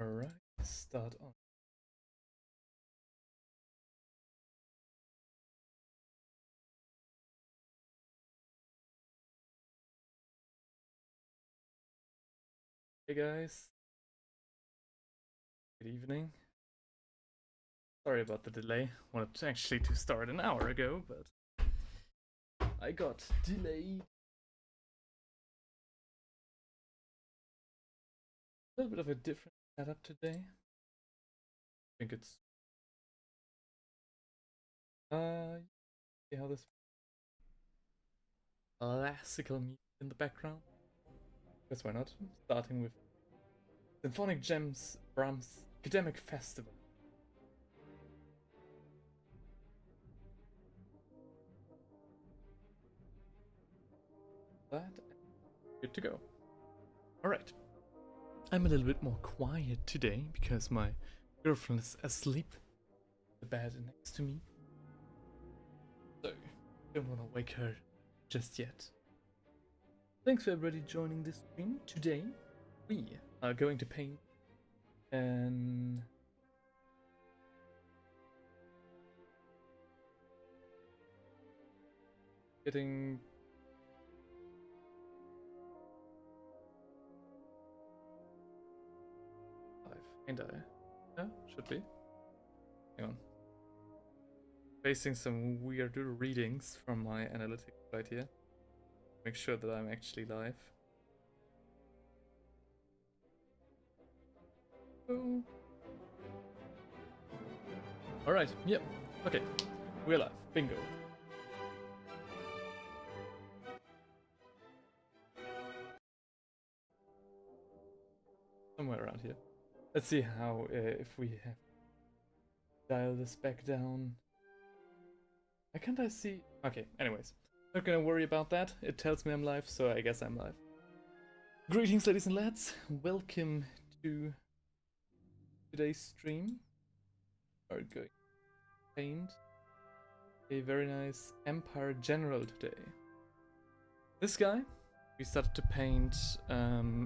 Alright, start on. Hey guys, good evening. Sorry about the delay. Wanted actually to start an hour ago, but I got delayed. A little bit of a different setup today. I think it's see how this classical music in the background. Guess why not? Starting with Symphonic Gems Brahms Academic Festival. That good to go. Alright. I'm a little bit more quiet today because my girlfriend is asleep in the bed next to me. So, don't want to wake her just yet. Thanks for everybody joining this stream. Today, we are going to paint an getting ain't I? Yeah, should be. Hang on. Facing some weird readings from my analytics right here. Make sure that I'm actually live. Oh. Alright, yep. Okay. We're live. Bingo. Somewhere around here. Let's see how, if we have dial this back down. Why can't I see? Okay, anyways. Not gonna worry about that. It tells me I'm live, so I guess I'm live. Greetings, ladies and lads. Welcome to today's stream. We're going to paint a very nice Empire General today. This guy, we started to paint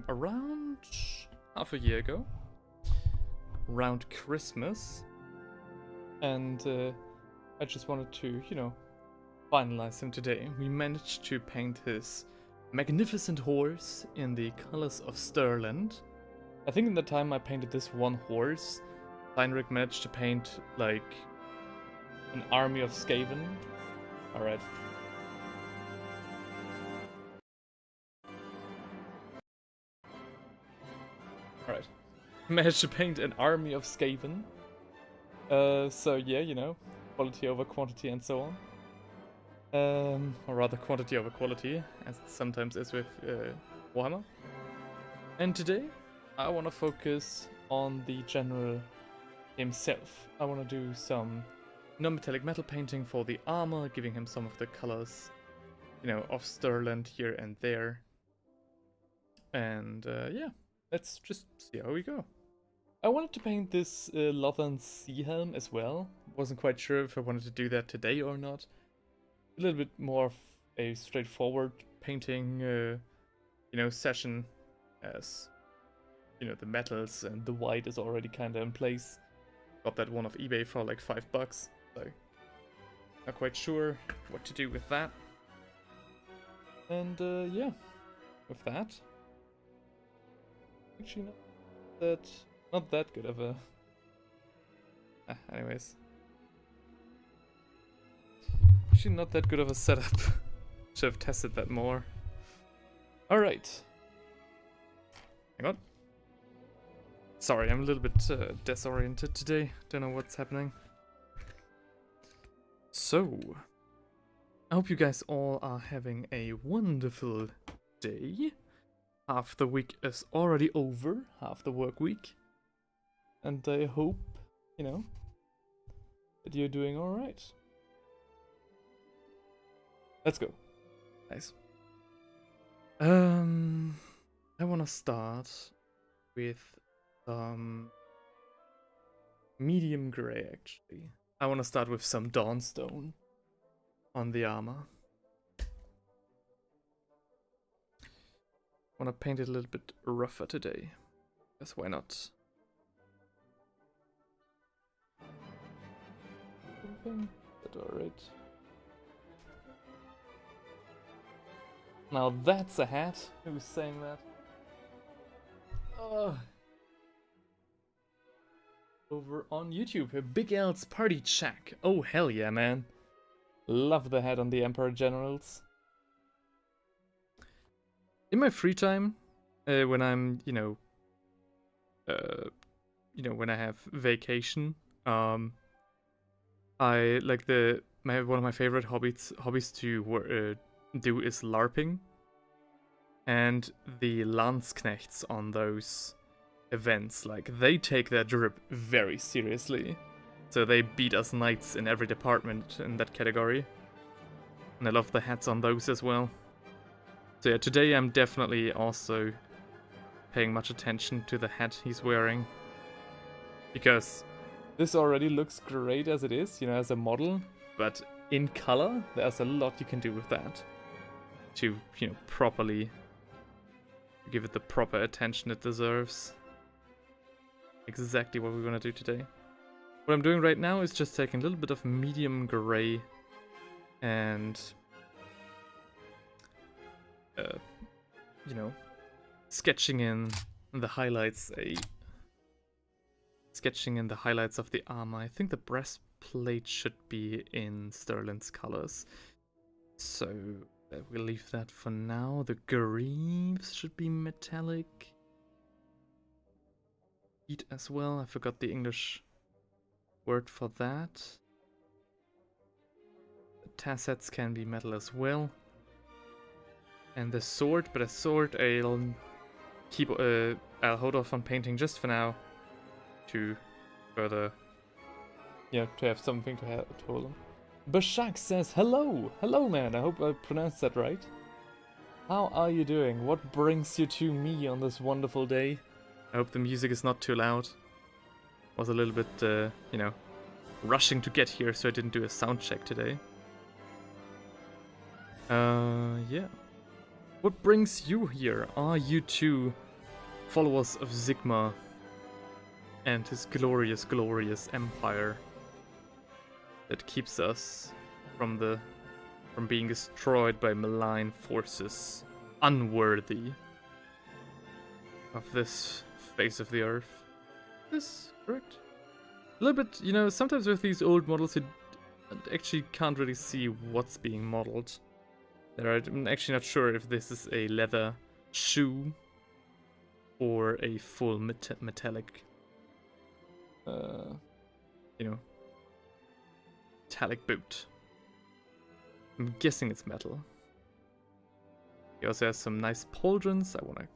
around half a year ago. Around Christmas. And I just wanted to, you know, finalize him today. We managed to paint his magnificent horse in the colors of Stirland. I think in the time I painted this one horse, Heinrich managed to paint like an army of Skaven. Alright. Alright. Managed to paint an army of Skaven. So yeah, you know, quality over quantity and so on. Or rather quantity over quality, as it sometimes is with Warhammer. And today, I want to focus on the general himself. I want to do some non-metallic metal painting for the armor, giving him some of the colors, you know, of Stirland here and there. And yeah, let's just see how we go. I wanted to paint this Lothern Sea Helm as well. Wasn't quite sure if I wanted to do that today or not. A little bit more of a straightforward painting, you know, session, as you know, the metals and the white is already kind of in place. Got that one off eBay for like $5, so not quite sure what to do with that. And yeah, with that, actually not that good of a. Anyways. Actually not that good of a setup. Should have tested that more. Alright. Hang on. Sorry, I'm a little bit disoriented today. Don't know what's happening. So, I hope you guys all are having a wonderful day. Half the week is already over, half the work week. And I hope, you know, that you're doing alright. Let's go. Nice. I want to start with medium gray, actually. I want to start with some Dawnstone on the armor. Want to paint it a little bit rougher today. Guess why not? something? Is that alright? Now that's a hat. Who's saying that? Over on YouTube, Big L's Party Check. Oh hell yeah, man! Love the hat on the Emperor Generals. In my free time, when I'm, when I have vacation, I like one of my favorite hobbies to do is LARPing, and the Landsknechts on those events, like, they take their drip very seriously, so they beat us knights in every department in that category, and I love the hats on those as well. So yeah, today I'm definitely also paying much attention to the hat he's wearing, because this already looks great as it is, as a model, but in color, there's a lot you can do with that to, properly give it the proper attention it deserves. Exactly what we're gonna do today. What I'm doing right now is just taking a little bit of medium gray and, sketching in the highlights of the armor. I think the breastplate should be in Stirland's colors, so we'll leave that for now. The greaves should be metallic. Feet as well. I forgot the English word for that. The tassets can be metal as well. And the sword, but a sword I'll hold off on painting just for now, to further, to have something to hold on. Bashak says, hello! Hello, man! I hope I pronounced that right. How are you doing? What brings you to me on this wonderful day? I hope the music is not too loud. Was a little bit, rushing to get here, so I didn't do a sound check today. Yeah. What brings you here? Are you two followers of Sigmar and his glorious, glorious empire that keeps us from being destroyed by malign forces unworthy of this face of the earth? Is this correct? A little bit, sometimes with these old models you actually can't really see what's being modeled. I'm actually not sure if this is a leather shoe or a full metallic, metallic boot. I'm guessing it's metal. He also has some nice pauldrons. I want to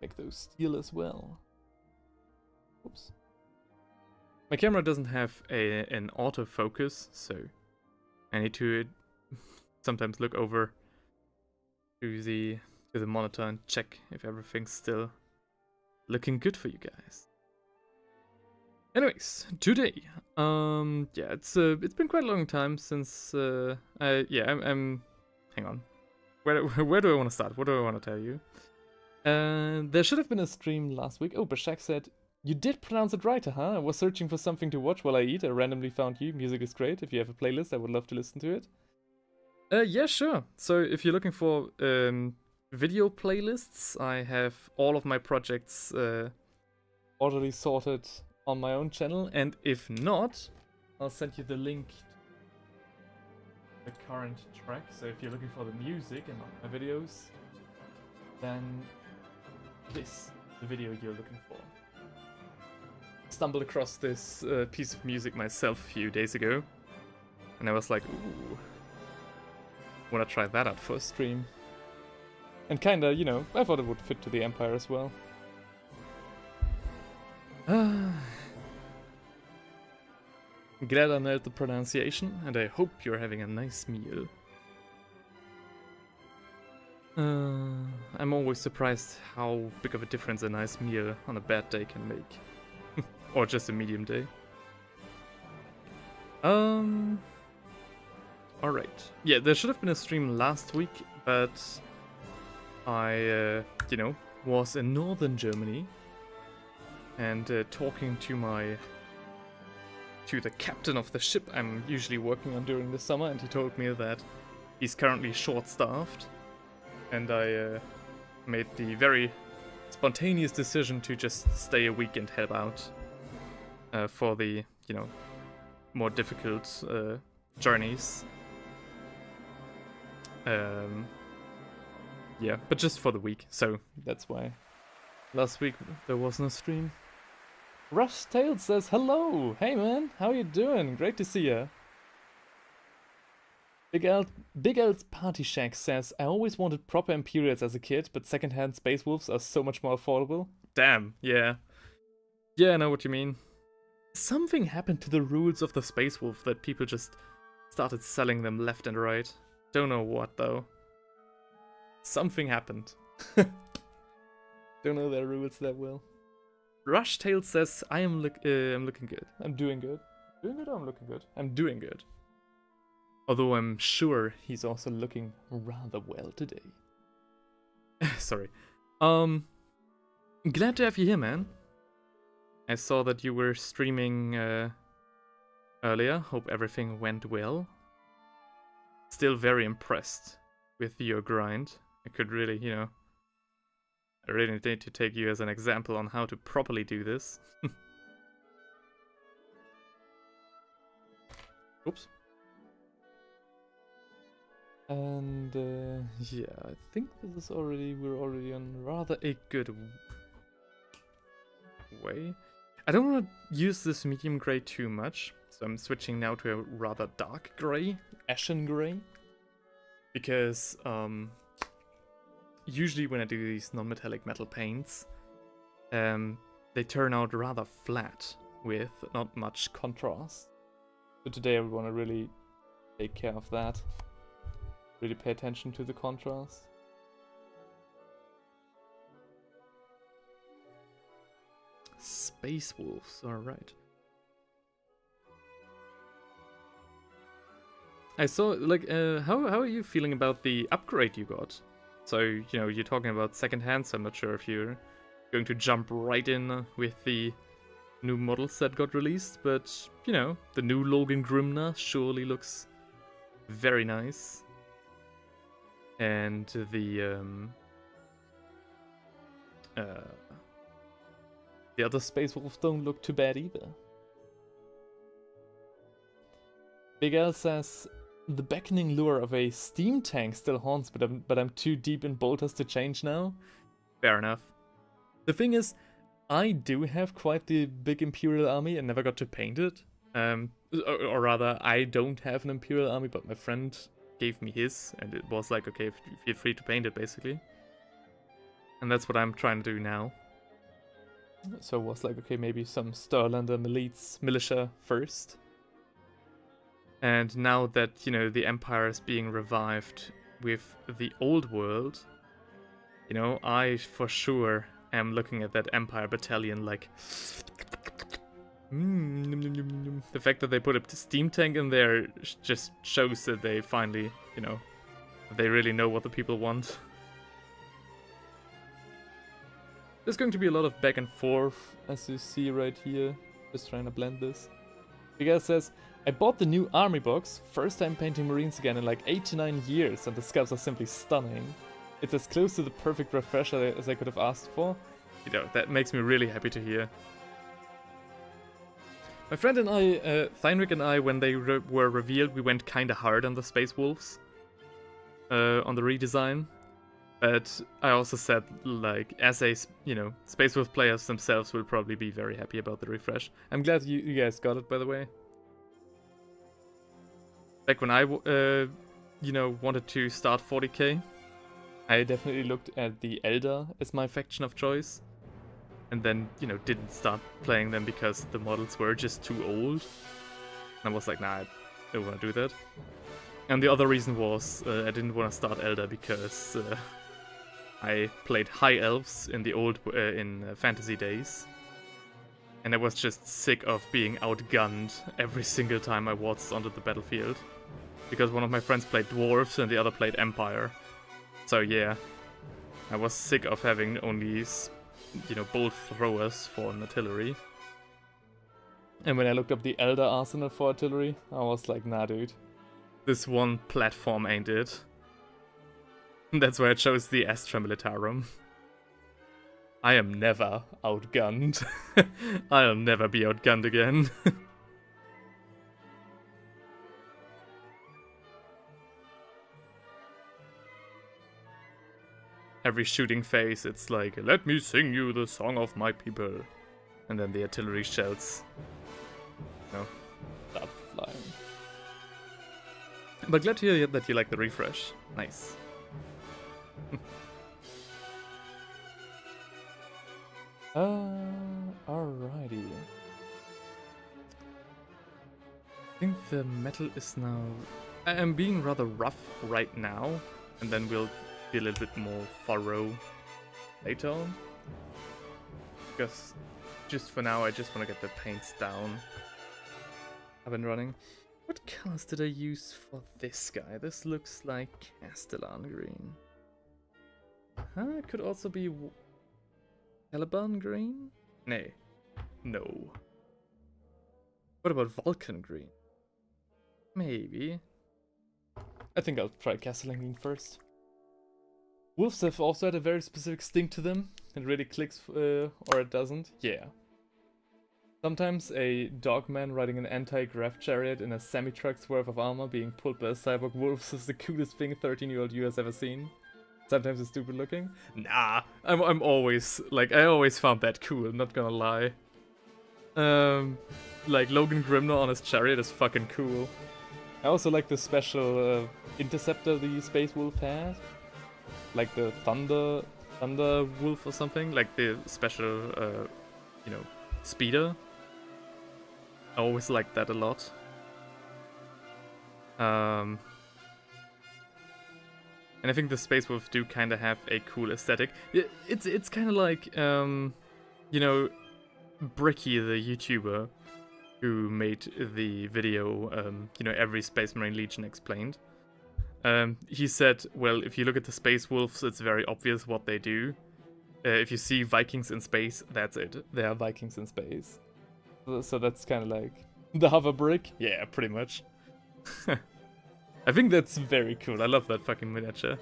make those steel as well. Oops. My camera doesn't have an autofocus, so I need to sometimes look over to the monitor and check if everything's still looking good for you guys. Anyways, today, it's been quite a long time since I'm hang on. Where do I want to start? What do I want to tell you? There should have been a stream last week. Oh, Bashak said, you did pronounce it right, huh? I was searching for something to watch while I eat. I randomly found you. Music is great. If you have a playlist, I would love to listen to it. Yeah, sure. So if you're looking for video playlists, I have all of my projects orderly sorted on my own channel. And if not, I'll send you the link to the current track. So if you're looking for the music and not my videos, then this is the video you're looking for. Stumbled across this piece of music myself a few days ago, and I was like, ooh, wanna try that out for a stream. And kinda, I thought it would fit to the Empire as well. Glad I nailed the pronunciation, and I hope you're having a nice meal. I'm always surprised how big of a difference a nice meal on a bad day can make. Or just a medium day. Alright. Yeah, there should have been a stream last week, but I, was in northern Germany and talking to my to the captain of the ship I'm usually working on during the summer, and he told me that he's currently short-staffed, and I made the very spontaneous decision to just stay a week and help out for the, more difficult journeys. Yeah, but just for the week, so that's why last week there was no stream. Rush Tail says hello! Hey man, how you doing? Great to see ya. Big L's Party Shack says, I always wanted proper Imperials as a kid, but secondhand Space Wolves are so much more affordable. Damn, yeah. Yeah, I know what you mean. Something happened to the rules of the Space Wolf that people just started selling them left and right. Don't know what though. Something happened. Don't know their rules that well. Rushtail says, I'm looking good. I'm doing good. Doing good or I'm looking good? I'm doing good. Although I'm sure he's also looking rather well today. Sorry. Glad to have you here, man. I saw that you were streaming earlier. Hope everything went well. Still very impressed with your grind. I could really, I really need to take you as an example on how to properly do this. Oops. And yeah, I think this is we're already on rather a good way. I don't want to use this medium gray too much, so I'm switching now to a rather dark gray, ashen gray, because usually when I do these non-metallic metal paints, they turn out rather flat with not much contrast. So today I want to really take care of that. Really pay attention to the contrast. Space Wolves, alright. I saw, how are you feeling about the upgrade you got? So, you're talking about secondhand, so I'm not sure if you're going to jump right in with the new models that got released, but, the new Logan Grimner surely looks very nice. And the other Space Wolves don't look too bad either. Big L says, the beckoning lure of a steam tank still haunts, but I'm too deep in bolters to change now. Fair enough. The thing is, I do have quite the big Imperial army and never got to paint it. Or rather, I don't have an Imperial army, but my friend gave me his, and it was like, okay, feel free to paint it, basically. And that's what I'm trying to do now. So it was like, okay, maybe some Stirland and militia first. And now that, the Empire is being revived with the old world, I for sure am looking at that Empire battalion like... The fact that they put a steam tank in there just shows that they finally, they really know what the people want. There's going to be a lot of back and forth, as you see right here. Just trying to blend this. The guy says, I bought the new army box, first time painting Marines again in like 8 to 9 years, and the scalps are simply stunning. It's as close to the perfect refresher as I could have asked for. That makes me really happy to hear. My friend and I, Theinric and I, when they were revealed, we went kinda hard on the Space Wolves. On the redesign. But I also said, as a, Space Wolf players themselves will probably be very happy about the refresh. I'm glad you guys got it, by the way. Back when I, wanted to start 40k, I definitely looked at the Eldar as my faction of choice. And then, didn't start playing them because the models were just too old. And I was like, nah, I don't want to do that. And the other reason was, I didn't want to start Eldar because I played High Elves in the old, fantasy days. And I was just sick of being outgunned every single time I waltzed onto the battlefield. Because one of my friends played Dwarves and the other played Empire. So yeah, I was sick of having only, bolt throwers for an artillery. And when I looked up the Elder Arsenal for artillery, I was like, nah, dude. This one platform ain't it. That's why I chose the Astra Militarum. I am never outgunned. I'll never be outgunned again. Every shooting phase, it's like, let me sing you the song of my people. And then the artillery shells, start flying. But glad to hear that you like the refresh. Nice. Alrighty. I think the metal is now... I am being rather rough right now, and then we'll be a little bit more thorough later on. Because just for now, I just want to get the paints down. Up and running. What colors did I use for this guy? This looks like Castellan green. Huh? It could also be Caliban green? Nay. No. What about Vulcan green? Maybe. I think I'll try Castellan green first. Wolves have also had a very specific sting to them. It really clicks, or it doesn't. Yeah. Sometimes a dogman riding an anti-grav chariot in a semi-truck's worth of armor being pulled by a cyborg wolf is the coolest thing a 13-year-old you has ever seen. Sometimes it's stupid looking. Nah, I'm always, like, I always found that cool, not gonna lie. Like, Logan Grimnor on his chariot is fucking cool. I also like the special interceptor the Space Wolf has. Like the Thunder Wolf or something, like the special, speeder. I always liked that a lot. And I think the Space Wolf do kind of have a cool aesthetic. It's kind of like, Bricky, the YouTuber who made the video, every Space Marine Legion explained. He said, well, if you look at the Space Wolves, it's very obvious what they do. If you see Vikings in space, that's it. They are Vikings in space. So that's kind of like the hover brick. Yeah, pretty much. I think that's very cool. I love that fucking miniature.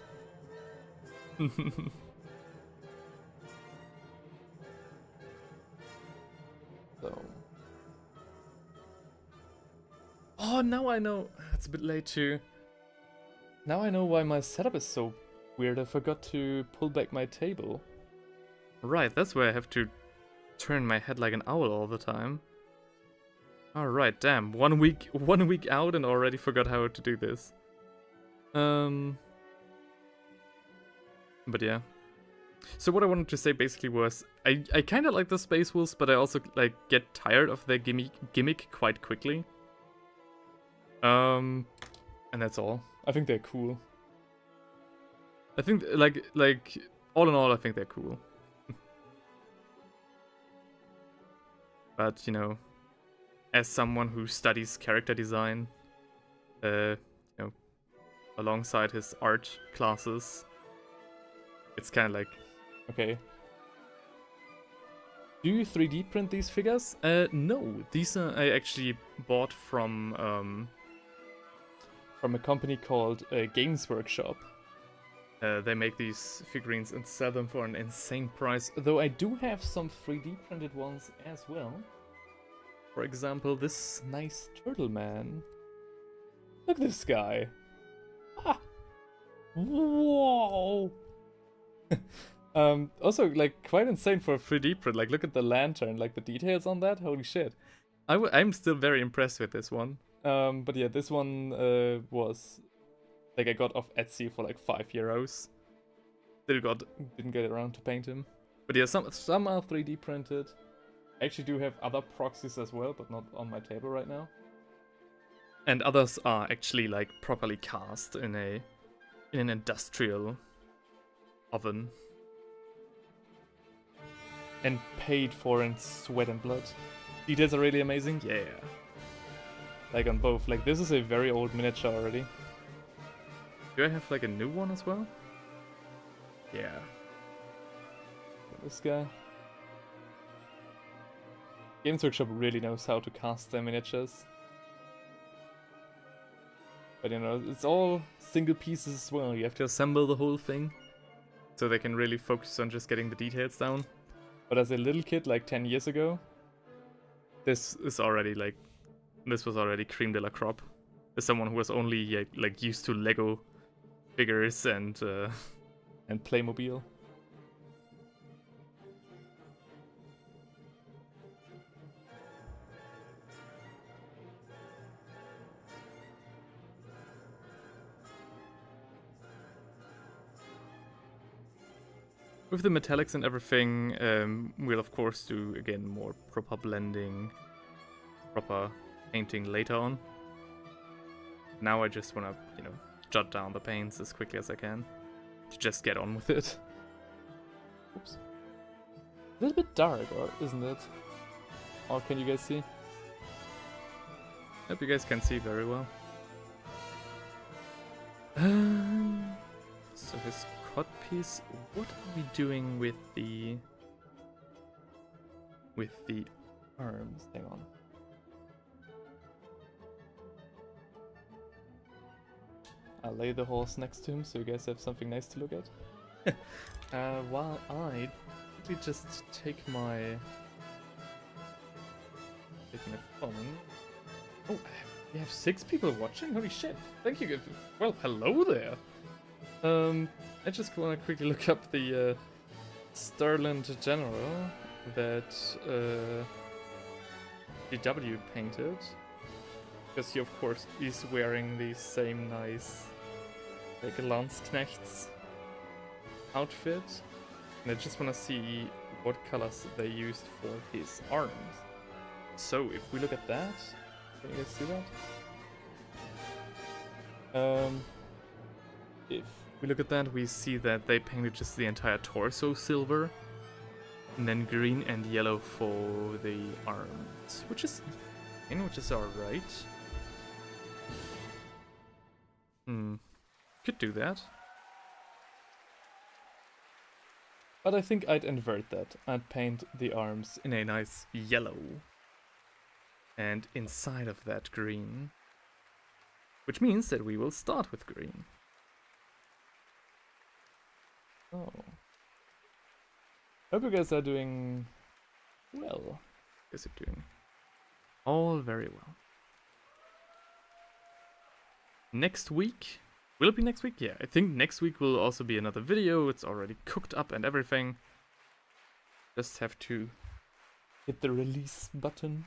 So. Oh, now I know. It's a bit late too. Now I know why my setup is so weird. I forgot to pull back my table. Right, that's where I have to turn my head like an owl all the time. Alright, damn. One week out and already forgot how to do this. But yeah. So what I wanted to say basically was, I kind of like the Space Wolves, but I also like get tired of their gimmick quite quickly. And that's all. I think they're cool. I think like all in all, I think they're cool. But as someone who studies character design, alongside his art classes, it's kind of like, okay. Do you 3D print these figures? No, these I actually bought from a company called Games Workshop. They make these figurines and sell them for an insane price, though I do have some 3D printed ones as well. For example, this nice turtle man. Look at this guy. Ah. Whoa! Also, like, quite insane for a 3D print. Like, look at the lantern, like the details on that. Holy shit! I'm still very impressed with this one. But yeah, this one was like I got off Etsy for like €5. Didn't get around to paint him. But yeah, some are 3D printed. I actually do have other proxies as well, but not on my table right now. And others are actually like properly cast in an industrial oven. And paid for in sweat and blood. Details are really amazing. Yeah. Like on both. Like this is a very old miniature already. Do I have like a new one as well? Yeah. This guy. Games Workshop really knows how to cast their miniatures. But you know, it's all single pieces as well. You have to assemble the whole thing. So they can really focus on just getting the details down. But as a little kid, like 10 years ago, this was already cream de la crop. As someone who was only like used to Lego figures and Playmobil. With the metallics and everything, we'll of course do, again, more proper blending, proper painting later on. Now I just want to, you know, jot down the paints as quickly as I can to just get on with it. Oops. A little bit dark, or isn't it? Or can you guys see? Hope you guys can see very well. So his codpiece, what are we doing with the arms? Hang on. I'll lay the horse next to him so you guys have something nice to look at. While I quickly just take my phone. Oh, we have 6 people watching? Holy shit. Thank you. Well, hello there. I just want to quickly look up the Stirland General that DW painted. Because he, of course, is wearing the same nice, like, Landsknecht's outfit. And I just want to see what colors they used for his arms. So, if we look at that, can you guys see that? If we look at that, we see that they painted just the entire torso silver, and then green and yellow for the arms, which is alright. Could do that. But I think I'd invert that. I'd paint the arms in a nice yellow. And inside of that green. Which means that we will start with green. Oh. Hope you guys are doing well. Guys are doing all very well. Next week. Will it be next week? Yeah, I think next week will also be another video. It's already cooked up and everything. Just have to hit the release button.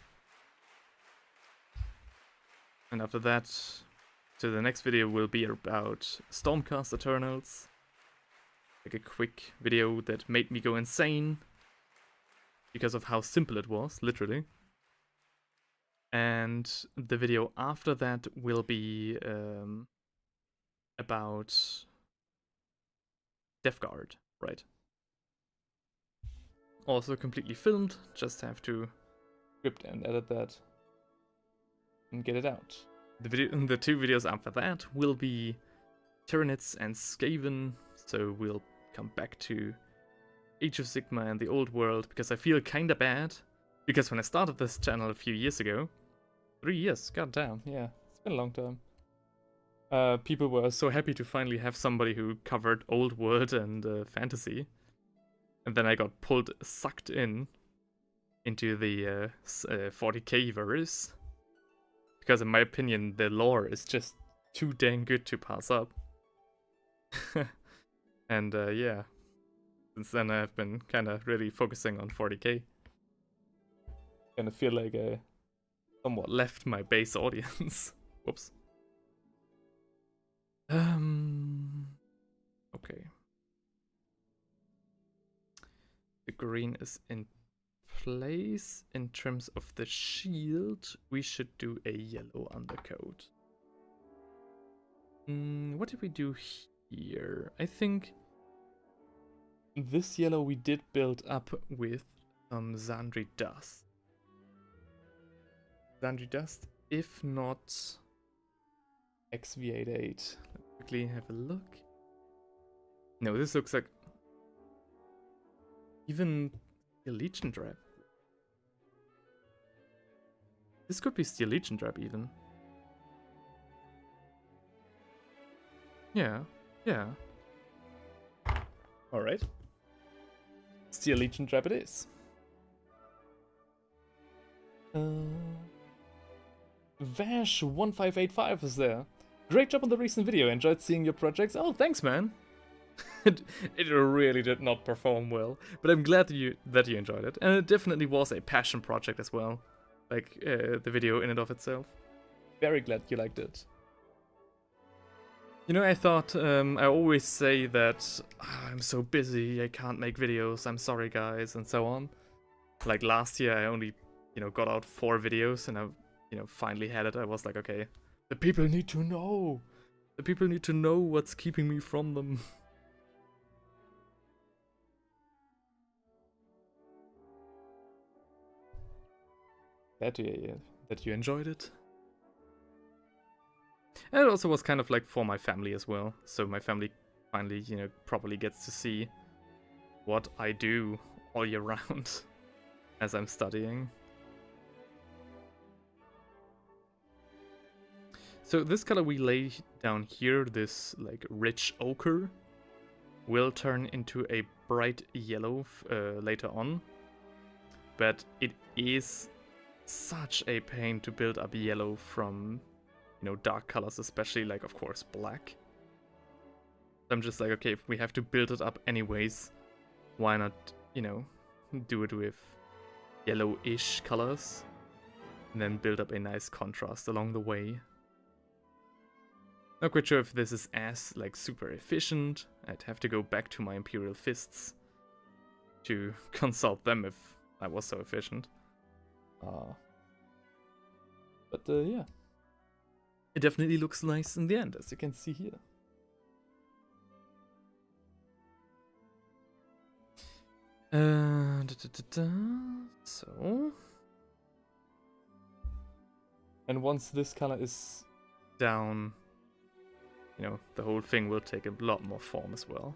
And after that, so the next video will be about Stormcast Eternals. Like a quick video that made me go insane. Because of how simple it was, literally. And the video after that will be about Death Guard, right? Also completely filmed, just have to script and edit that and get it out. The 2 videos after that will be Tyranids and Skaven, so we'll come back to Age of Sigmar and the Old World, because I feel kinda bad, because when I started this channel a few years ago, 3 years, goddamn, yeah, it's been a long time. People were so happy to finally have somebody who covered Old World and fantasy. And then I got sucked into the 40k verse. Because in my opinion, the lore is just too dang good to pass up. And yeah, since then I've been kind of really focusing on 40k. Kind of feel like I somewhat left my base audience. Whoops. Okay. The green is in place. In terms of the shield, we should do a yellow undercoat. What did we do here? I think this yellow we did build up with Zandri Dust. Zandri Dust, if not XV88. Let's quickly have a look. No, this looks like even a Legion Drab. This could be Steel Legion Trap even. Yeah, yeah. Alright. Steel Legion Trap it is. Vash1585 is there. Great job on the recent video. Enjoyed seeing your projects. Oh, thanks, man. it really did not perform well, but I'm glad that you enjoyed it, and it definitely was a passion project as well. Like the video in and of itself. Very glad you liked it. You know, I thought I always say that I'm so busy, I can't make videos. I'm sorry, guys, and so on. Like last year, I only got out 4 videos, and I finally had it. I was like, okay, the people need to know. The people need to know what's keeping me from them. That you enjoyed it. And it also was kind of like for my family as well. So my family finally, properly gets to see what I do all year round as I'm studying. So this color we lay down here, this like rich ochre, will turn into a bright yellow later on. But it is such a pain to build up yellow from, dark colors, especially like, of course, black. I'm just like, okay, if we have to build it up anyways, why not, do it with yellowish colors and then build up a nice contrast along the way. Not quite sure if this is as like super efficient. I'd have to go back to my Imperial Fists to consult them if I was so efficient. But yeah, it definitely looks nice in the end, as you can see here. So, and once this color is down, the whole thing will take a lot more form as well.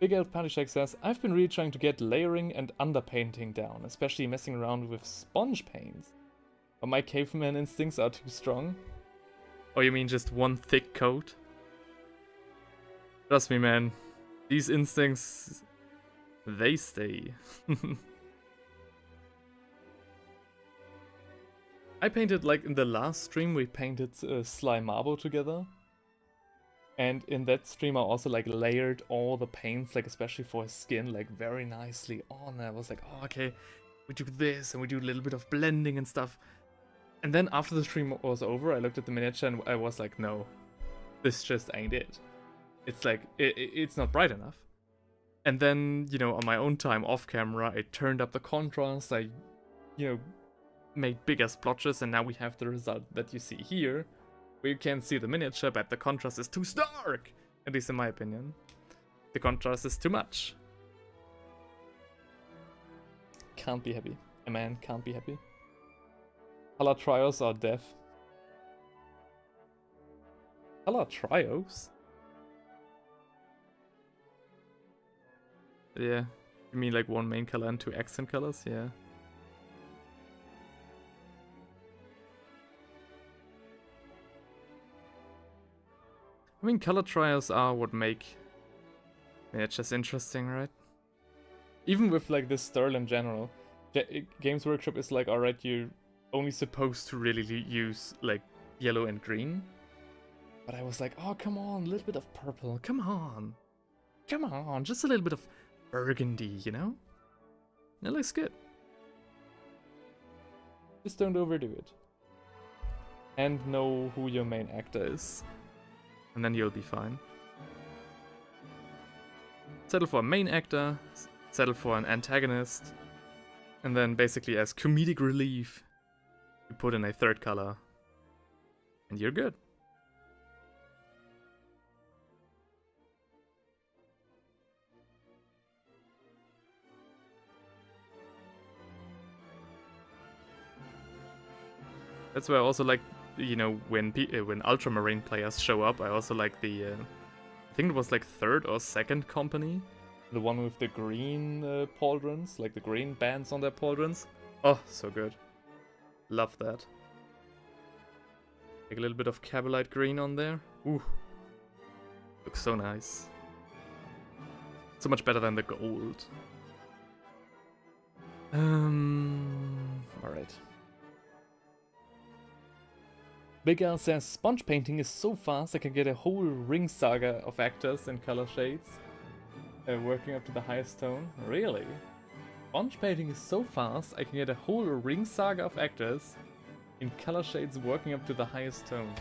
Big Elf Padishak says, I've been really trying to get layering and underpainting down, especially messing around with sponge paints. But my caveman instincts are too strong. Oh, you mean just one thick coat? Trust me, man. These instincts, they stay. I painted, like in the last stream, we painted Sly Marble together. And in that stream I also like layered all the paints, like especially for his skin, like very nicely on. I was like, oh, okay, we do this and we do a little bit of blending and stuff. And then after the stream was over, I looked at the miniature and I was like, no, this just ain't it. It's like, it's not bright enough. And then, on my own time off camera, I turned up the contrast, I, made bigger splotches, and now we have the result that you see here. You can see the miniature, but the contrast is too stark! At least in my opinion. The contrast is too much. Can't be happy. A man can't be happy. Color trios are death. Color trios? Yeah. You mean like one main color and 2 accent colors? Yeah. I mean, color trials are what make miniatures interesting, right? Even with like this Stirland general, Games Workshop is like, alright, you're only supposed to really use like yellow and green. But I was like, oh, come on, a little bit of purple, come on. Come on, just a little bit of burgundy, It looks good. Just don't overdo it. And know who your main actor is. And then you'll be fine. Settle for a main actor, settle for an antagonist, and then basically as comedic relief, you put in a 3rd color, and you're good. That's why I also like, when Ultramarine players show up, I also like the, I think it was like 3rd or 2nd company, The one with the green pauldrons, like the green bands on their pauldrons. Oh, so good. Love that. Take a little bit of Cabalite green on there. Ooh. Looks so nice. So much better than the gold. Alright. Big Al says, sponge painting is so fast I can get a whole ring saga of actors in color shades. Working up to the highest tone. Really? Sponge painting is so fast I can get a whole ring saga of actors in color shades working up to the highest tone.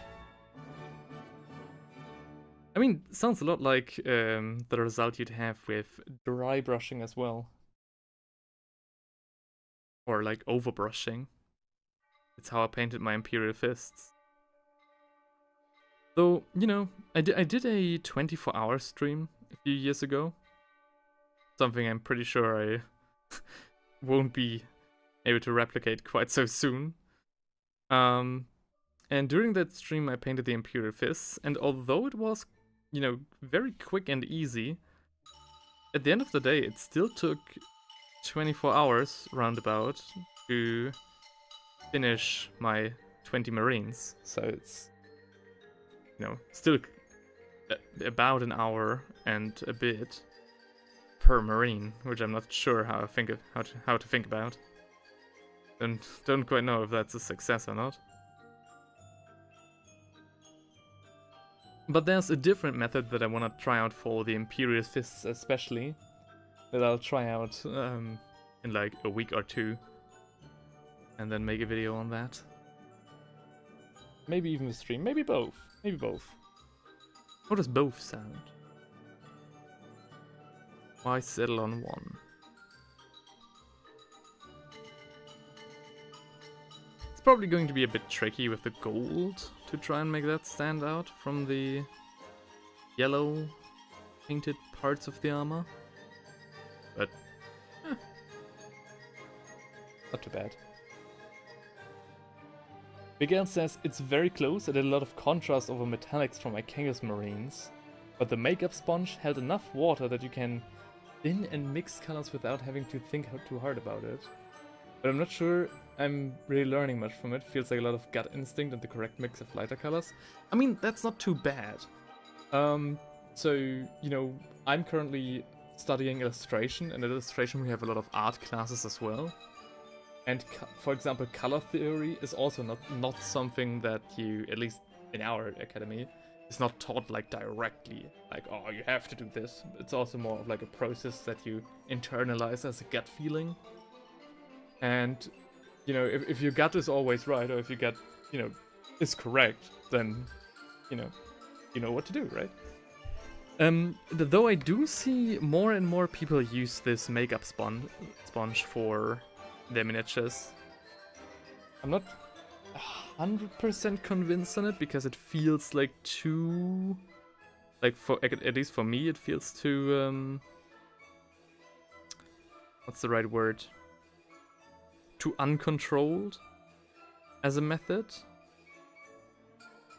I mean, sounds a lot like the result you'd have with dry brushing as well. Or like overbrushing. It's how I painted my Imperial Fists. Though, you know, I did a 24-hour stream a few years ago. Something I'm pretty sure I won't be able to replicate quite so soon. And during that stream I painted the Imperial Fists, and although it was, you know, very quick and easy, at the end of the day it still took 24 hours roundabout to finish my 20 Marines. So it's, you know, still about an hour and a bit per Marine, which I'm not sure how to think about. Don't quite know if that's a success or not. But there's a different method that I want to try out for the Imperial Fists especially, that I'll try out in like a week or two, and then make a video on that. Maybe even a stream, maybe both. Maybe both. How does both sound? Why settle on one? It's probably going to be a bit tricky with the gold to try and make that stand out from the yellow painted parts of the armor. But, not too bad. Miguel says, it's very close. I did a lot of contrast over metallics from my Kangas Marines, but the makeup sponge held enough water that you can thin and mix colors without having to think too hard about it. But I'm not sure I'm really learning much from it. Feels like a lot of gut instinct and the correct mix of lighter colors. I mean, that's not too bad. So, you know, I'm currently studying illustration, and in illustration we have a lot of art classes as well. And for example, color theory is also not something that you, at least in our academy, is not taught like directly, like, oh, you have to do this. It's also more of like a process that you internalize as a gut feeling. And, you know, if your gut is always right, or if your gut, you know, is correct, then, you know what to do, right? Though I do see more and more people use this makeup sponge for their miniatures. I'm not 100% convinced on it, because it feels like too, like, for at least for me, it feels too, what's the right word? Too uncontrolled as a method.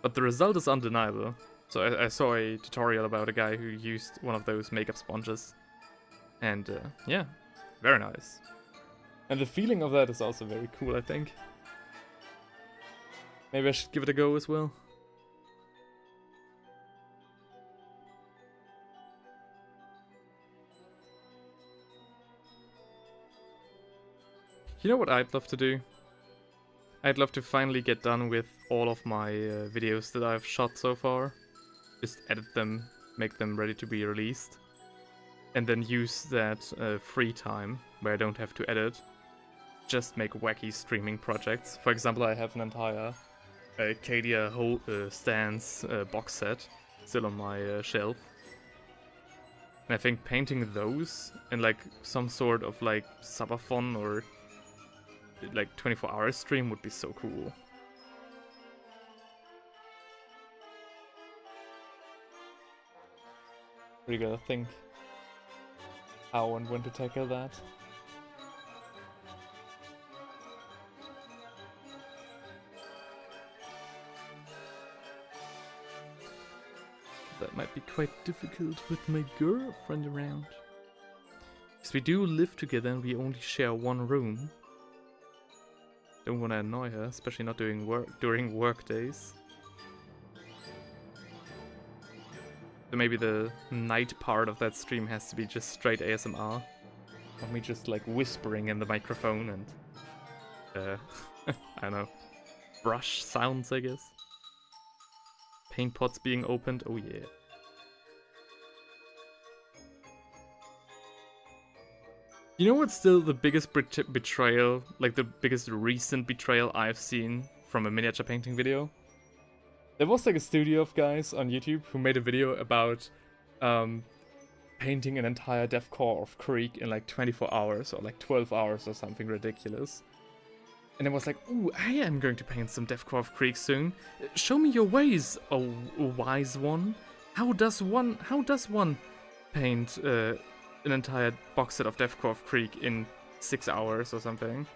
But the result is undeniable. So I saw a tutorial about a guy who used one of those makeup sponges. And yeah, very nice. And the feeling of that is also very cool, I think. Maybe I should give it a go as well. You know what I'd love to do? I'd love to finally get done with all of my videos that I've shot so far. Just edit them, make them ready to be released. And then use that free time, where I don't have to edit, just make wacky streaming projects. For example, I have an entire Cadia Stance box set still on my shelf. And I think painting those in like some sort of like subathon or like 24-hour stream would be so cool. We gotta think how and when to tackle that. That might be quite difficult with my girlfriend around. Because we do live together and we only share one room. Don't want to annoy her, especially not during work days. So maybe the night part of that stream has to be just straight ASMR. Of me just like whispering in the microphone and I don't know, brush sounds, I guess. Paint pots being opened, oh yeah. You know what's still the biggest betrayal, like the biggest recent betrayal I've seen from a miniature painting video? There was like a studio of guys on YouTube who made a video about painting an entire death core of Creek in like 24 hours or like 12 hours or something ridiculous. And it was like, ooh, I am going to paint some death core of Creek soon. Show me your ways, oh wise one. How does one paint an entire box set of Death Core of Creek in 6 hours or something?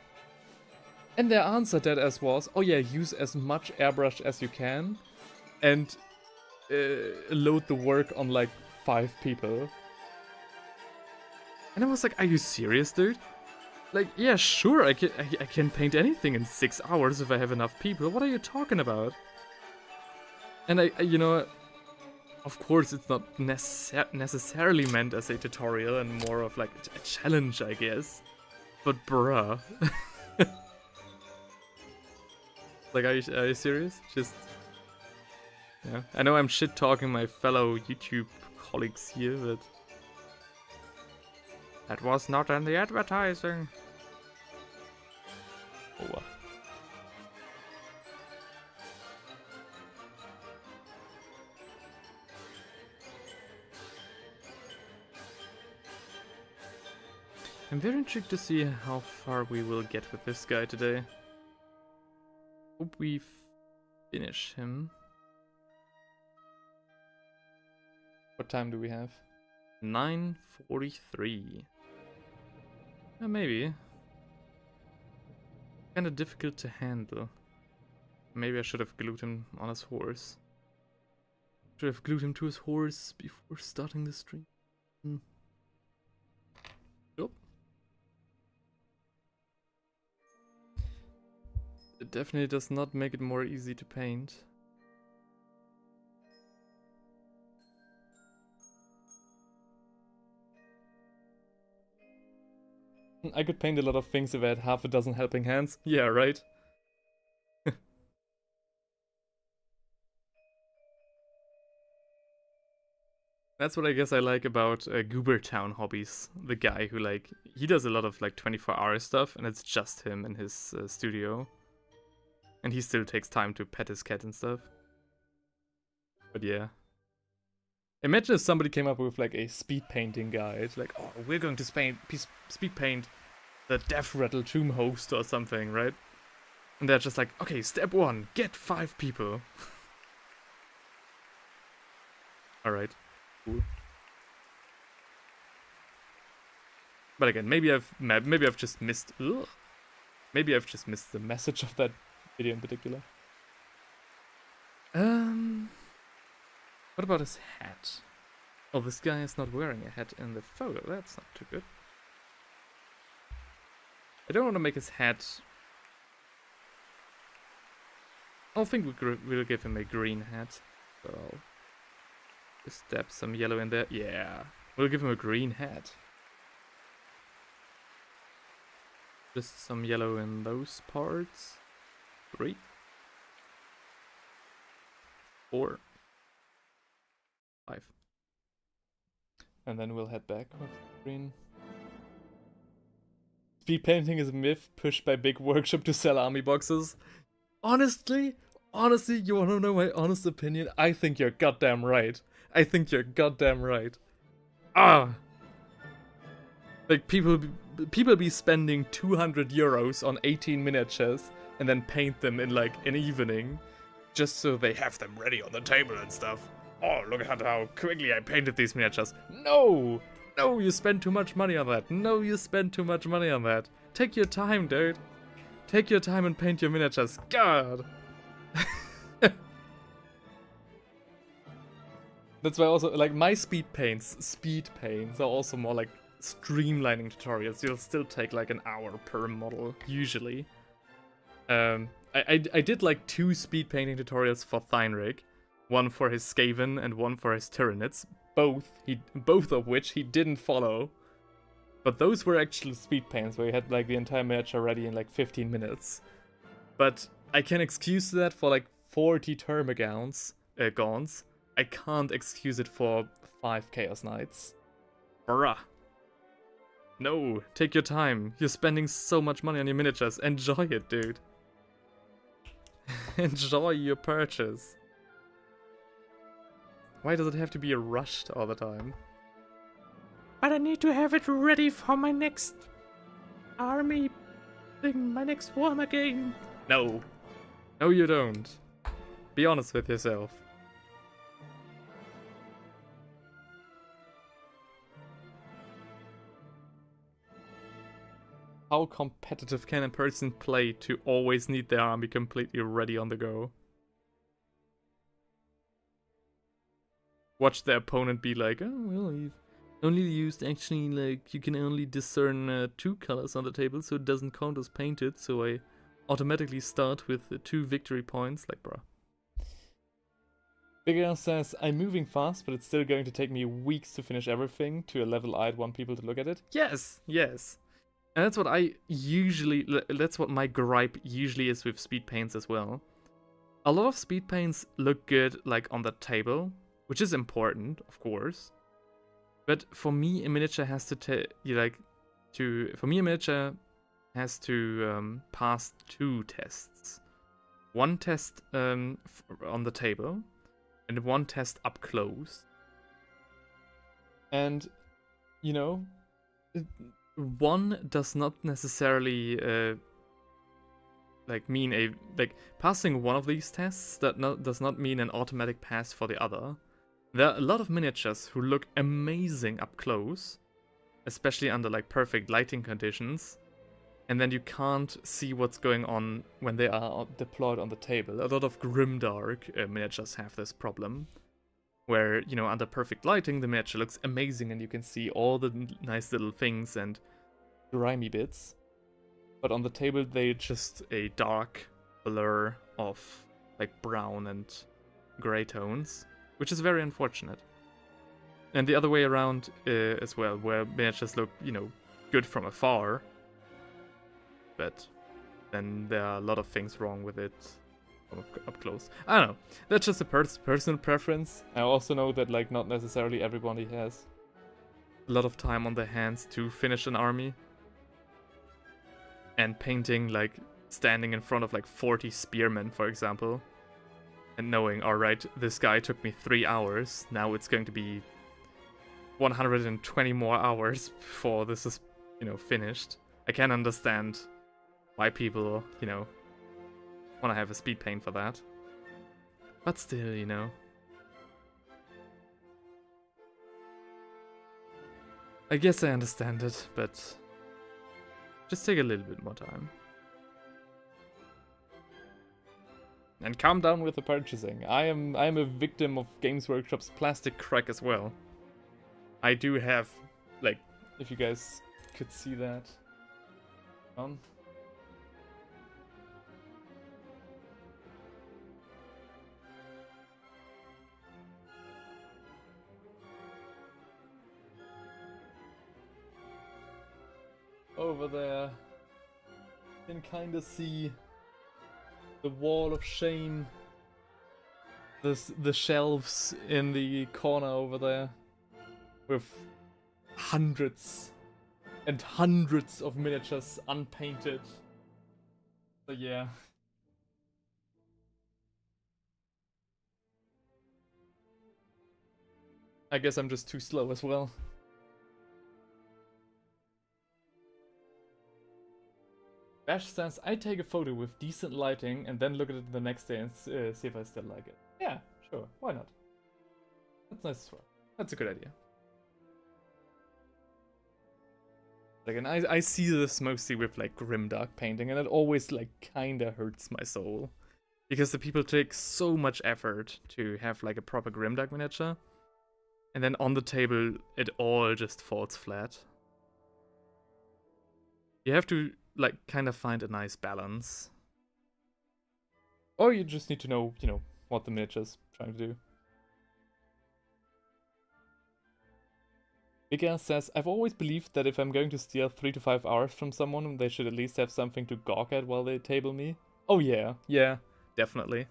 And their answer to that was, oh yeah, use as much airbrush as you can and load the work on like 5 people. And I was like, are you serious, dude? Like, yeah, sure, I can paint anything in 6 hours if I have enough people. What are you talking about? And I you know, of course, it's not necessarily meant as a tutorial and more of like a challenge, I guess. But bruh. Like, are you serious? Just... yeah. I know I'm shit-talking my fellow YouTube colleagues here, but... that was not in the advertising. Oh well. I'm very intrigued to see how far we will get with this guy today. Hope we finish him. What time do we have? 9:43. Maybe. Kinda difficult to handle. Maybe I should have glued him on his horse. Should have glued him to his horse before starting the stream. Nope. It definitely does not make it more easy to paint. I could paint a lot of things if I had half a dozen helping hands. Yeah, right? That's what I guess I like about Goobertown Hobbies. The guy who, like, he does a lot of, like, 24-hour stuff, and it's just him in his studio. And he still takes time to pet his cat and stuff. But yeah. Imagine if somebody came up with like a speed painting guide. Like, oh, we're going to speed paint the Death Rattle Tomb Host or something, right? And they're just like, okay, step 1, get 5 people. Alright, cool. But again, maybe I've just missed... ugh. Maybe I've just missed the message of that video in particular. What about his hat? Oh, this guy is not wearing a hat in the photo. That's not too good. I don't want to make his hat... I don't think we'll give him a green hat. So I'll just stab some yellow in there. Yeah, we'll give him a green hat. Just some yellow in those parts. 3, 4, 5. And then we'll head back with green. Speed painting is a myth pushed by big workshop to sell army boxes. Honestly, you wanna know my honest opinion? I think you're goddamn right. I think you're goddamn right. Ah! Like, people be spending 200 euros on 18 miniatures and then paint them in, like, an evening. Just so they have them ready on the table and stuff. Oh, look at how quickly I painted these miniatures. No! No, you spend too much money on that. No, you spend too much money on that. Take your time, dude. Take your time and paint your miniatures. God! That's why also, like, my speed paints are also more like streamlining tutorials, you'll still take like an hour per model, usually. I did like 2 speed painting tutorials for Theinrig, one for his Skaven and one for his Tyranids, both of which he didn't follow. But those were actual speed paints where you had like the entire miniature ready in like 15 minutes. But I can excuse that for like 40 Termagants, Gaunts. I can't excuse it for 5 Chaos Knights. Bruh. No, take your time. You're spending so much money on your miniatures. Enjoy it, dude. Enjoy your purchase. Why does it have to be rushed all the time? But I need to have it ready for my next army thing, my next Warhammer game. No. No, you don't. Be honest with yourself. How competitive can a person play to always need their army completely ready on the go? Watch the opponent be like, oh, well, you've only used actually, like, you can only discern 2 colors on the table, so it doesn't count as painted, so I automatically start with 2 victory points. Like, bruh. Big Al says, I'm moving fast, but it's still going to take me weeks to finish everything to a level I'd want people to look at it. Yes, yes. And that's what my gripe usually is with speed paints as well. A lot of speed paints look good like on the table, which is important, of course. But for me, a miniature has to pass 2 tests. One test on the table, and one test up close. And, you know, one does not necessarily mean passing one of these tests does not mean an automatic pass for the other. There are a lot of miniatures who look amazing up close, especially under like perfect lighting conditions, and then you can't see what's going on when they are deployed on the table. A lot of grimdark miniatures have this problem, where, you know, under perfect lighting, the miniature looks amazing and you can see all the nice little things and grimy bits. But on the table, they're just a dark blur of like brown and grey tones, which is very unfortunate. And the other way around as well, where miniatures look, you know, good from afar, but then there are a lot of things wrong with it up close. I don't know. That's just a personal preference. I also know that like not necessarily everybody has a lot of time on their hands to finish an army. And painting, like standing in front of like 40 spearmen, for example, and knowing, alright, this guy took me 3 hours, now it's going to be 120 more hours before this is, you know, finished. I can understand why people, you know, want to have a speed paint for that. But still, you know. I guess I understand it, but just take a little bit more time. And calm down with the purchasing. I am a victim of Games Workshop's plastic crack as well. I do have, like, if you guys could see that. Over there, you can kind of see the wall of shame, the shelves in the corner over there, with hundreds and hundreds of miniatures unpainted. So yeah. I guess I'm just too slow as well. Bash says, I take a photo with decent lighting and then look at it the next day and see if I still like it. Yeah, sure, why not? That's nice as well. That's a good idea. Again, I see this mostly with like grimdark painting, and it always like kinda hurts my soul. Because the people take so much effort to have like a proper grimdark miniature, and then on the table it all just falls flat. You have to, like, kind of find a nice balance. Or you just need to know, you know, what the miniature's trying to do. Big Ass says, I've always believed that if I'm going to steal 3 to 5 hours from someone, they should at least have something to gawk at while they table me. Oh yeah, definitely.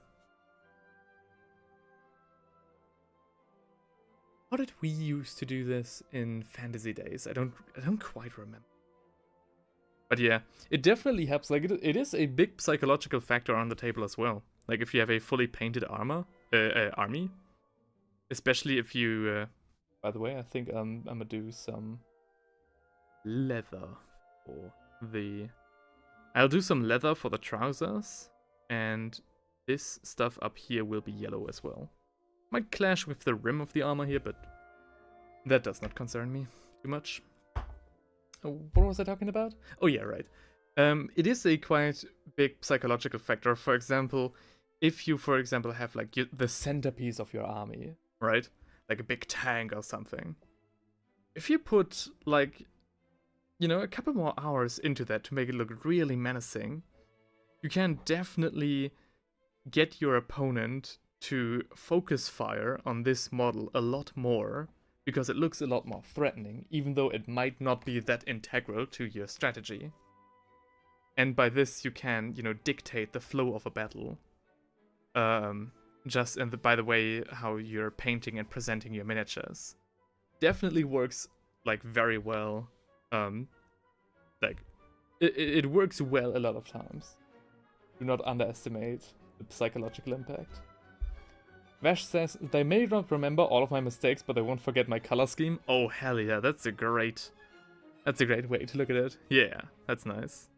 How did we used to do this in fantasy days? I don't quite remember. But yeah, it definitely helps. Like, it is a big psychological factor on the table as well. Like, if you have a fully painted army, especially if you. By the way, I think I'm gonna do some leather for the. I'll do some leather for the trousers, and this stuff up here will be yellow as well. Might clash with the rim of the armor here, but that does not concern me too much. What was I talking about? Oh yeah, right. It is a quite big psychological factor. For example, if you, for example, have like the centerpiece of your army, right? Like a big tank or something. If you put like, you know, a couple more hours into that to make it look really menacing, you can definitely get your opponent to focus fire on this model a lot more, because it looks a lot more threatening, even though it might not be that integral to your strategy. And by this, you can, you know, dictate the flow of a battle. Just by the way how you're painting and presenting your miniatures. Definitely works, like, very well. Like, it works well a lot of times. Do not underestimate the psychological impact. Vash says, they may not remember all of my mistakes, but they won't forget my color scheme. Oh, hell yeah, that's a great way to look at it. Yeah, that's nice.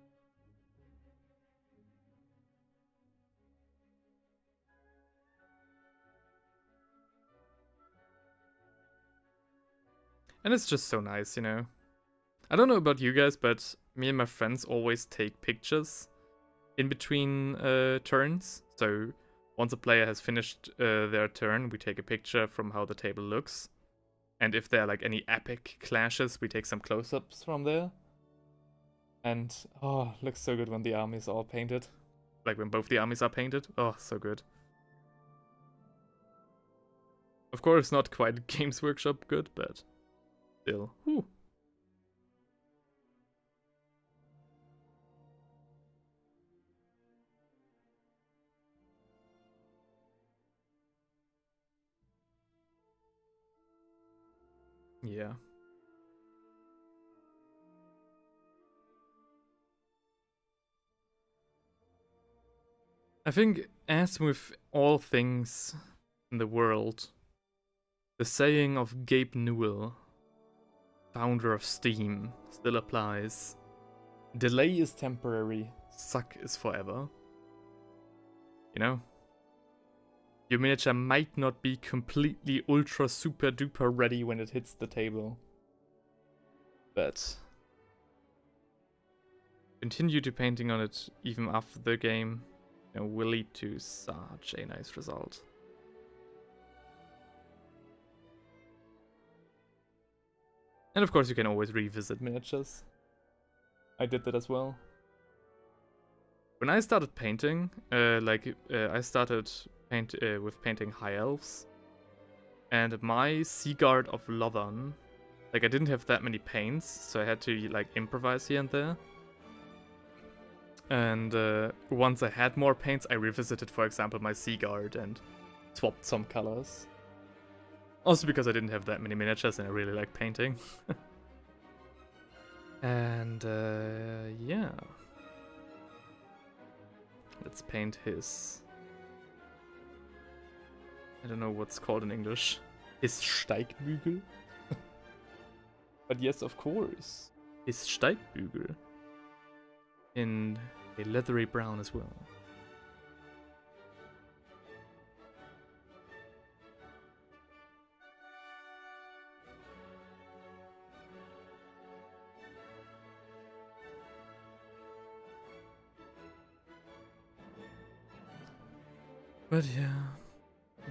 And it's just so nice, you know. I don't know about you guys, but me and my friends always take pictures in between turns. So once a player has finished their turn, we take a picture from how the table looks. And if there are like any epic clashes, we take some close-ups from there. And, oh, looks so good when the army is all painted. Like when both the armies are painted. Oh, so good. Of course, not quite Games Workshop good, but still. Whew. Yeah. I think, as with all things in the world, the saying of Gabe Newell, founder of Steam, still applies. Delay is temporary, suck is forever. You know? Your miniature might not be completely ultra super duper ready when it hits the table. But continue to painting on it even after the game, you know, will lead to such a nice result. And of course you can always revisit miniatures. I did that as well. When I started painting, I started with painting High Elves. And my Seaguard of Lothern, like, I didn't have that many paints, so I had to, like, improvise here and there. And once I had more paints, I revisited, for example, my Seaguard and swapped some colors. Also because I didn't have that many miniatures and I really like painting. And yeah. Let's paint his... I don't know what's called in English. His Steigbügel? But yes, of course. His Steigbügel. In a leathery brown as well. But yeah,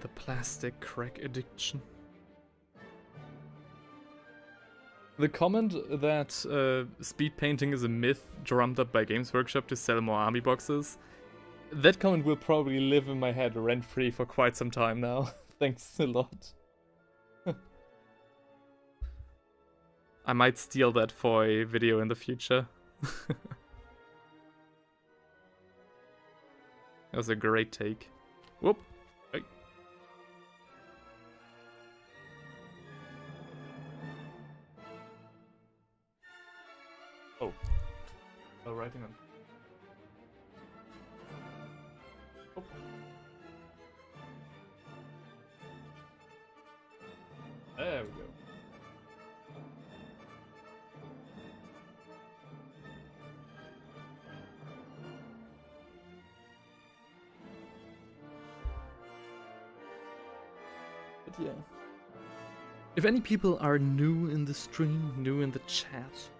the plastic crack addiction. The comment that speed painting is a myth drummed up by Games Workshop to sell more army boxes, that comment will probably live in my head rent-free for quite some time now. Thanks a lot. I might steal that for a video in the future. That was a great take. Whoop! Hey. Oh. Oh, writing on. Oh. There we go. But yeah. If any people are new in the stream, new in the chat,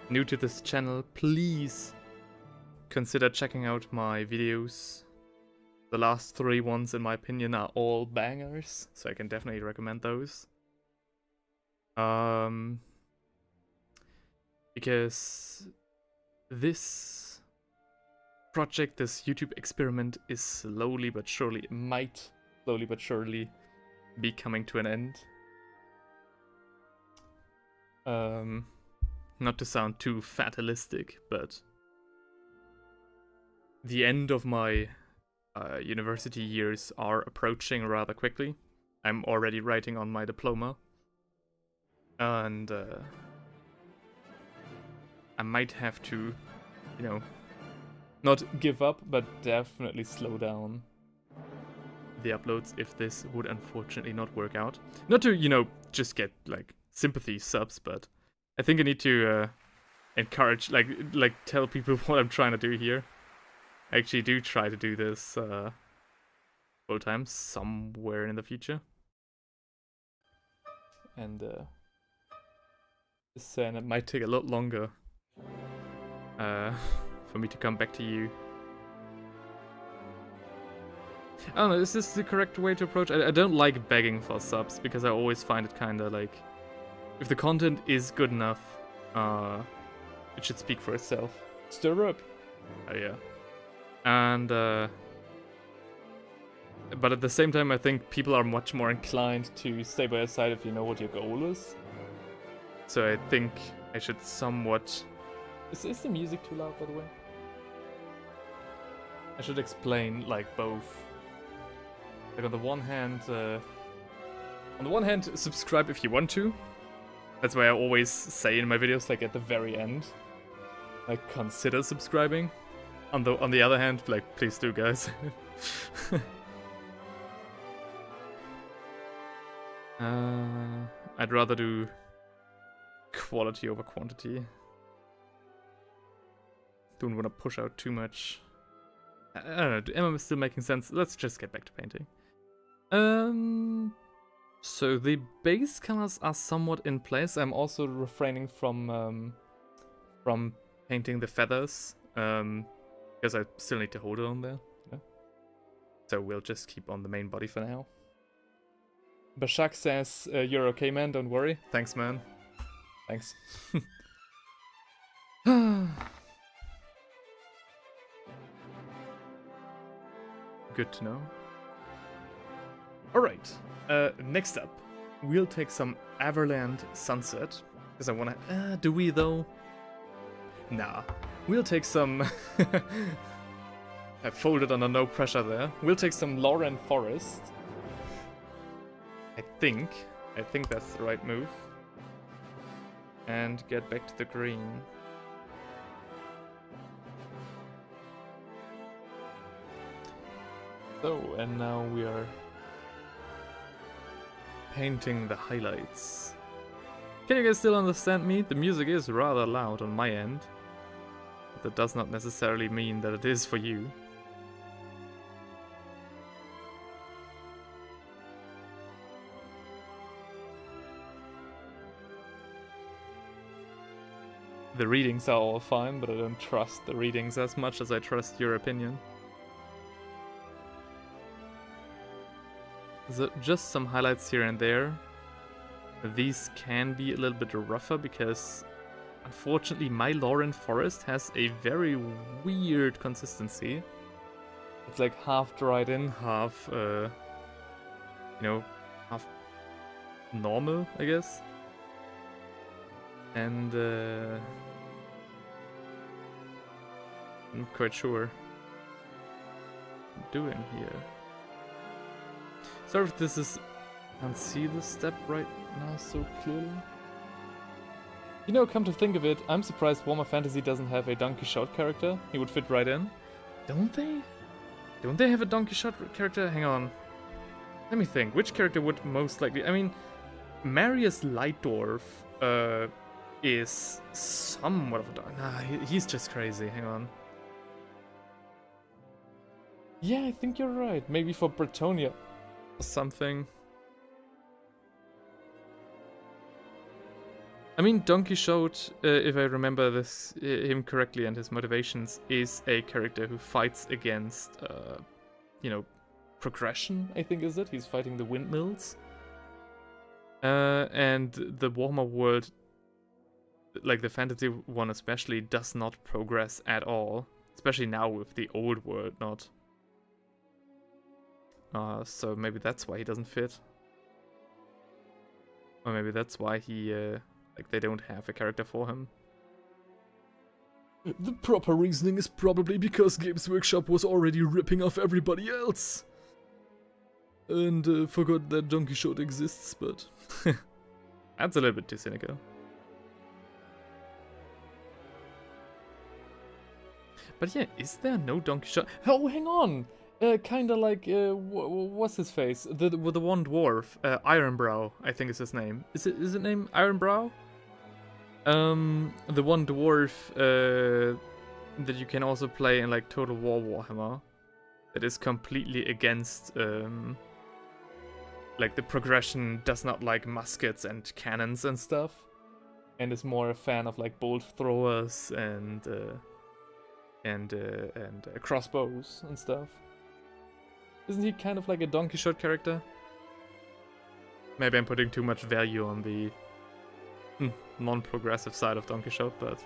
new to this channel, please consider checking out my videos. The last 3 ones, in my opinion, are all bangers, so I can definitely recommend those. Because this project, this YouTube experiment, is slowly but surely, be coming to an end. Not to sound too fatalistic, but the end of my university years are approaching rather quickly. I'm already writing on my diploma, and I might have to, you know, not give up, but definitely slow down the uploads if this would unfortunately not work out. Not to, you know, just get like sympathy subs, but I think I need to encourage, like tell people what I'm trying to do here. I actually do try to do this full time somewhere in the future, and it might take a lot longer for me to come back to you. I don't know, is this the correct way to approach? I don't like begging for subs, because I always find it kinda like, if the content is good enough, it should speak for itself. Stir up! Oh yeah. And, but at the same time, I think people are much more inclined to stay by your side if you know what your goal is. So I think I should somewhat... Is the music too loud, by the way? I should explain, like, both. Like, on the one hand, subscribe if you want to. That's why I always say in my videos, like, at the very end, like, consider subscribing. On the other hand, like, please do, guys. I'd rather do quality over quantity. Don't want to push out too much. I don't know, am I still making sense? Let's just get back to painting. So the base colors are somewhat in place. I'm also refraining from painting the feathers, because I still need to hold it on there. Yeah. So we'll just keep on the main body for now. Bashak says, you're okay, man, don't worry. Thanks, man. Thanks. Good to know. Alright, next up, we'll take some Everland Sunset, because I wanna... do we though? Nah. We'll take some... I folded under no pressure there. We'll take some Lauren Forest. I think that's the right move. And get back to the green. So, and now we are painting the highlights. Can you guys still understand me? The music is rather loud on my end. But that does not necessarily mean that it is for you. The readings are all fine, but I don't trust the readings as much as I trust your opinion. So just some highlights here and there. these can be a little bit rougher because unfortunately my Lauren Forest has a very weird consistency. It's like half dried in, half, half normal, I guess. And, I'm not quite sure what I'm doing here. Sorry if this is... I can't see the step right now so clearly. You know, come to think of it, I'm surprised Warhammer Fantasy doesn't have a Don Quixote character. He would fit right in. Don't they? Don't they have a Don Quixote character? Hang on. Let me think. Which character would most likely... I mean, Marius Lightdwarf is somewhat of a... Nah, he's just crazy. Hang on. Yeah, I think you're right. Maybe for Bretonia or something. I mean, Don Quixote, if I remember this him correctly and his motivations, is a character who fights against, progression, I think is it? He's fighting the windmills. And the Warhammer world, like the fantasy one especially, does not progress at all. Especially now with the old world not. So maybe that's why he doesn't fit. Or maybe that's why he... they don't have a character for him. The proper reasoning is probably because Games Workshop was already ripping off everybody else. And forgot that Don Quixote exists, but... That's a little bit too cynical. But yeah, is there no Don Quixote? Oh, hang on! Kinda like, what's his face? The one dwarf, Ironbrow, I think is his name. Is it named Ironbrow? The one dwarf that you can also play in like Total War Warhammer, that is completely against like the progression, does not like muskets and cannons and stuff, and is more a fan of like bolt throwers and crossbows and stuff. Isn't he kind of like a Don Quixote character? Maybe I'm putting too much value on the non-progressive side of Don Quixote, but...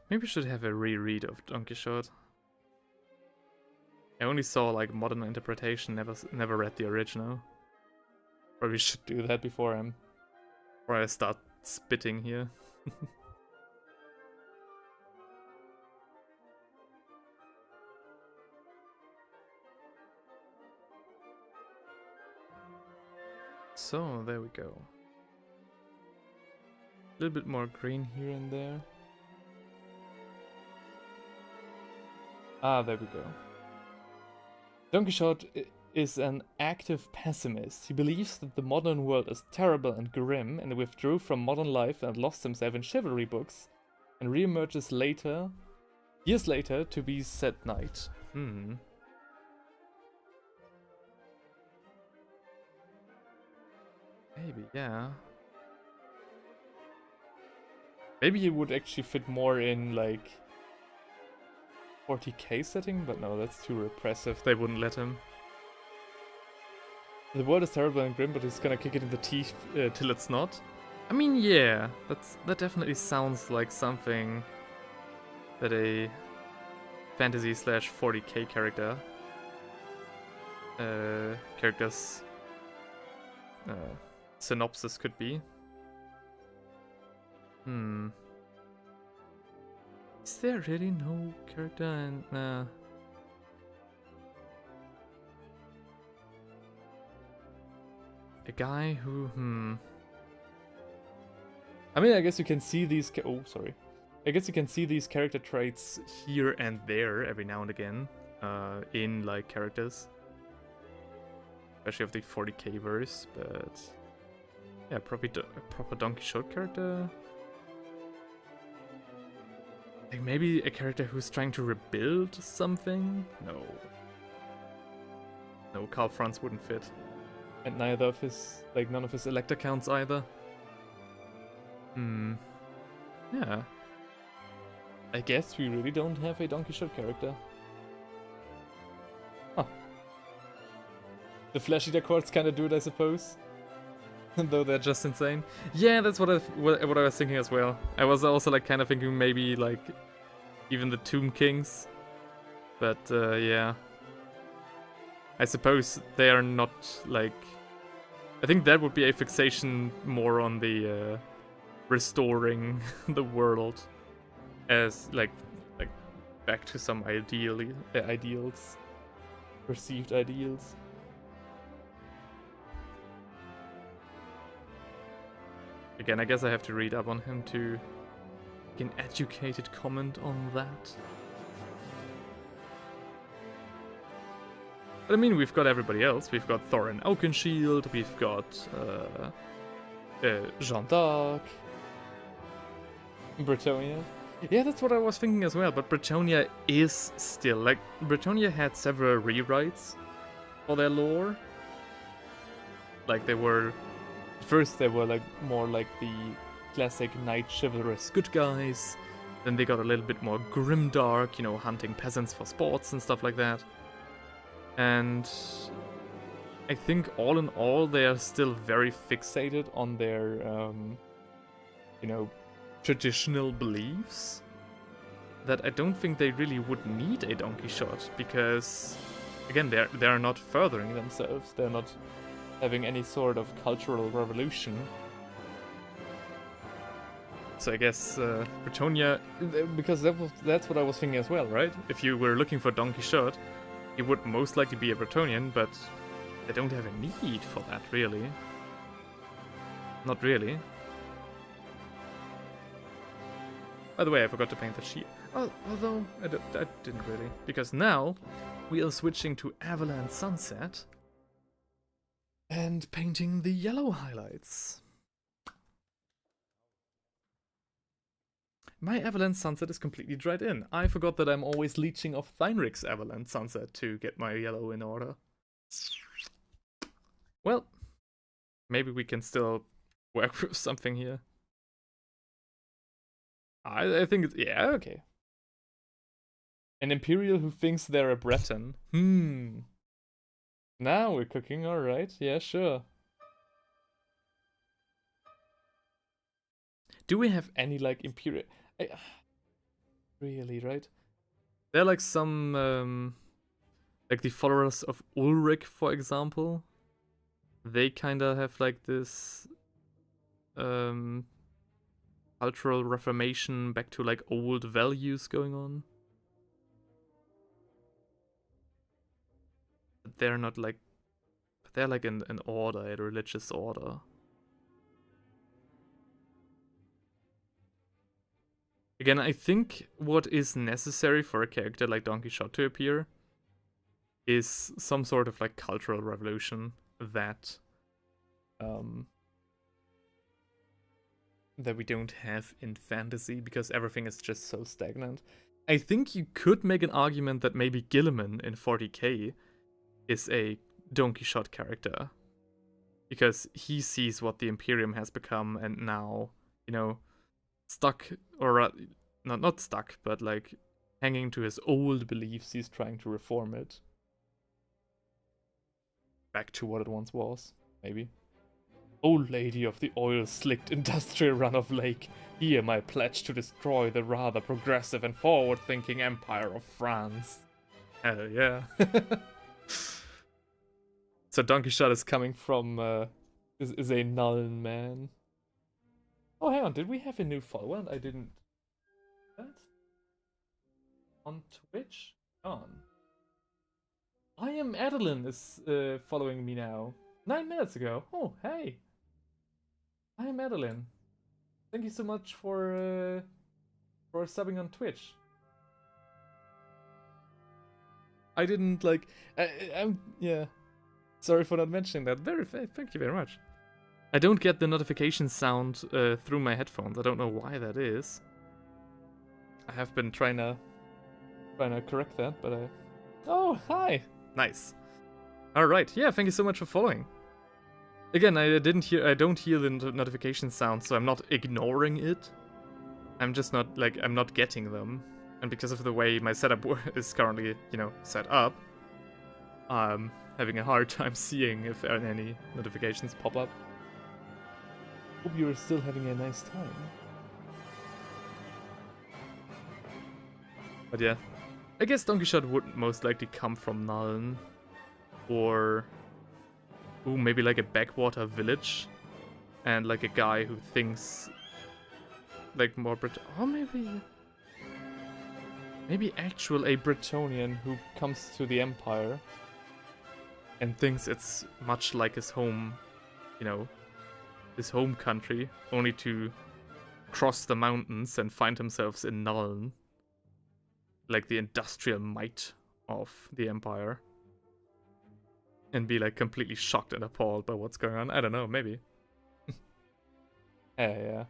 Maybe we should have a reread of Don Quixote. I only saw like modern interpretation, never read the original. Probably should do that before I start spitting here. So, there we go. A little bit more green here and there. Ah, there we go. Don Quixote is an active pessimist. He believes that the modern world is terrible and grim, and withdrew from modern life and lost himself in chivalry books, and reemerges years later, to be said knight. Maybe, yeah. Maybe he would actually fit more in, like, 40k setting, but no, that's too repressive. They wouldn't let him. The world is terrible and grim, but he's gonna kick it in the teeth till it's not. I mean, yeah, that definitely sounds like something that a fantasy / 40k character's synopsis could be. Is there really no character in... a guy who... I mean, I guess you can see these... I guess you can see these character traits here and there every now and again in, like, characters. Especially of the 40k verse, but... yeah, probably a proper Don Quixote character. Like maybe a character who's trying to rebuild something? No. No, Karl Franz wouldn't fit. And neither of his, like none of his Elector counts either. Yeah. I guess we really don't have a Donkey Shot character. Huh. The Flesh Eater cards kinda do it, I suppose. Though they're just insane. Yeah, that's what I was thinking as well. I was also like kind of thinking maybe like even the Tomb Kings. But yeah. I suppose they are not like... I think that would be a fixation more on the restoring the world as like back to some ideals, perceived ideals. Again, I guess I have to read up on him to make an educated comment on that. But I mean, we've got everybody else. We've got Thorin Oakenshield, we've got Jeanne d'Arc, Bretonia. Yeah, that's what I was thinking as well, but Bretonia is still, like, Bretonia had several rewrites for their lore. Like, they were, first they were, like, more like the classic knight chivalrous good guys. Then they got a little bit more grimdark, you know, hunting peasants for sports and stuff like that. And I think all in all, they are still very fixated on their, you know, traditional beliefs. That I don't think they really would need a Donkey Shot, because, again, they are not furthering themselves. They're not having any sort of cultural revolution. So I guess Bretonia, because that's what I was thinking as well, right? If you were looking for Donkey Shot, he would most likely be a Bretonian, but they don't have a need for that, really. Not really. By the way, I forgot to paint the sheep. Oh, although I didn't really. Because now we are switching to Avalanche Sunset and painting the yellow highlights. My Avalanche Sunset is completely dried in. I forgot that I'm always leeching off Theinric's Avalanche Sunset to get my yellow in order. Well, maybe we can still work with something here. I think it's... yeah, okay. An Imperial who thinks they're a Breton. Now we're cooking, alright. Yeah, sure. Do we have any, like, Imperial... really, right? They're like some, like the followers of Ulrich, for example. They kinda have like this, cultural reformation back to like old values going on. But they're not like, they're like an order, a religious order. Again, I think what is necessary for a character like Donkey Shot to appear is some sort of like cultural revolution that that we don't have in fantasy, because everything is just so stagnant. I think you could make an argument that maybe Gilliman in 40k is a Donkey Shot character, because he sees what the Imperium has become and now, you know, stuck, or not stuck, but like hanging to his old beliefs, he's trying to reform it back to what it once was, maybe. Old lady of the oil-slicked industrial run-off lake, hear my pledge to destroy the rather progressive and forward-thinking empire of France. Hell yeah. So Donkey Shot is coming from, is a Nuln man. Oh, hang on, did we have a new follower? I didn't... What? On Twitch? On. I am Adeline is following me now. 9 minutes ago. Oh, hey. I am Adeline. Thank you so much for subbing on Twitch. I didn't like... I'm... yeah. Sorry for not mentioning that. Thank you very much. I don't get the notification sound through my headphones. I don't know why that is. I have been trying to correct that, but I... Oh, hi! Nice. Alright, yeah, thank you so much for following. Again, I don't hear the notification sound, so I'm not ignoring it. I'm just not, like, I'm not getting them. And because of the way my setup is currently, you know, set up, I'm having a hard time seeing if any notifications pop up. Hope you're still having a nice time. But yeah, I guess Donkey Shot would most likely come from Nuln. Or, ooh, maybe like a backwater village. And like a guy who thinks like more or maybe actual a Bretonian who comes to the Empire and thinks it's much like his home, you know, his home country, only to cross the mountains and find themselves in Nuln, like the industrial might of the Empire, and be like completely shocked and appalled by what's going on. I don't know, maybe. Yeah.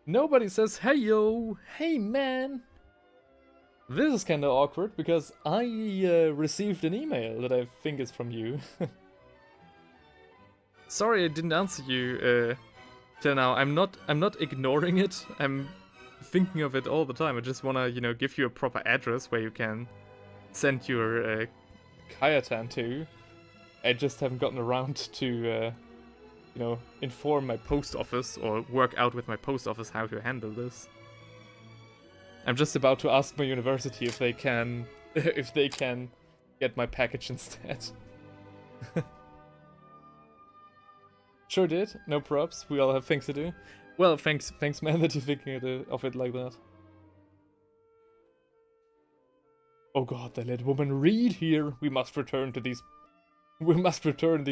Nobody says, hey yo, hey man. This is kind of awkward because I received an email that I think is from you. Sorry I didn't answer you till now. I'm not ignoring it. I'm thinking of it all the time. I just wanna, you know, give you a proper address where you can send your Kayatan to. I just haven't gotten around to you know, inform my post office or work out with my post office how to handle this. I'm just about to ask my university if they can get my package instead. Sure did. No props. We all have things to do. Well, thanks man that you're thinking of it like that. Oh god, they let women read here. We must return these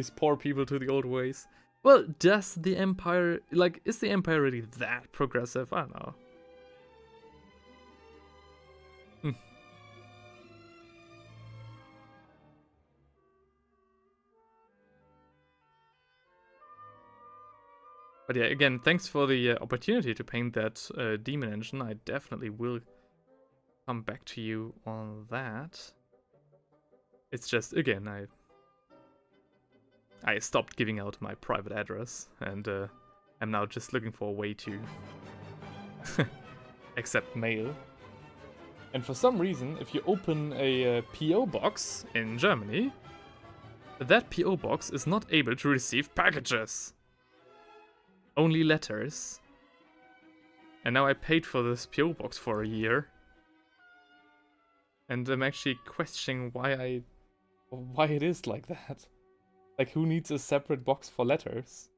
poor people to the old ways. Well, does the Empire, like, is the Empire really that progressive? I don't know. But yeah, again, thanks for the opportunity to paint that demon engine. I definitely will come back to you on that. It's just, again, I stopped giving out my private address, and I'm now just looking for a way to accept mail. And for some reason, if you open a PO box in Germany, that PO box is not able to receive packages. Only letters. And now I paid for this PO box for a year. And I'm actually questioning why it is like that. Like, who needs a separate box for letters?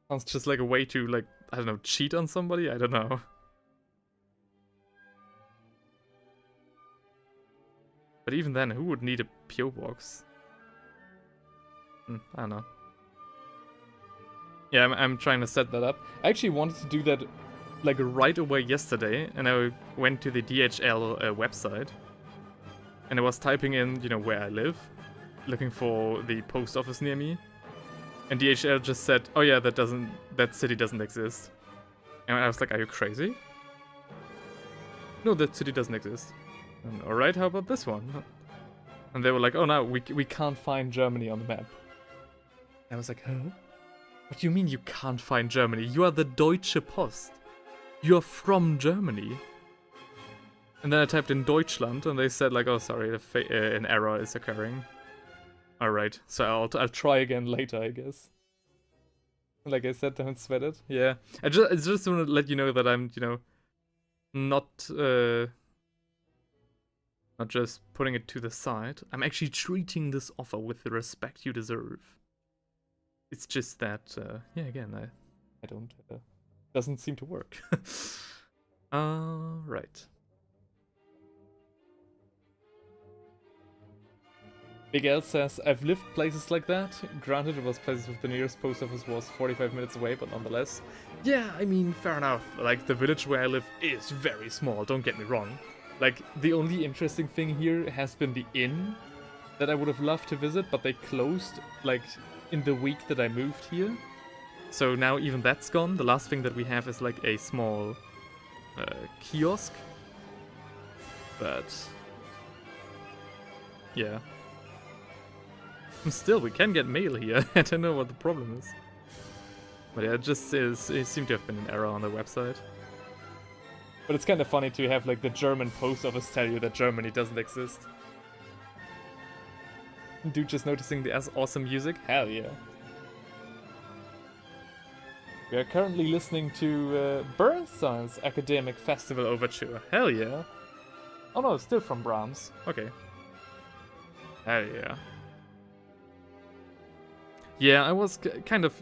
Sounds just like a way to, like, I don't know, cheat on somebody? I don't know. But even then, who would need a PO box? I don't know. Yeah, I'm trying to set that up. I actually wanted to do that, like, right away yesterday, and I went to the DHL website, and I was typing in, you know, where I live, looking for the post office near me, and DHL just said, oh yeah, that city doesn't exist. And I was like, are you crazy? No, that city doesn't exist. Alright, how about this one? And they were like, oh no, we can't find Germany on the map. I was like, huh? What do you mean you can't find Germany? You are the Deutsche Post. You are from Germany. And then I typed in Deutschland, and they said like, oh sorry, an error is occurring. Alright, so I'll try again later, I guess. Like I said, don't sweat it. Yeah, I just want to let you know that I'm, you know, not just putting it to the side. I'm actually treating this offer with the respect you deserve. It's just that, yeah, again, I don't, doesn't seem to work. Right. Big L says, I've lived places like that. Granted, it was places with the nearest post office was 45 minutes away, but nonetheless. Yeah, I mean, fair enough. Like, the village where I live is very small, don't get me wrong. Like, the only interesting thing here has been the inn that I would have loved to visit, but they closed, like, in the week that I moved here. So now even that's gone. The last thing that we have is, like, a small kiosk. But yeah. Still, we can get mail here. I don't know what the problem is. But yeah, it seemed to have been an error on the website. But it's kind of funny to have like the German post office tell you that Germany doesn't exist. Dude, just noticing the awesome music? Hell yeah. We are currently listening to Bernstein's Academic Festival Overture. Hell yeah. Oh no, it's still from Brahms. Okay. Hell yeah. Yeah, I was kind of,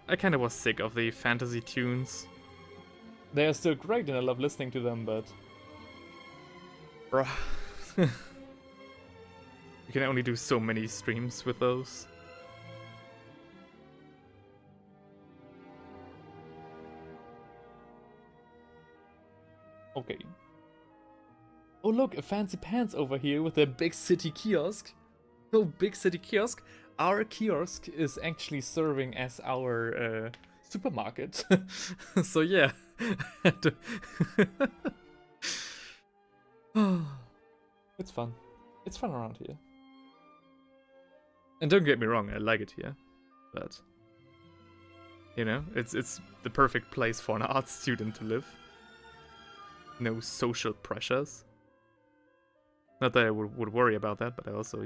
I kind of was sick of the fantasy tunes. They are still great and I love listening to them, but... Bruh. You can only do so many streams with those. Okay. Oh look, a fancy pants over here with a big city kiosk. Oh, big city kiosk. Our kiosk is actually serving as our supermarket. So yeah. It's fun. It's fun around here. And don't get me wrong, I like it here. But it's the perfect place for an art student to live. No social pressures. Not that I would worry about that, but I also,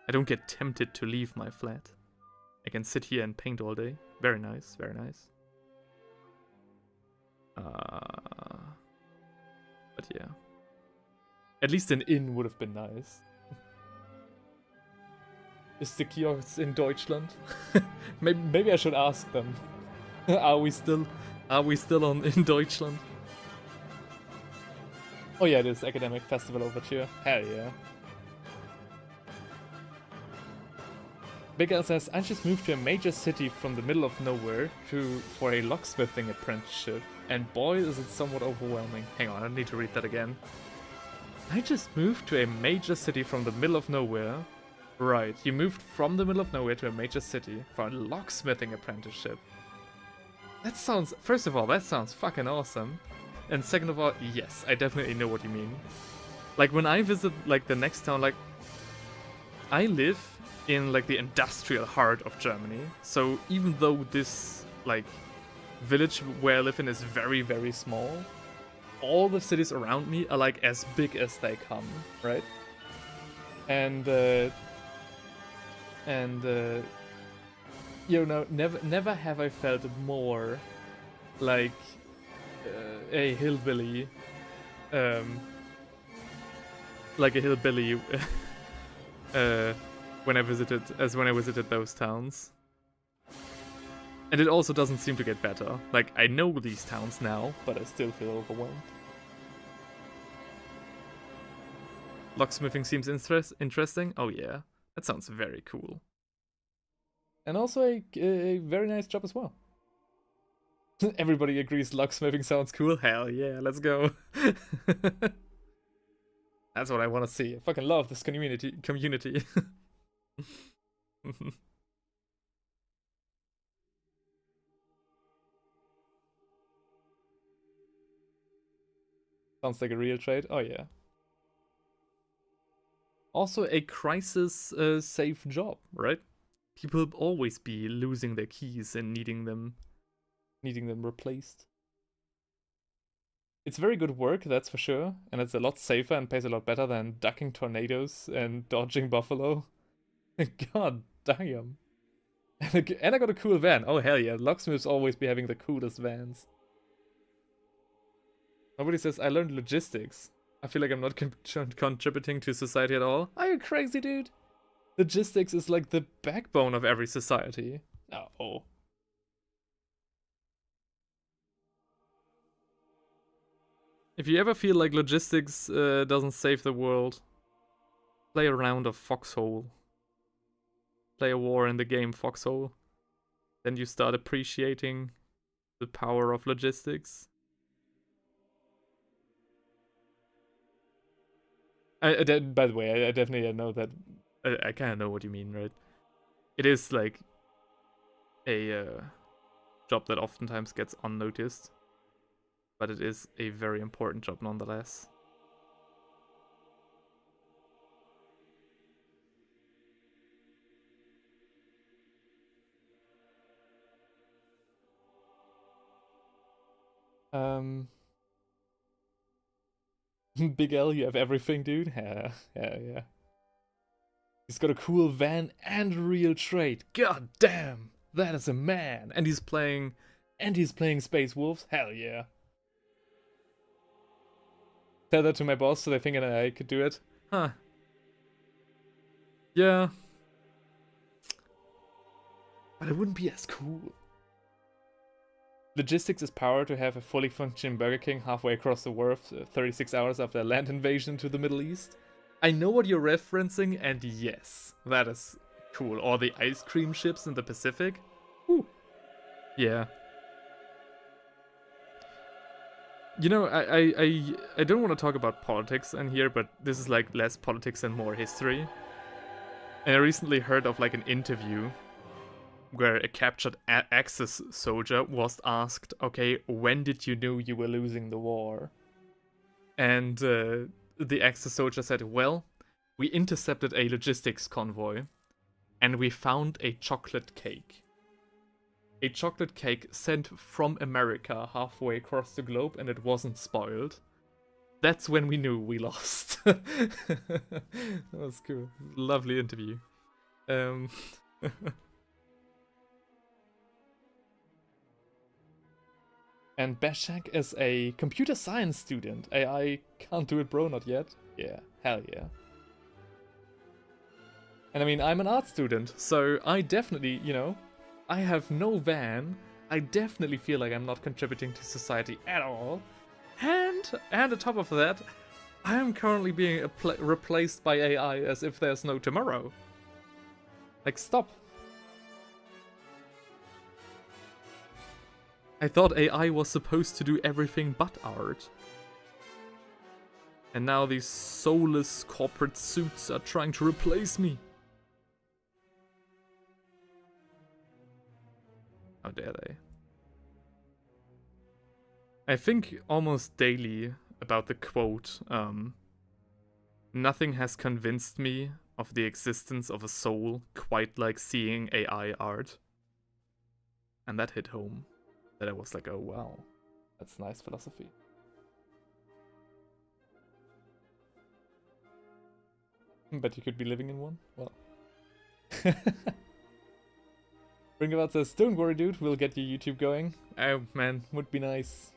I don't get tempted to leave my flat. I can sit here and paint all day. Very nice, very nice. But yeah. At least an inn would have been nice. Is the kiosk in Deutschland? maybe I should ask them. Are we still in Deutschland? Oh yeah, this Academic Festival Overture. Hell yeah. Big Al says, I just moved to a major city from the middle of nowhere for a locksmithing apprenticeship. And boy, is it somewhat overwhelming. Hang on, I need to read that again. I just moved to a major city from the middle of nowhere. Right, you moved from the middle of nowhere to a major city for a locksmithing apprenticeship. That sounds, first of all, that sounds fucking awesome. And second of all, yes, I definitely know what you mean. Like, when I visit, like, the next town, like, I live in, like, the industrial heart of Germany. So even though this, like, village where I live in is very, very small, all the cities around me are, like, as big as they come, right? And never have I felt more like a hillbilly, when I visited those towns. And it also doesn't seem to get better. Like, I know these towns now, but I still feel overwhelmed. Locksmithing seems interesting. Oh yeah, that sounds very cool. And also a very nice job as well. Everybody agrees locksmithing sounds cool. Hell yeah, let's go. That's what I want to see. I fucking love this community. Sounds like a real trade. Oh yeah. Also a crisis safe job, right? People will always be losing their keys and needing them replaced. It's very good work, that's for sure, and it's a lot safer and pays a lot better than ducking tornadoes and dodging buffalo. God damn. And I got a cool van. Oh hell yeah, locksmiths always be having the coolest vans. Nobody says, I learned logistics. I feel like I'm not contributing to society at all. Are you crazy, dude? Logistics is like the backbone of every society. Oh. If you ever feel like logistics doesn't save the world, play a round of Foxhole. Play a war in the game Foxhole. Then you start appreciating the power of logistics. By the way, I definitely know that. I kind of know what you mean, right? It is like a job that oftentimes gets unnoticed, but it is a very important job nonetheless. Um, Big L, you have everything, dude. Yeah, yeah. He's got a cool van and real trade. God damn, that is a man. And he's playing Space Wolves. Hell yeah. Tell that to my boss so they think I could do it. Huh. Yeah. But it wouldn't be as cool. Logistics is power to have a fully functioning Burger King halfway across the world 36 hours after a land invasion to the Middle East. I know what you're referencing, and yes, that is cool. Or the ice cream ships in the Pacific. Ooh. Yeah. You know, I don't want to talk about politics in here, but this is like less politics and more history. And I recently heard of like an interview where a captured Axis soldier was asked, okay, when did you know you were losing the war? And the Axis soldier said, well, we intercepted a logistics convoy and we found a chocolate cake. A chocolate cake sent from America halfway across the globe, and it wasn't spoiled. That's when we knew we lost. That was cool. Lovely interview. And Bashak is a computer science student. AI can't do it, bro, not yet. Yeah, hell yeah. And I mean, I'm an art student, so I definitely, you know, I have no van. I definitely feel like I'm not contributing to society at all. And on top of that, I am currently being replaced by AI as if there's no tomorrow. Like, stop. I thought AI was supposed to do everything but art. And now these soulless corporate suits are trying to replace me. How dare they? I think almost daily about the quote, nothing has convinced me of the existence of a soul quite like seeing AI art. And that hit home. That I was like, oh wow, that's nice philosophy. But you could be living in one? Well. Bringavat says, don't worry dude, we'll get your YouTube going. Oh man, would be nice.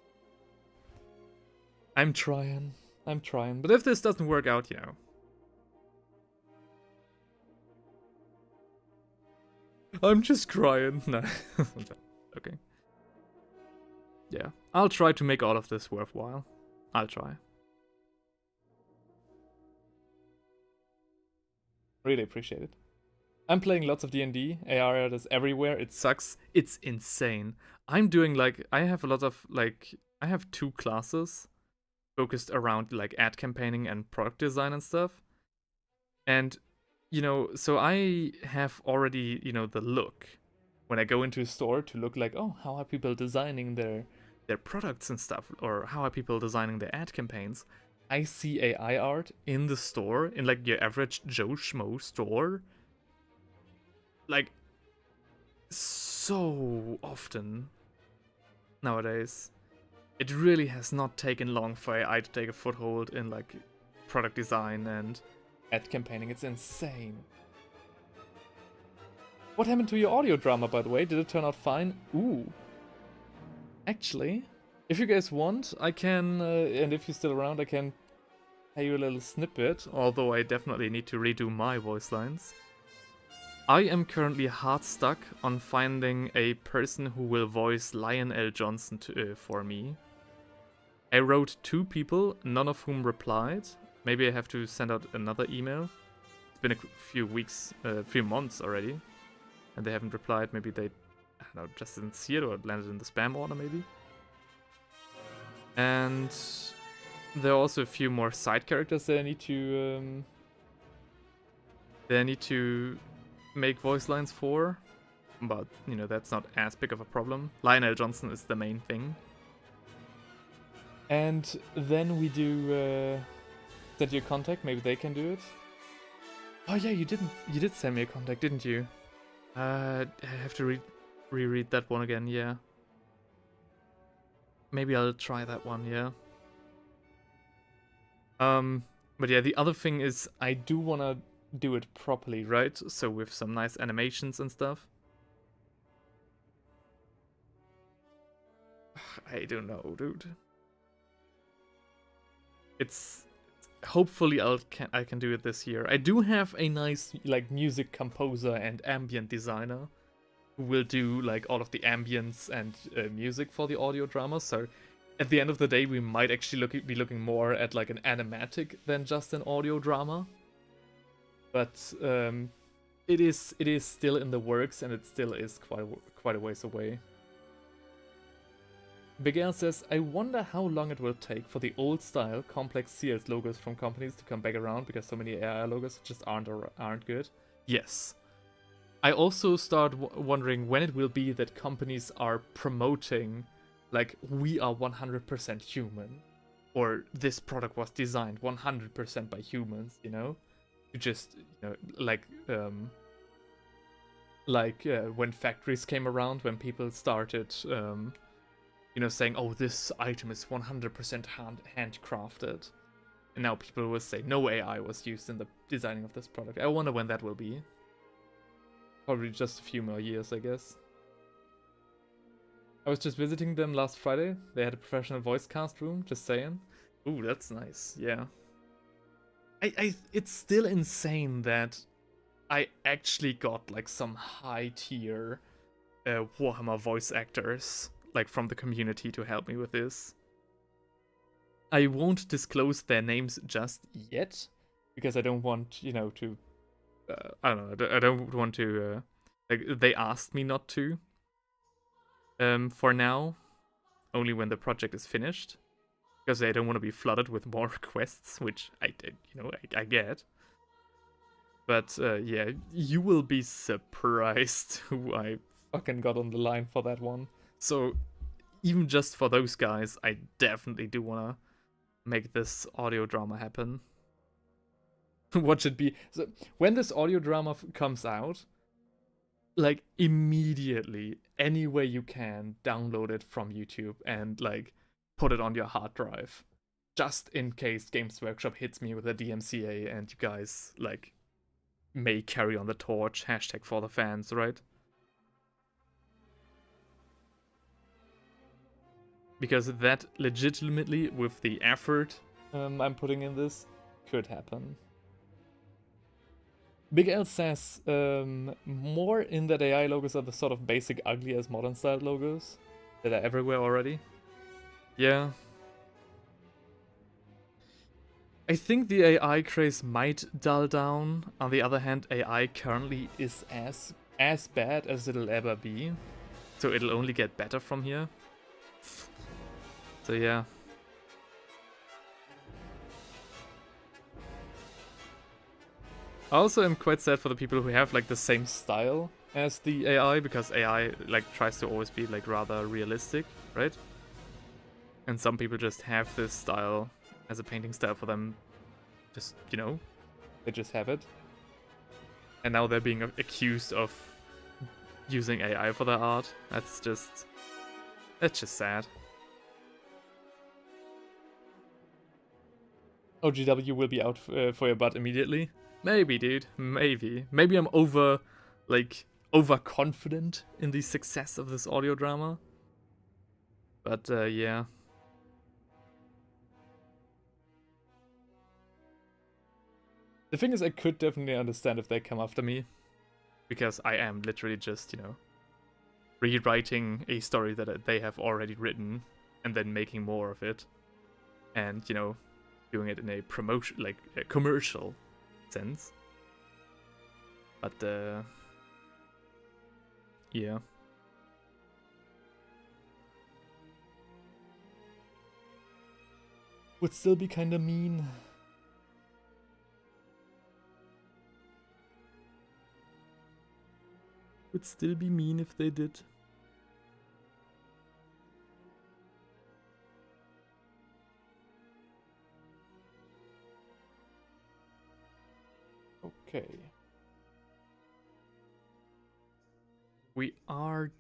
I'm trying. But if this doesn't work out, you know. I'm just crying. No. Okay. Yeah, I'll try to make all of this worthwhile. I'll try. Really appreciate it. I'm playing lots of D&D. AR art is everywhere. It sucks. It's insane. I'm doing like, I have a lot of like, I have 2 classes focused around like ad campaigning and product design and stuff. And, you know, so I have already, you know, the look when I go into a store to look like, oh, how are people designing their products and stuff? Or how are people designing their ad campaigns? I see AI art in the store, in like your average Joe Schmo store. Like, so often nowadays. It really has not taken long for AI to take a foothold in like product design and ad campaigning. It's insane. What happened to your audio drama, by the way? Did it turn out fine? Ooh. Actually, if you guys want, I can, and if you're still around, I can play you a little snippet, although I definitely need to redo my voice lines. I am currently hard stuck on finding a person who will voice Lionel Johnson for me. I wrote 2 people, none of whom replied. Maybe I have to send out another email. It's been a few weeks, few months already, and they haven't replied. Maybe they, I don't know, just didn't see it or it landed in the spam order maybe. And there are also a few more side characters that I need to make voice lines for, but you know, that's not as big of a problem. Lionel Johnson is the main thing. And then we do send you a contact, maybe they can do it. Oh yeah, you did send me a contact, didn't you? I have to reread that one again, yeah. maybe I'll try that one, yeah. But yeah, the other thing is I do want to do it properly, right? So with some nice animations and stuff. I don't know, dude. It's hopefully I can do it this year. I do have a nice like music composer and ambient designer who will do like all of the ambience and music for the audio drama. So at the end of the day, we might actually be looking more at like an animatic than just an audio drama. But it is still in the works, and it still is quite a ways away. Big Al says, I wonder how long it will take for the old style complex CS logos from companies to come back around because so many AI logos just aren't good. Yes. I also start wondering when it will be that companies are promoting like we are 100% human, or this product was designed 100% by humans, you know? You just, you know, like when factories came around, when people started you know, saying, oh, this item is 100% handcrafted. And now people will say, no AI was used in the designing of this product. I wonder when that will be. Probably just a few more years, I guess. I was just visiting them last Friday. They had a professional voice cast room, just saying. Ooh, that's nice, yeah. It's still insane that I actually got, like, some high-tier Warhammer voice actors like from the community to help me with this. I won't disclose their names just yet because I don't want, you know, to I don't know, I don't want to like they asked me not to. For now, only when the project is finished, because they don't want to be flooded with more requests, which I get. But yeah, you will be surprised who I fucking got on the line for that one. So even just for those guys, I definitely do want to make this audio drama happen. What should be... So when this audio drama comes out, like immediately, any way you can, download it from YouTube and like put it on your hard drive. Just in case Games Workshop hits me with a DMCA and you guys like may carry on the torch, hashtag for the fans, right? Because that legitimately, with the effort I'm putting in this, could happen. Big L says, more in that AI logos are the sort of basic ugly as modern style logos that are everywhere already. Yeah. I think the AI craze might dull down. On the other hand, AI currently is as bad as it'll ever be. So it'll only get better from here. So yeah. I also am quite sad for the people who have like the same style as the AI, because AI like tries to always be like rather realistic, right? And some people just have this style as a painting style for them. Just, you know, they just have it. And now they're being accused of using AI for their art. That's just sad. OGW will be out for your butt immediately. Maybe, dude. Maybe. Maybe I'm overconfident in the success of this audio drama. But, yeah. The thing is, I could definitely understand if they come after me. Because I am literally just, you know, rewriting a story that they have already written and then making more of it. And, you know, doing it in a promotion, like a commercial sense. But yeah. Would still be kinda mean. Would still be mean if they did. Okay. We are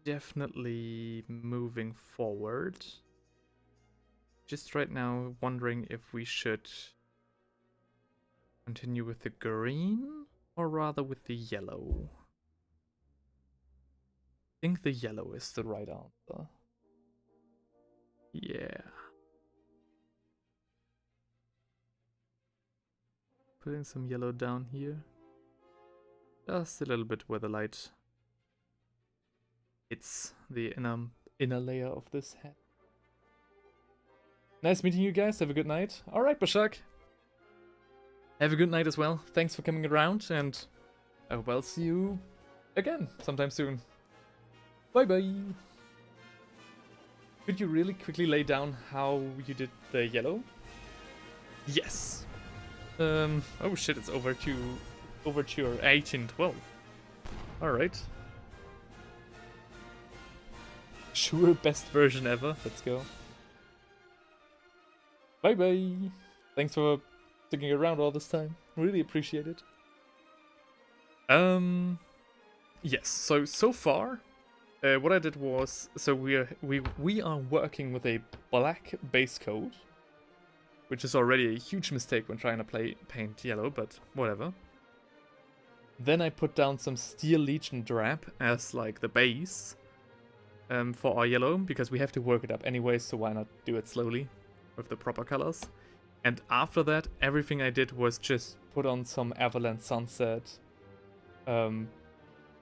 definitely moving forward. just right now wondering if we should continue with the green or rather with the yellow. I think the yellow is the right answer. Yeah. Putting some yellow down here. Just a little bit where the light hits the inner layer of this hat. Nice meeting you guys. Have a good night. Alright, Bashak. Have a good night as well. Thanks for coming around, and I hope I'll see you again sometime soon. Bye bye. Could you really quickly lay down how you did the yellow? Yes. Oh shit, it's Overture 1812. Alright. Sure, best version ever. Let's go. Bye bye. Thanks for sticking around all this time. Really appreciate it. Yes. So far, what I did was, so we are working with a black base coat, which is already a huge mistake when trying to paint yellow, but whatever. Then I put down some Steel Legion drab as like the base for our yellow, because we have to work it up anyway, so why not do it slowly with the proper colors. And after that, everything I did was just put on some Avalanche Sunset,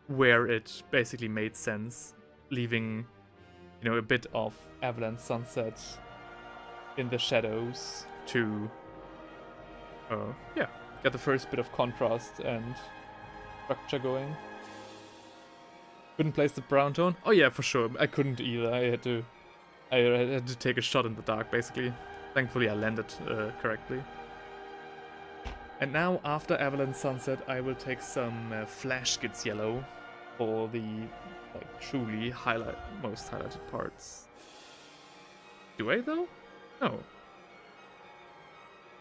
where it basically made sense, leaving, you know, a bit of Avalanche Sunset in the shadows to, yeah, get the first bit of contrast and structure going. Couldn't place the brown tone? Oh yeah, for sure. I couldn't either. I had to take a shot in the dark, basically. Thankfully, I landed correctly. And now, after Avalanche Sunset, I will take some Flash Gits Yellow for the truly most highlighted parts. Do I, though? No.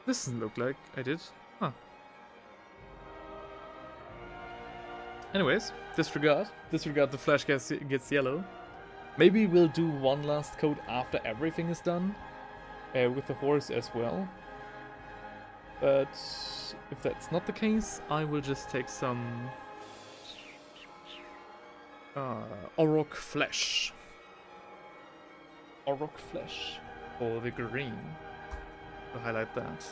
This doesn't look like I did. Huh. Anyways, disregard the Flash Gits Yellow. Maybe we'll do one last coat after everything is done. With the horse as well. But if that's not the case, I will just take some Auroch Flesh. Auroch Flesh for the green to highlight that.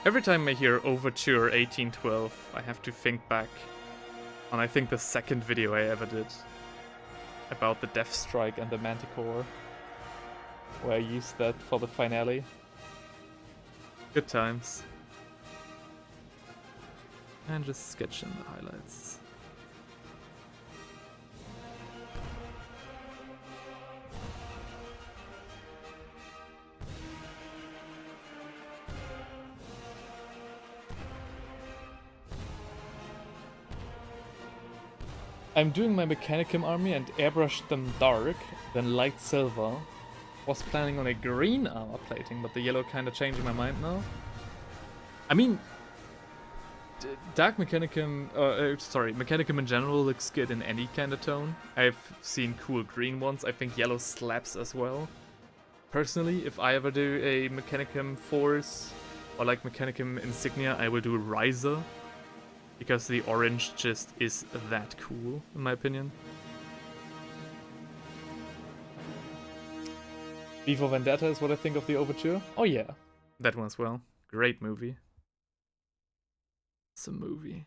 Every time I hear Overture 1812, I have to think back on, I think, the second video I ever did about the Death Strike and the Manticore, where I used that for the finale. Good times. And just sketch in the highlights. I'm doing my Mechanicum army and airbrushed them dark, then light silver. Was planning on a green armor plating, but the yellow kinda changing my mind now. I mean, dark Mechanicum, Mechanicum in general looks good in any kind of tone. I've seen cool green ones. I think yellow slaps as well. Personally, if I ever do a Mechanicum Force or like Mechanicum Insignia, I will do a Riser. Because the orange just is that cool, in my opinion. V for Vendetta is what I think of the Overture. Oh yeah, that one as well. Great movie. It's a movie.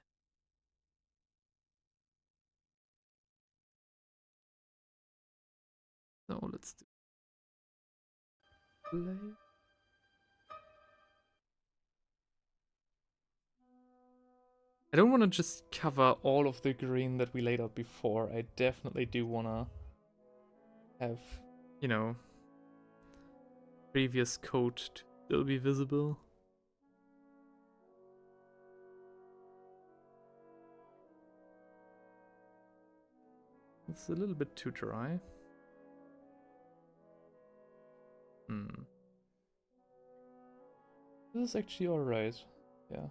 So let's do play. I don't want to just cover all of the green that we laid out before. I definitely do want to have, you know, previous coat to still be visible. It's a little bit too dry. This is actually alright. Yeah.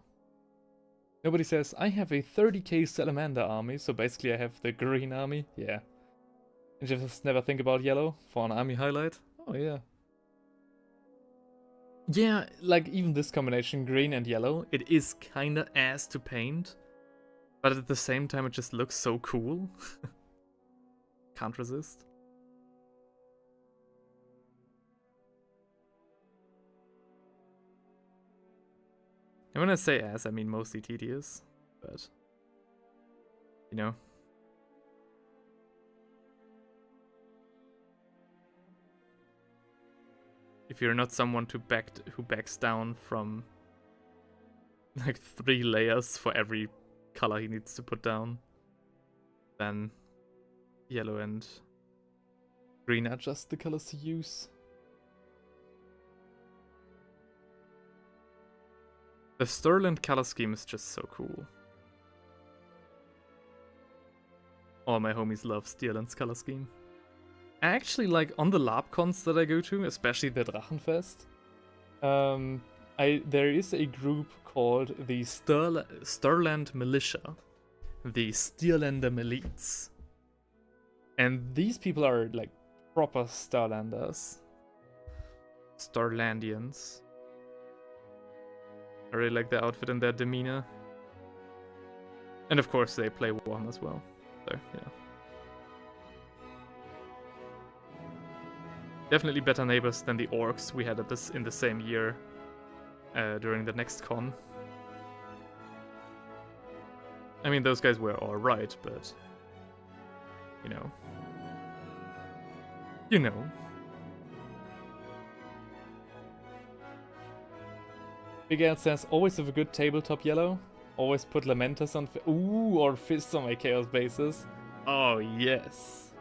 Nobody says, I have a 30k Salamander army, so basically I have the green army. Yeah. And just never think about yellow for an army highlight. Oh yeah. Yeah, like even this combination, green and yellow, it is kinda ass to paint. But at the same time it just looks so cool. Can't resist. And when I say ass, I mean mostly tedious. But, you know. If you're not someone who backs down from like 3 layers for every color he needs to put down, then yellow and green are just the colors to use. The Stirland color scheme is just so cool. All my homies love Stirland's color scheme. Actually, like on the lab cons that I go to, especially the Drachenfest, there is a group called the Stirland Militia, the Stirlander Milites, and these people are like proper Starlanders, Starlandians. I really like their outfit and their demeanor, and of course they play Warhammer as well. So yeah. Definitely better neighbors than the orcs we had at this in the same year during the next con. I mean, those guys were alright, but you know. You know. Big Ad says, always with a good tabletop yellow. Always put Lamentas on or Fists on my Chaos bases. Oh, yes.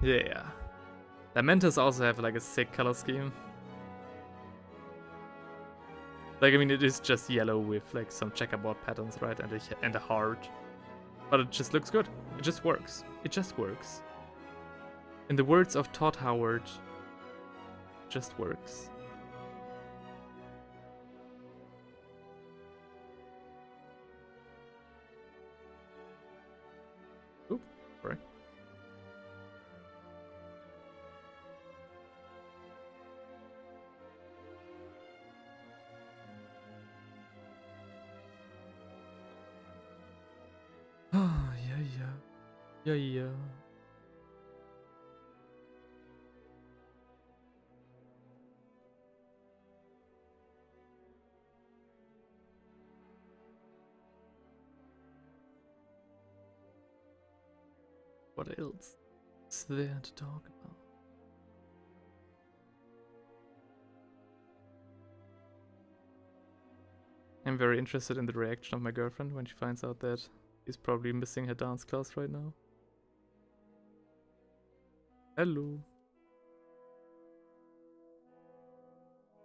Yeah. Lamentas also have like a sick color scheme. Like, I mean, it is just yellow with like some checkerboard patterns, right? And a heart. But it just looks good. It just works. It just works. In the words of Todd Howard, it just works. Oop, sorry. Ah, yeah. What else is there to talk about? I'm very interested in the reaction of my girlfriend when she finds out that he's probably missing her dance class right now. Hallo.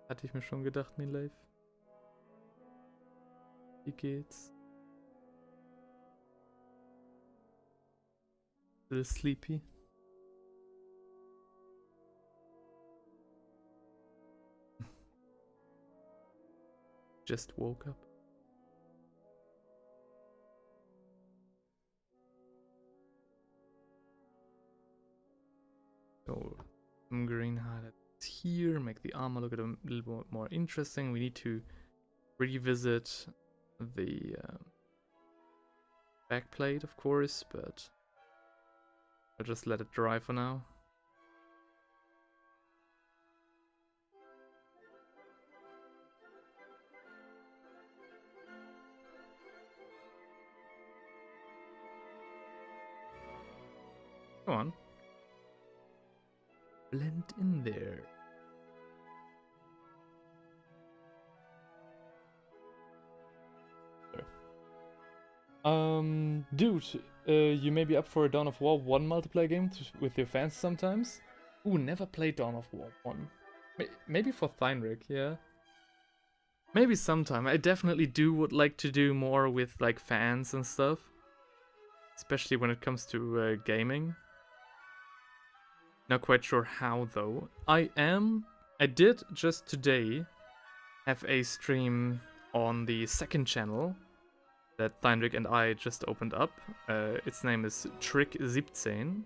Hatte ich mir schon gedacht, mein Life. Wie geht's? A little sleepy. Just woke up. So, some green highlights here, make the armor look a little bit more interesting. We need to revisit the backplate, of course, but I'll just let it dry for now. Come on. Blend in there. Dude, you may be up for a Dawn of War 1 multiplayer game with your fans sometimes? Ooh, never played Dawn of War 1. Maybe for Theinrich, yeah. Maybe sometime. I definitely would like to do more with like fans and stuff. Especially when it comes to gaming. Not quite sure how though. I did just today have a stream on the second channel that Theinrich and I just opened up. Its name is Trick 17.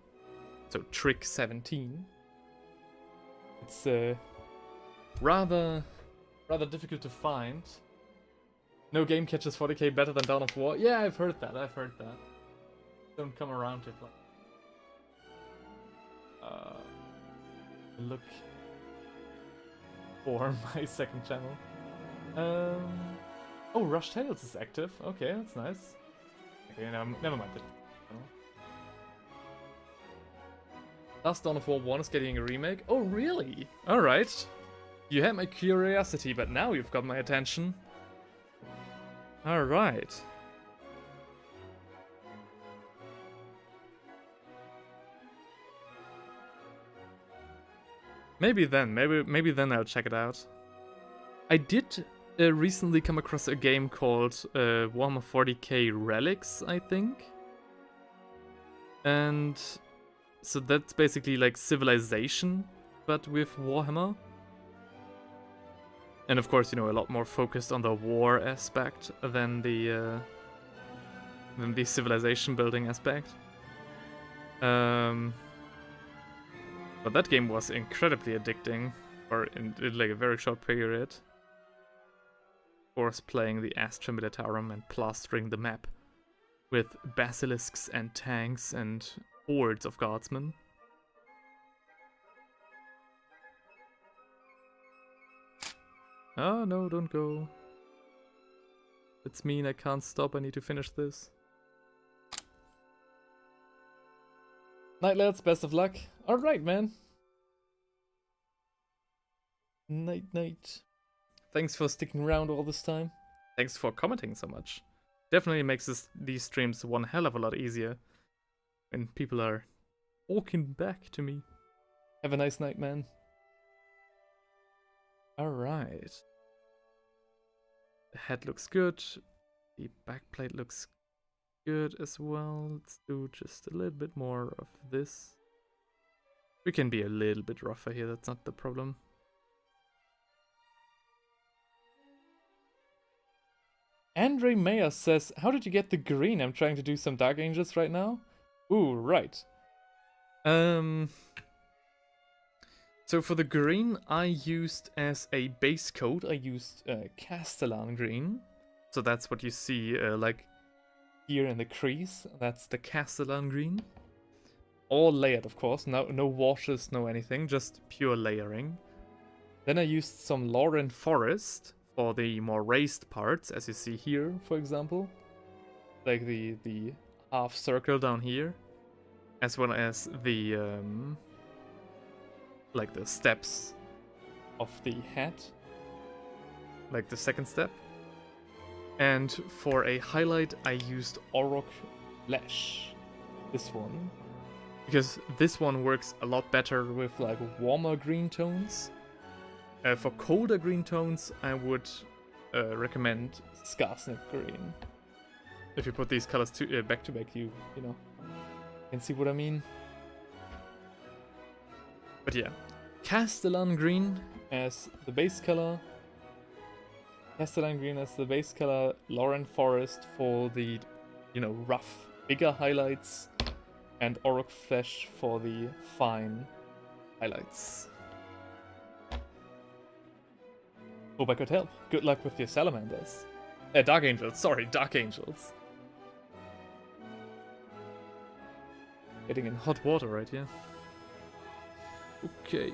So Trick 17. It's rather difficult to find. No game catches 40k better than Dawn of War. Yeah, I've heard that. Don't come around to it. Look for my second channel. Oh, Rush Tales is active. Okay, that's nice. Okay, no, never mind. Last Dawn of War 1 is getting a remake. Oh, really? Alright. You had my curiosity, but now you've got my attention. Alright. Maybe then I'll check it out. I did recently come across a game called Warhammer 40k Relics, I think. And so that's basically like Civilization, but with Warhammer. And of course, you know, a lot more focused on the war aspect than the civilization building aspect. But that game was incredibly addicting in like a very short period. Of course, playing the Astra Militarum and plastering the map with basilisks and tanks and hordes of guardsmen. Oh no, don't go. It's mean, I can't stop, I need to finish this. Night lads, best of luck. Alright, man. Night. Thanks for sticking around all this time. Thanks for commenting so much. Definitely makes these streams one hell of a lot easier when people are walking back to me. Have a nice night, man. Alright. The head looks good. The backplate looks good as well. Let's do just a little bit more of this. We can be a little bit rougher here, that's not the problem. Andre Mayer says, how did you get the green? I'm trying to do some Dark Angels right now. Ooh, right. So for the green, I used as a base coat, I used Castellan green. So that's what you see like here in the crease. That's the Castellan green. All layered, of course. No washes, no anything, just pure layering. Then I used some Lauren Forest for the more raised parts, as you see here, for example. Like the half circle down here. As well as the like the steps of the head, like the second step. And for a highlight, I used Auroch Flesh, this one, because this one works a lot better with like warmer green tones. For colder green tones, I would recommend Skarsnik green. If you put these colors back to back, you know, can see what I mean. But yeah, Castellan green as the base color. Castellan green as the base color. Lauren Forest for the, you know, rough, bigger highlights. And Auroch Flesh for the fine highlights. Hope I could help. Good luck with your salamanders. Dark Angels, sorry, Dark Angels. Getting in hot water right here. Okay.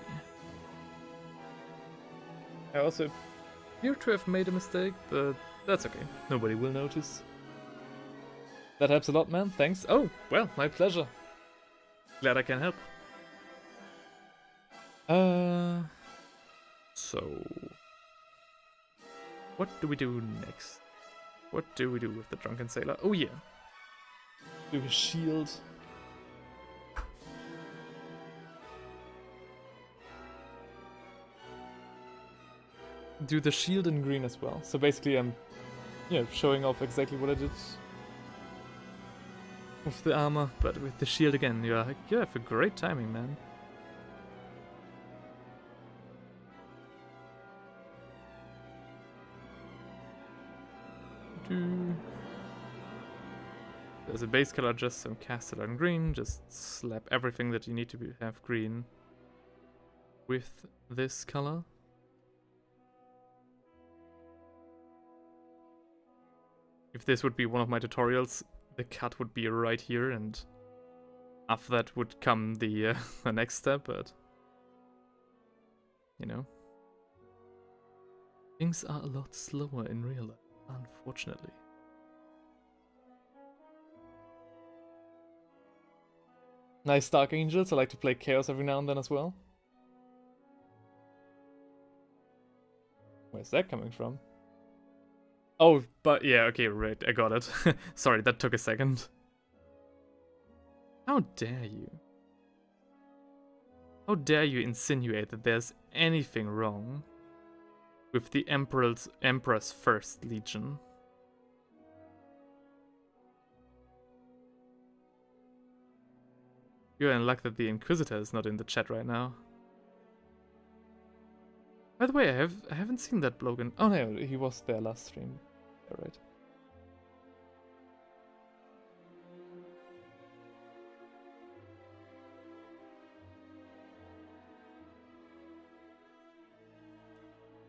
I also appear to have made a mistake, but that's okay. Nobody will notice. That helps a lot, man. Thanks. Oh, well, my pleasure. Glad I can help. So what do we do next? What do we do with the Drunken Sailor? Oh yeah. Do a shield. Do the shield in green as well. So basically I'm showing off exactly what I did with the armor, but with the shield again. You have a great timing, man. There's a base color, just some castellan green. Just slap everything that you need to have green with this color. If this would be one of my tutorials, the cut would be right here, and after that would come the the next step, but you know. Things are a lot slower in real life, unfortunately. Nice Dark Angels, I like to play Chaos every now and then as well. Where's that coming from? Oh, but yeah, okay, right, I got it. Sorry, that took a second. How dare you? How dare you insinuate that there's anything wrong with the Emperor's First Legion? You're in luck that the Inquisitor is not in the chat right now. By the way, I haven't seen that bloke in... Oh no, he was there last stream. Alright.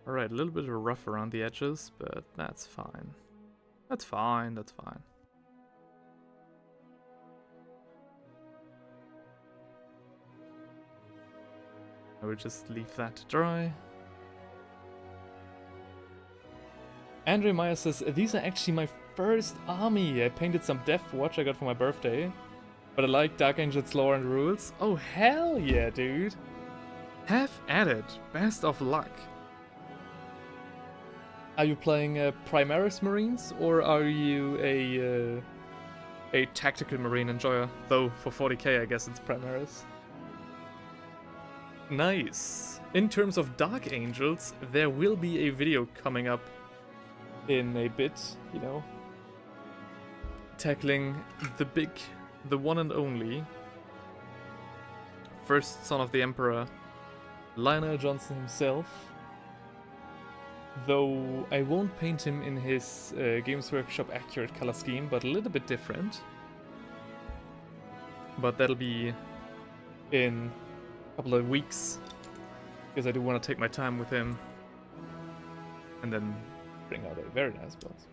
Alright, a little bit rough around the edges, but that's fine. That's fine, that's fine. I will just leave that to dry. Andre Meyer says, these are actually my first army. I painted some Death Watch I got for my birthday. But I like Dark Angel's lore and rules. Oh, hell yeah, dude. Have at it. Best of luck. Are you playing Primaris Marines, or are you a tactical Marine enjoyer? Though for 40k I guess it's Primaris. Nice. In terms of Dark Angels, there will be a video coming up in a bit, you know, tackling the one and only first son of the Emperor, Lionel Johnson himself. Though I won't paint him in his Games Workshop accurate color scheme, but a little bit different. But that'll be in a couple of weeks, because I do want to take my time with him and then bring out a very nice box.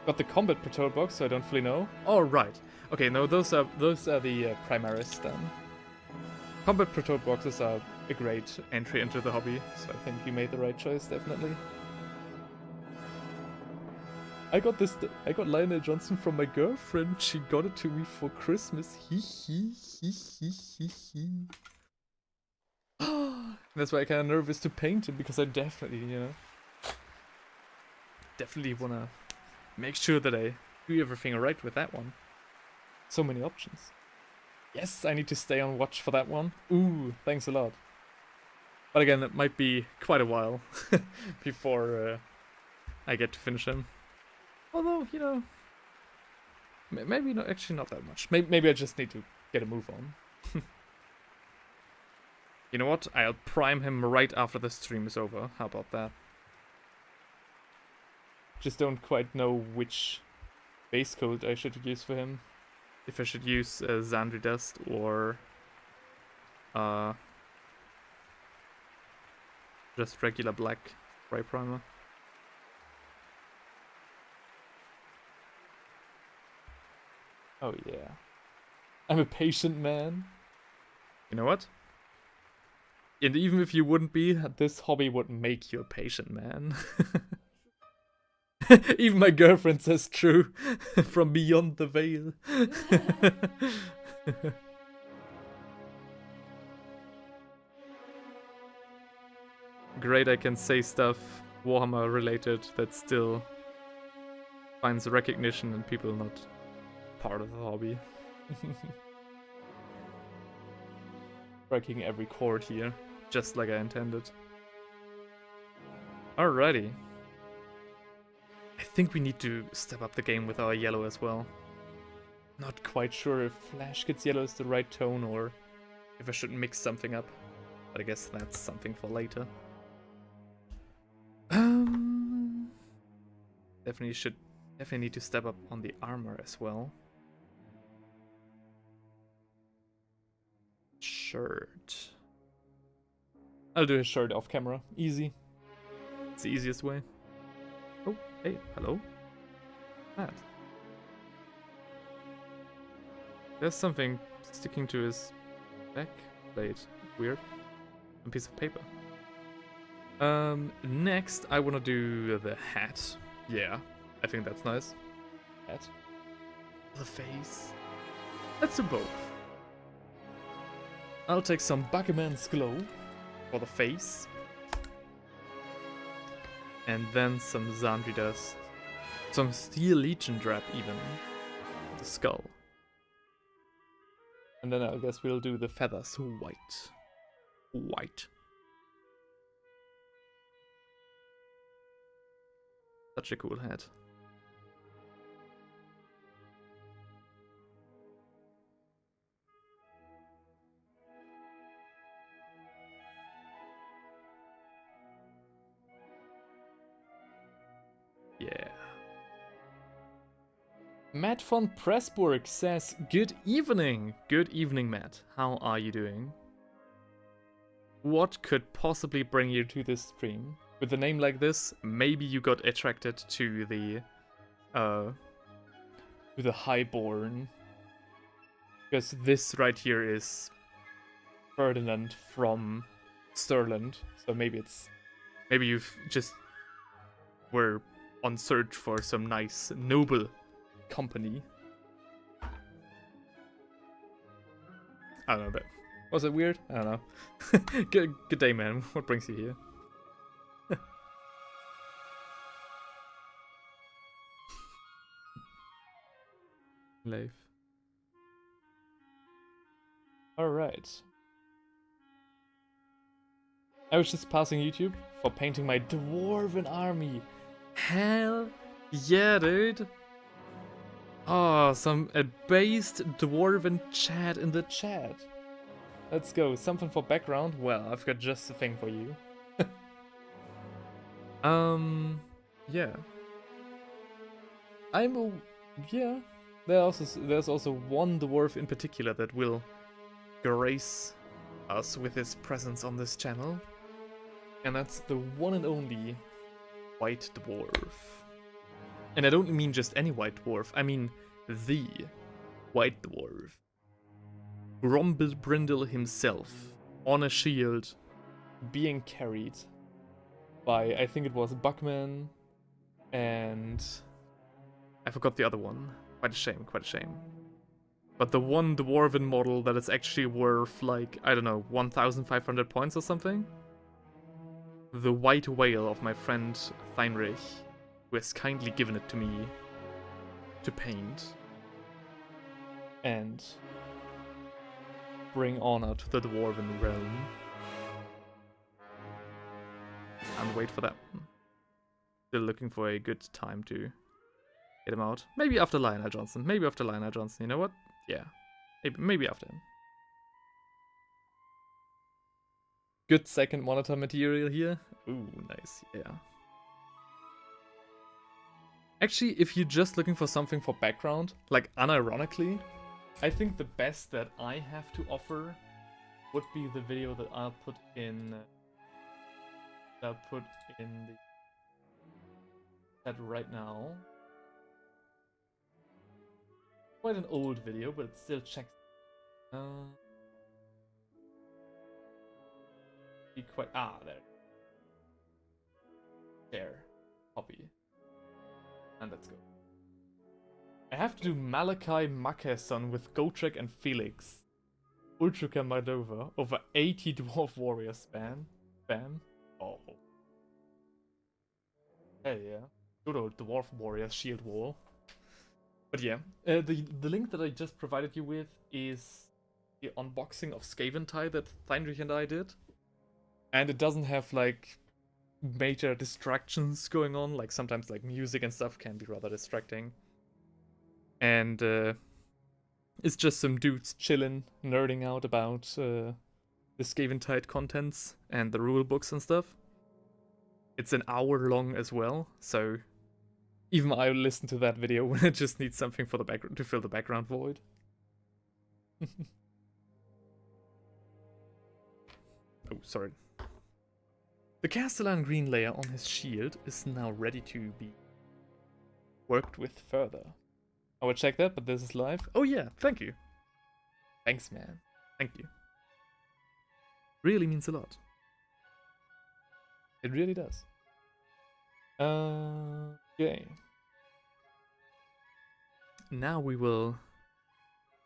Got the Combat Patrol box, so I don't fully know. Oh, right. Okay, no, those are the Primaris then. Combat Patrol boxes are a great entry into the hobby, so I think you made the right choice, definitely. I got Lionel Johnson from my girlfriend. She got it to me for Christmas. That's why I'm kind of nervous to paint it, because I definitely, you know, definitely want to make sure that I do everything right with that one. So many options. Yes, I need to stay on watch for that one. Ooh, thanks a lot. But again, it might be quite a while before I get to finish him. Although, you know, maybe not, actually not that much. Maybe I just need to get a move on. You know what? I'll prime him right after the stream is over. How about that? Just don't quite know which base coat I should use for him. If I should use Xandri Dust or just regular black spray primer. Oh yeah. I'm a patient man. You know what? And even if you wouldn't be, this hobby would make you a patient man. Even my girlfriend says true. From beyond the veil. Great, I can say stuff Warhammer related that still finds recognition and people not part of the hobby. Breaking every chord here, just like I intended. Alrighty. I think we need to step up the game with our yellow as well. Not quite sure if Flash Kids yellow is the right tone or if I should mix something up. But I guess that's something for later. Definitely need to step up on the armor as well. shirt. I'll do his shirt off camera. Easy. It's the easiest way. Oh, hey, hello. Matt. There's something sticking to his back plate. Weird. A piece of paper. Next I wanna do the hat. Yeah, I think that's nice. Hat. The face. Let's do both. I'll take some Buckerman's glow for the face. And then some Zandri dust. Some Steel Legion drap even. For the skull. And then I guess we'll do the feathers white. White. Such a cool hat. Yeah. Matt von Pressburg says, good evening. Good evening, Matt. How are you doing? What could possibly bring you to this stream? With a name like this, maybe you got attracted to the highborn. Because this right here is Ferdinand from Stirland. So maybe you've just were on search for some nice noble company. I don't know, but was it weird? I don't know. Good day, man. What brings you here? Life. Alright. I was just passing YouTube for painting my dwarven army. Hell yeah, dude. Oh, a based dwarven chat in the chat. Let's go. Something for background? Well, I've got just the thing for you. Yeah. Yeah. There's also one dwarf in particular that will grace us with his presence on this channel. And that's the one and only white dwarf. And I don't mean just any white dwarf, I mean the white dwarf. Grombrindle himself, on a shield, being carried by, I think it was Buckman, and I forgot the other one. Quite a shame, quite a shame. But the one dwarven model that is actually worth, like, I don't know, 1,500 points or something? The white whale of my friend Heinrich, who has kindly given it to me to paint and bring honor to the dwarven realm. And wait for that one. Still looking for a good time to get him out. Maybe after Lionel Johnson. Maybe after Lionel Johnson. You know what? Yeah. Maybe after him. Good second monitor material here. Ooh, nice. Yeah. Actually, if you're just looking for something for background, like unironically, I think the best that I have to offer would be the video that I'll put in the chat right now. Quite an old video, but it still checks. Be quite there. Share, copy, and let's go. I have to do Malachi Makason with Gotrek and Felix. Ultruka Moldova over 80 dwarf warriors spam. Oh. Hell yeah. Good old dwarf warriors shield wall. But yeah, the link that I just provided you with is the unboxing of Skaventide that Heinrich and I did. And it doesn't have like major distractions going on, like sometimes like music and stuff can be rather distracting. And it's just some dudes chilling, nerding out about the Skaventide contents and the rule books and stuff. It's an hour long as well, so even I listen to that video when it just needs something for the background to fill the background void. Oh, sorry. The Castellan green layer on his shield is now ready to be worked with further. I will check that, but this is live. Oh yeah, thank you. Thanks, man. Thank you. Really means a lot. It really does. Okay. Now we will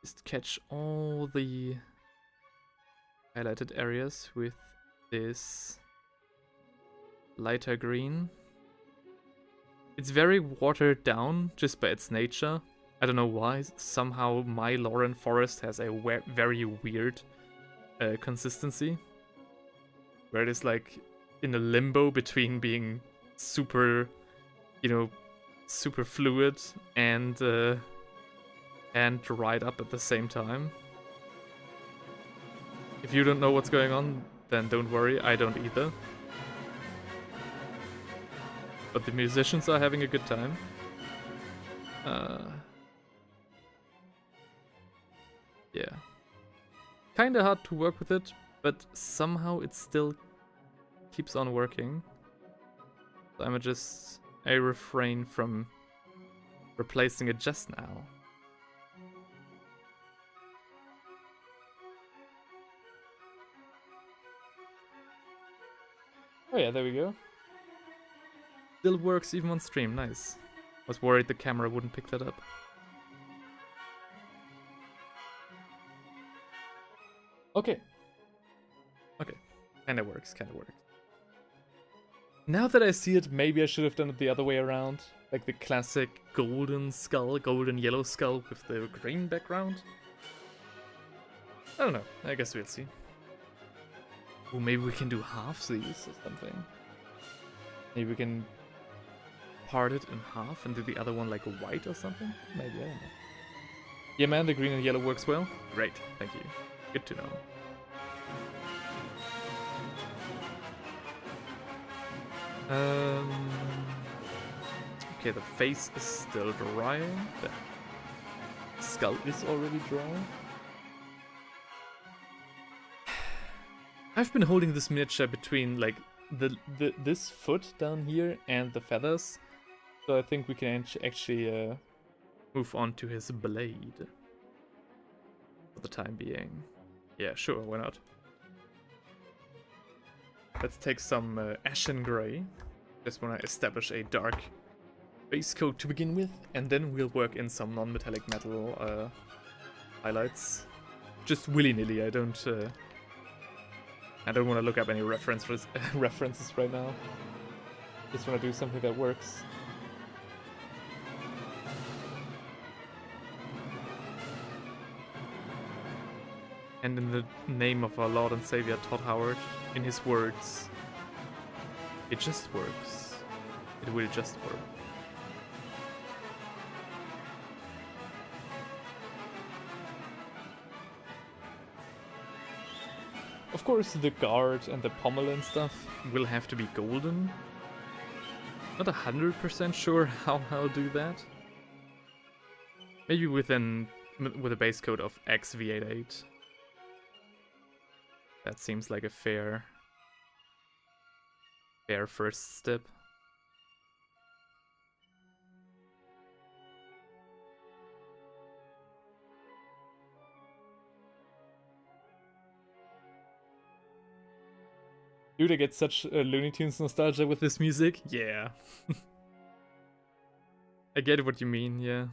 just catch all the highlighted areas with this lighter green. It's very watered down just by its nature. I don't know why. Somehow my Lauren forest has a very weird consistency. Where it is like in a limbo between being super, you know, super fluid and dried up at the same time. If you don't know what's going on, then don't worry, I don't either. But the musicians are having a good time. Yeah. Kinda hard to work with it, but somehow it still keeps on working. So I'm just a refrain from replacing it just now. Oh yeah, there we go. Still works even on stream, nice. Was worried the camera wouldn't pick that up. Okay. Okay. Kinda works, kinda works. Now that I see it, maybe I should have done it the other way around. Like the classic golden skull, golden yellow skull with the green background. I don't know, I guess we'll see. Or maybe we can do half these or something. Maybe we can part it in half and do the other one like white or something? Maybe, I don't know. Yeah man, the green and yellow works well. Great, thank you. Good to know. Okay, the face is still drying. The skull is already dry. I've been holding this miniature between like this foot down here and the feathers, so I think we can actually move on to his blade for the time being. Yeah, sure, why not? Let's take some ashen gray. Just want to establish a dark base coat to begin with, and then we'll work in some non-metallic metal highlights. Just willy-nilly. I don't want to look up any references right now. Just want to do something that works. And in the name of our Lord and Savior Todd Howard, in his words, it just works. It will just work. Of course, the guard and the pommel and stuff will have to be golden. Not 100% sure how I'll do that. Maybe with a base coat of XV88. That seems like a fair first step. Dude, I get such Looney Tunes nostalgia with this music. Yeah. I get what you mean, yeah.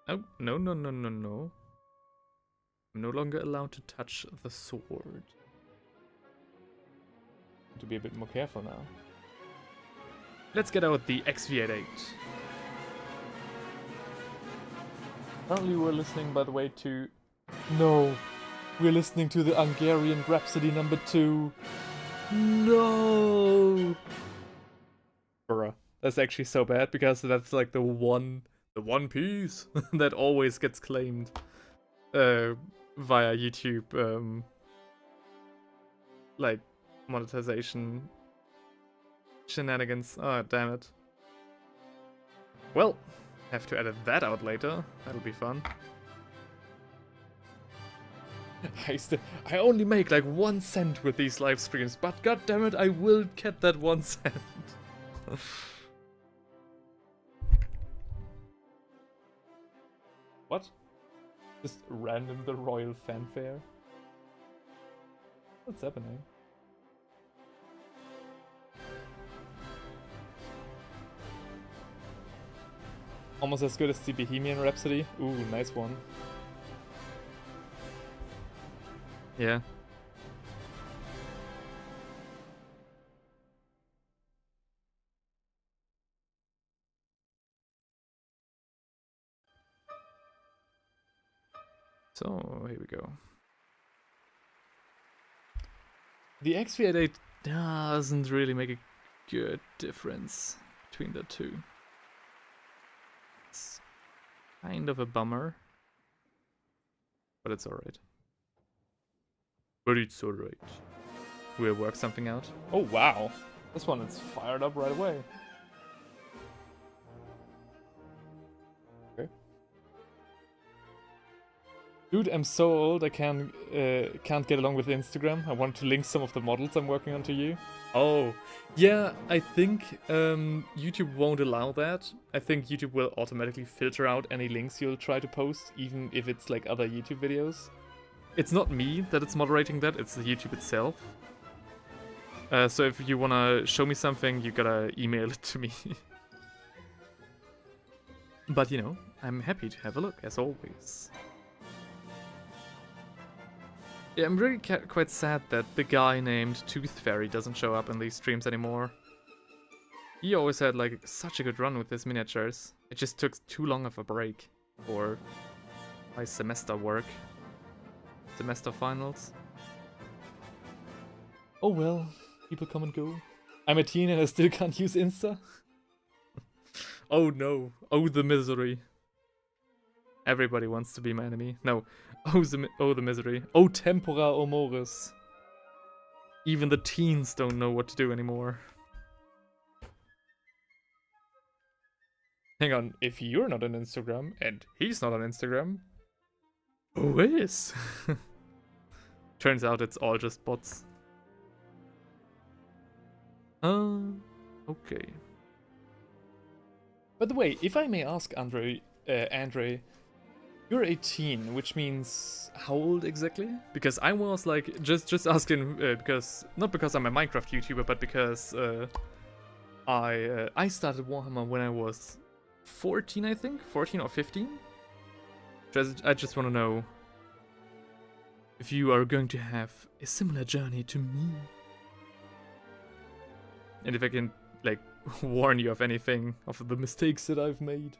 Oh, no. I'm no longer allowed to touch the sword. To be a bit more careful now. Let's get out the XV88. Currently we're listening, by the way, to... No! We're listening to the Hungarian Rhapsody number 2. No! Bruh. That's actually so bad, because that's like the one piece that always gets claimed via YouTube, like, monetization shenanigans. Oh, damn it. Well, have to edit that out later. That'll be fun. I only make like 1 cent with these live streams, but god damn it, I will get that 1 cent. What? Just random the royal fanfare? What's happening? Almost as good as the Bohemian Rhapsody. Ooh, nice one. Yeah. So, here we go. The X388 doesn't really make a good difference between the two. It's kind of a bummer. But it's alright. But it's alright. We'll work something out. Oh wow! This one is fired up right away. Okay. Dude, I'm so old I can't get along with Instagram. I want to link some of the models I'm working on to you. Oh, yeah, I think YouTube won't allow that. I think YouTube will automatically filter out any links you'll try to post, even if it's like other YouTube videos. It's not me that it's moderating that, it's the YouTube itself. So if you wanna show me something, you gotta email it to me. But you know, I'm happy to have a look, as always. Yeah, I'm really quite sad that the guy named Tooth Fairy doesn't show up in these streams anymore. He always had like such a good run with his miniatures. It just took too long of a break for my semester work. Semester finals. Oh well, people come and go. I'm a teen and I still can't use Insta. Oh no, oh the misery. Everybody wants to be my enemy. No, oh the misery. Oh tempora omoris. Even the teens don't know what to do anymore. Hang on, if you're not on Instagram and he's not on Instagram, who is? Turns out it's all just bots. Okay. By the way, if I may ask, Andre, you're 18, which means how old exactly? Because I was like, just asking, because, not because I'm a Minecraft YouTuber, but because I started Warhammer when I was 14, I think? 14 or 15? I just want to know if you are going to have a similar journey to me. And if I can, like, warn you of anything, of the mistakes that I've made.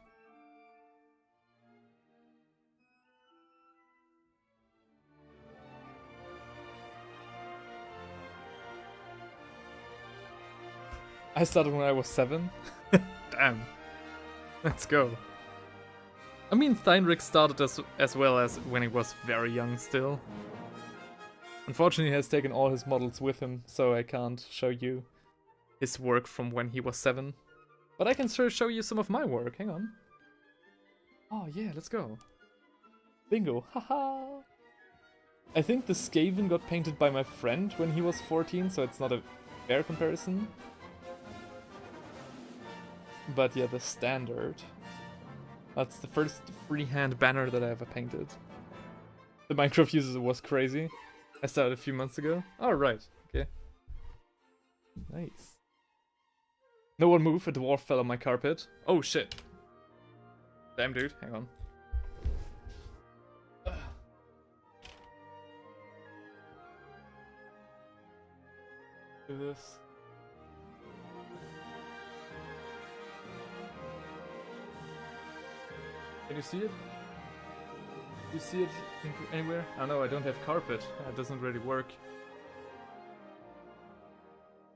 I started when I was 7. Damn. Let's go. I mean, Theinrich started as well as when he was very young still. Unfortunately, he has taken all his models with him, so I can't show you his work from when he was 7. But I can sure show you some of my work, hang on. Oh yeah, let's go. Bingo, haha! I think the Skaven got painted by my friend when he was 14, so it's not a fair comparison. But yeah, the standard. That's the first freehand banner that I ever painted. The Minecraft user was crazy. I started a few months ago. Oh, right. Okay. Nice. No one move, a dwarf fell on my carpet. Oh shit. Damn dude, hang on. Do this. Can you see it? You see it anywhere? Oh no, I don't have carpet. That doesn't really work.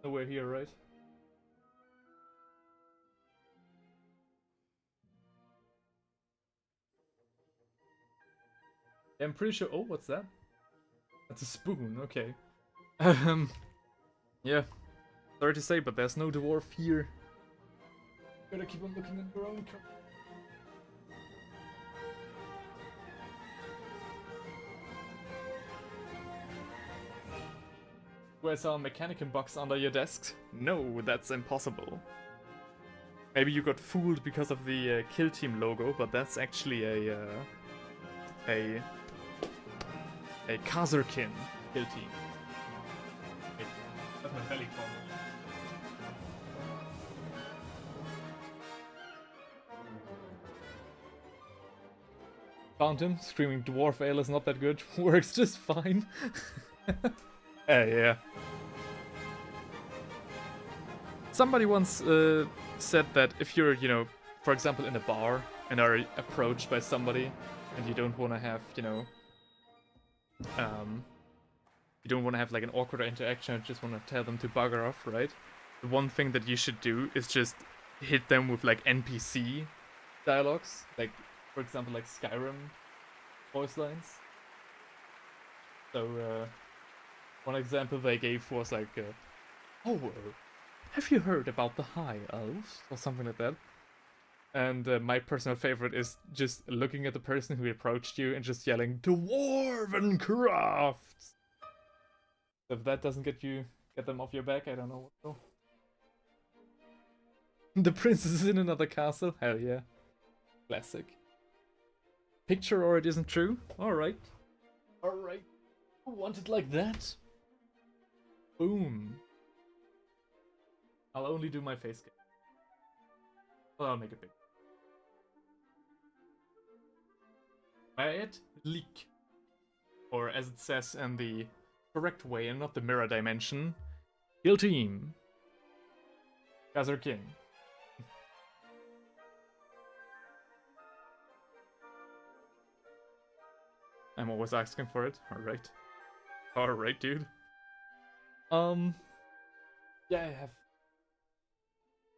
Nowhere here, right? I'm pretty sure. Oh, what's that? That's a spoon. Okay. Yeah. Sorry to say, but there's no dwarf here. Gotta keep on looking in your own carpet. Do I saw a Mechanicum box under your desk? No, that's impossible. Maybe you got fooled because of the Kill Team logo, but that's actually a Kazurkin Kill Team. Wait, that's my belly corner. Found him, screaming Dwarf Ale is not that good. Works just fine. Yeah. Somebody once said that if you're, you know, for example in a bar and are approached by somebody and you don't want to have, you know, you don't want to have like an awkward interaction, you just want to tell them to bugger off, right? The one thing that you should do is just hit them with like NPC dialogues, like for example like Skyrim voice lines. So one example they gave was like, have you heard about the High Elves? Or something like that. And my personal favorite is just looking at the person who approached you and just yelling, Dwarven Crafts! If that doesn't get them off your back, I don't know what will. The princess is in another castle? Hell yeah. Classic. Picture or it isn't true? Alright. Alright. Want it like that? Boom. I'll only do my face game. Well, I'll make it big. It leak. Or as it says in the correct way and not the mirror dimension, Kill Team. Kazurkin. I'm always asking for it. Alright. Alright, dude. Yeah,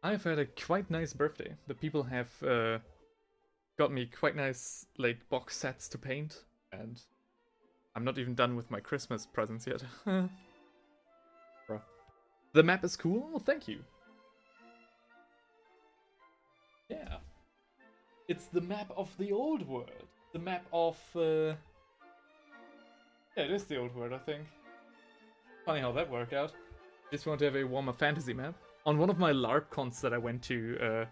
I've had a quite nice birthday. The people have got me quite nice like box sets to paint, and I'm not even done with my Christmas presents yet. Bruh. The map is cool. Oh, thank you. Yeah. It's the map of the old world. The map of yeah, it is the old world, I think. Funny how that worked out. Just want to have a Warhammer Fantasy map. On one of my LARP cons that I went to,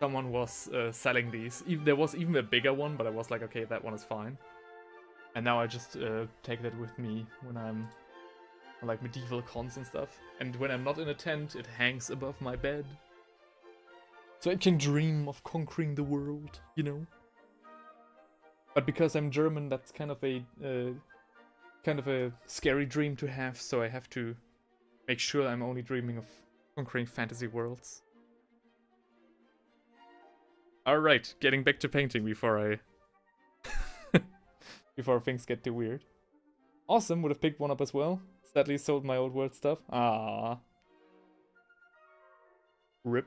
someone was selling these. There was even a bigger one, but I was like, okay, that one is fine. And now I just take that with me when I'm on like medieval cons and stuff. And when I'm not in a tent, it hangs above my bed. So I can dream of conquering the world, you know? But because I'm German, that's kind of a scary dream to have, so I have to make sure I'm only dreaming of conquering fantasy worlds. Alright, getting back to painting before before things get too weird. Awesome, would have picked one up as well. Sadly sold my old world stuff. Ah. Rip.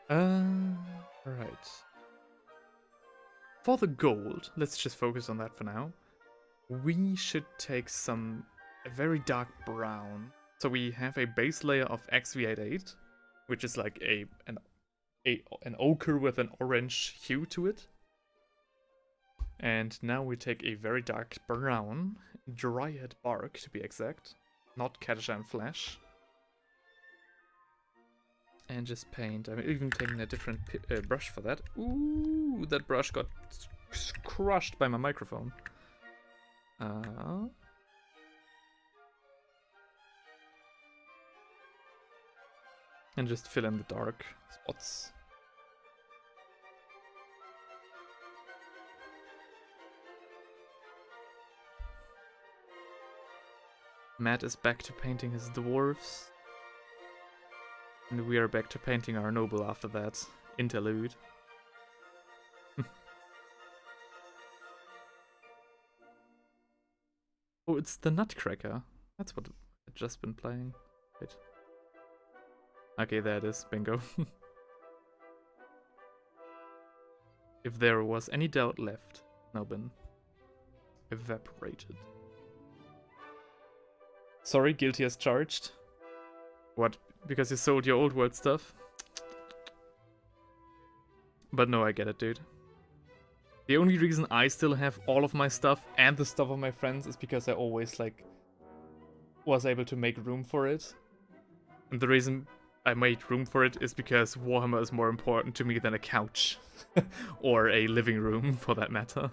Right. For the gold, let's just focus on that for now. We should take a very dark brown. So we have a base layer of XV88, which is like an ochre with an orange hue to it. And now we take a very dark brown, dryad bark to be exact, not Catachan flesh. And just paint. I'm even taking a different brush for that. Ooh, that brush got crushed by my microphone. And just fill in the dark spots. Matt is back to painting his dwarves. And we are back to painting our noble after that interlude. Oh, it's the Nutcracker. That's what I've just been playing. Wait. Okay, there it is. Bingo. If there was any doubt left, now been evaporated. Sorry, guilty as charged. What? Because you sold your old world stuff? But no, I get it, dude. The only reason I still have all of my stuff and the stuff of my friends is because I always, like, was able to make room for it. And the reason I made room for it is because Warhammer is more important to me than a couch. Or a living room, for that matter.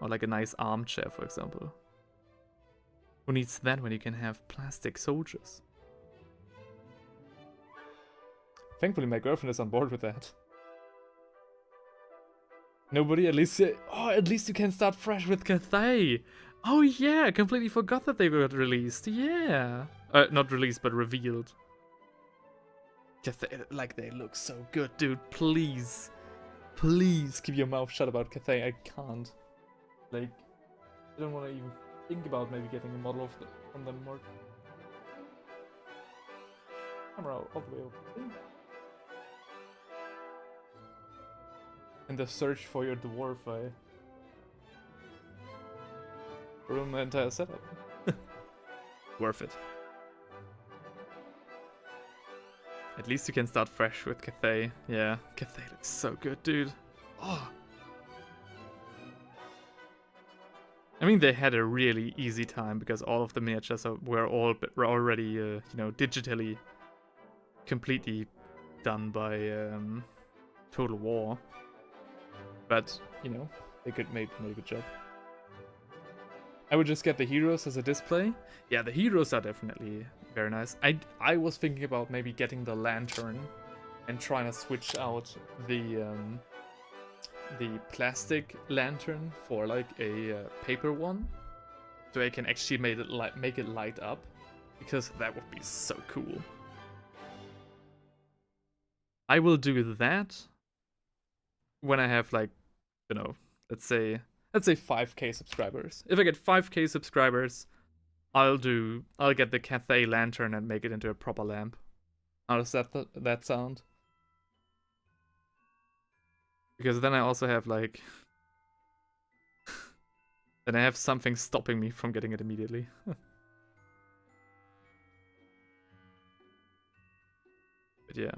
Or like a nice armchair, for example. Who needs that when you can have plastic soldiers? Thankfully, my girlfriend is on board with that. Nobody? At least you can start fresh with Cathay. Oh yeah, I completely forgot that they were released. Yeah. Not released, but revealed. Cathay, like, they look so good, dude. Please. Please keep your mouth shut about Cathay. I can't. Like, I don't want to even think about maybe getting a model from them more. Camera all the way over. In the search for your dwarf, I ruined my entire setup. Worth it. At least you can start fresh with Cathay. Yeah, Cathay looks so good, dude. Oh. I mean, they had a really easy time because all of the miniatures were already, you know, digitally completely done by Total War. But, you know, they made a good job. I would just get the heroes as a display. Yeah, the heroes are definitely very nice. I was thinking about maybe getting the lantern and trying to switch out the plastic lantern for like a paper one, so I can actually make it light up, because that would be so cool. I will do that when I have, like, you know, let's say 5k subscribers. If I get 5k subscribers, I'll get the Cathay lantern and make it into a proper lamp. How does that sound? Because then I also have, like, then I have something stopping me from getting it immediately. But yeah.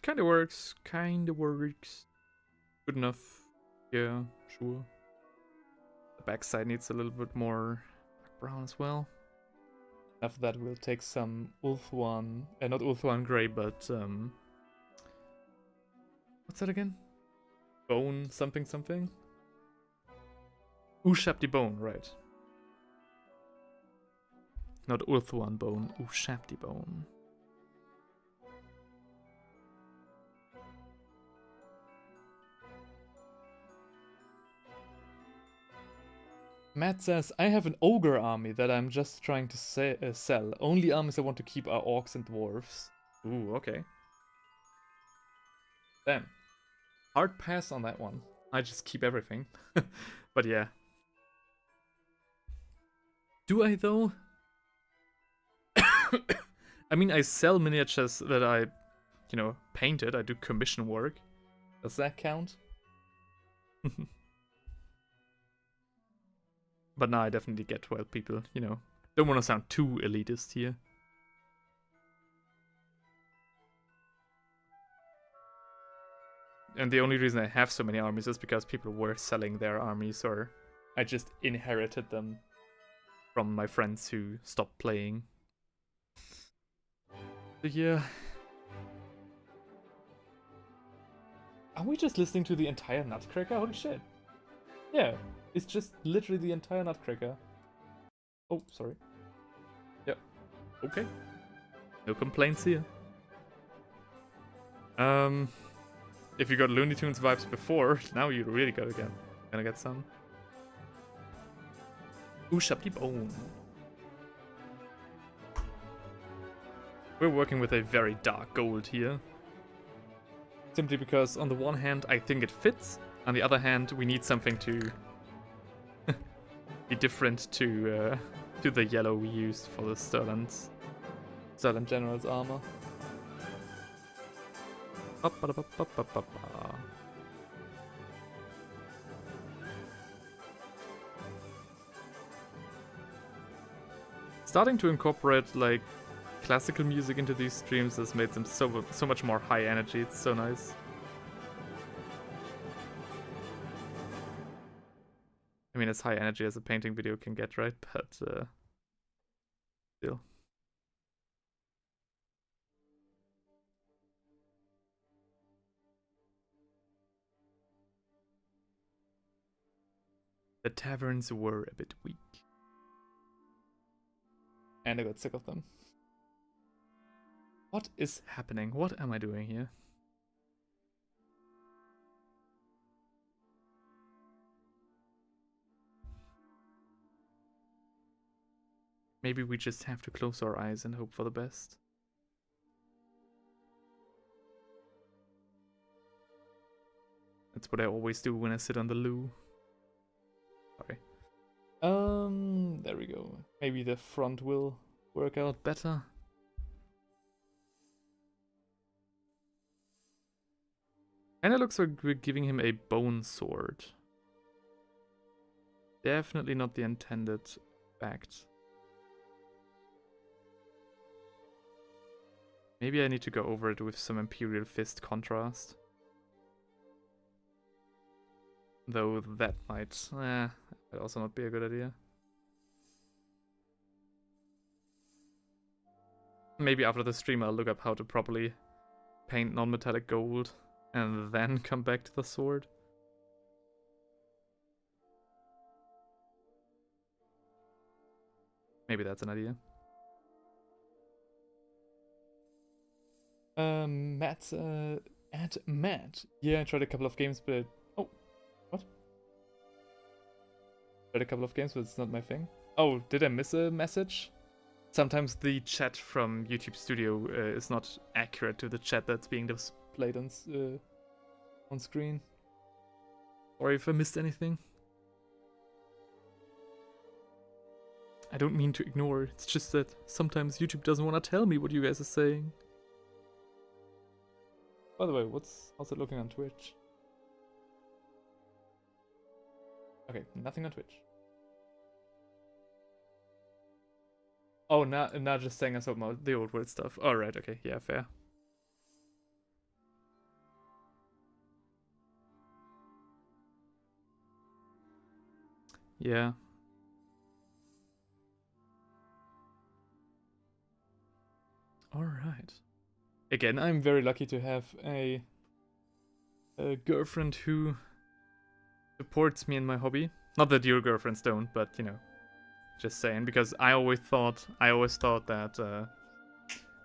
Kinda works. Good enough. Yeah, sure. The backside needs a little bit more brown as well. After that, we'll take some Ulthuan, not Ulthuan Grey, but what's that again? Bone something? Ushabti Bone, right. Not Ulthuan Bone, Ushabti Bone. Matt says, I have an ogre army that I'm just trying to sell. Only armies I want to keep are orcs and dwarves. Ooh, okay. Damn. Hard pass on that one. I just keep everything. But yeah. Do I, though? I mean, I sell miniatures that I, you know, painted. I do commission work. Does that count? But now I definitely get 12 people, you know. Don't want to sound too elitist here. And the only reason I have so many armies is because people were selling their armies, or I just inherited them from my friends who stopped playing. So yeah. Are we just listening to the entire Nutcracker? Holy shit. Yeah, it's just literally the entire Nutcracker. Oh, sorry. Yep. Okay. No complaints here. If you got Looney Tunes vibes before, now you really gonna get some. Ushabti Bone. We're working with a very dark gold here. Simply because on the one hand I think it fits, on the other hand we need something to be different to the yellow we used for the Stirland General's armor. starting to incorporate like classical music into these streams has made them so much more high energy. It's so nice. I mean, as high energy as a painting video can get, right? But still. The taverns were a bit weak. And I got sick of them. What is happening? What am I doing here? Maybe we just have to close our eyes and hope for the best. That's what I always do when I sit on the loo. Sorry. There we go. Maybe the front will work out better. Kinda looks like we're giving him a bone sword. Definitely not the intended effect. Maybe I need to go over it with some Imperial Fist contrast. Though that might also not be a good idea. Maybe after the stream I'll look up how to properly paint non-metallic gold and then come back to the sword. Maybe that's an idea. Matt, at Matt. Yeah, I tried a couple of games, but... Oh, what? Tried a couple of games, but it's not my thing. Oh, did I miss a message? Sometimes the chat from YouTube Studio is not accurate to the chat that's being displayed on screen. Sorry if I missed anything. I don't mean to ignore, it's just that sometimes YouTube doesn't want to tell me what you guys are saying. By the way, how's it looking on Twitch? Okay, nothing on Twitch. Oh, not just saying us about the old world stuff. Alright, okay, yeah, fair. Yeah. Alright. Again, I'm very lucky to have a girlfriend who supports me in my hobby. Not that your girlfriends don't, but you know, just saying. Because I always thought that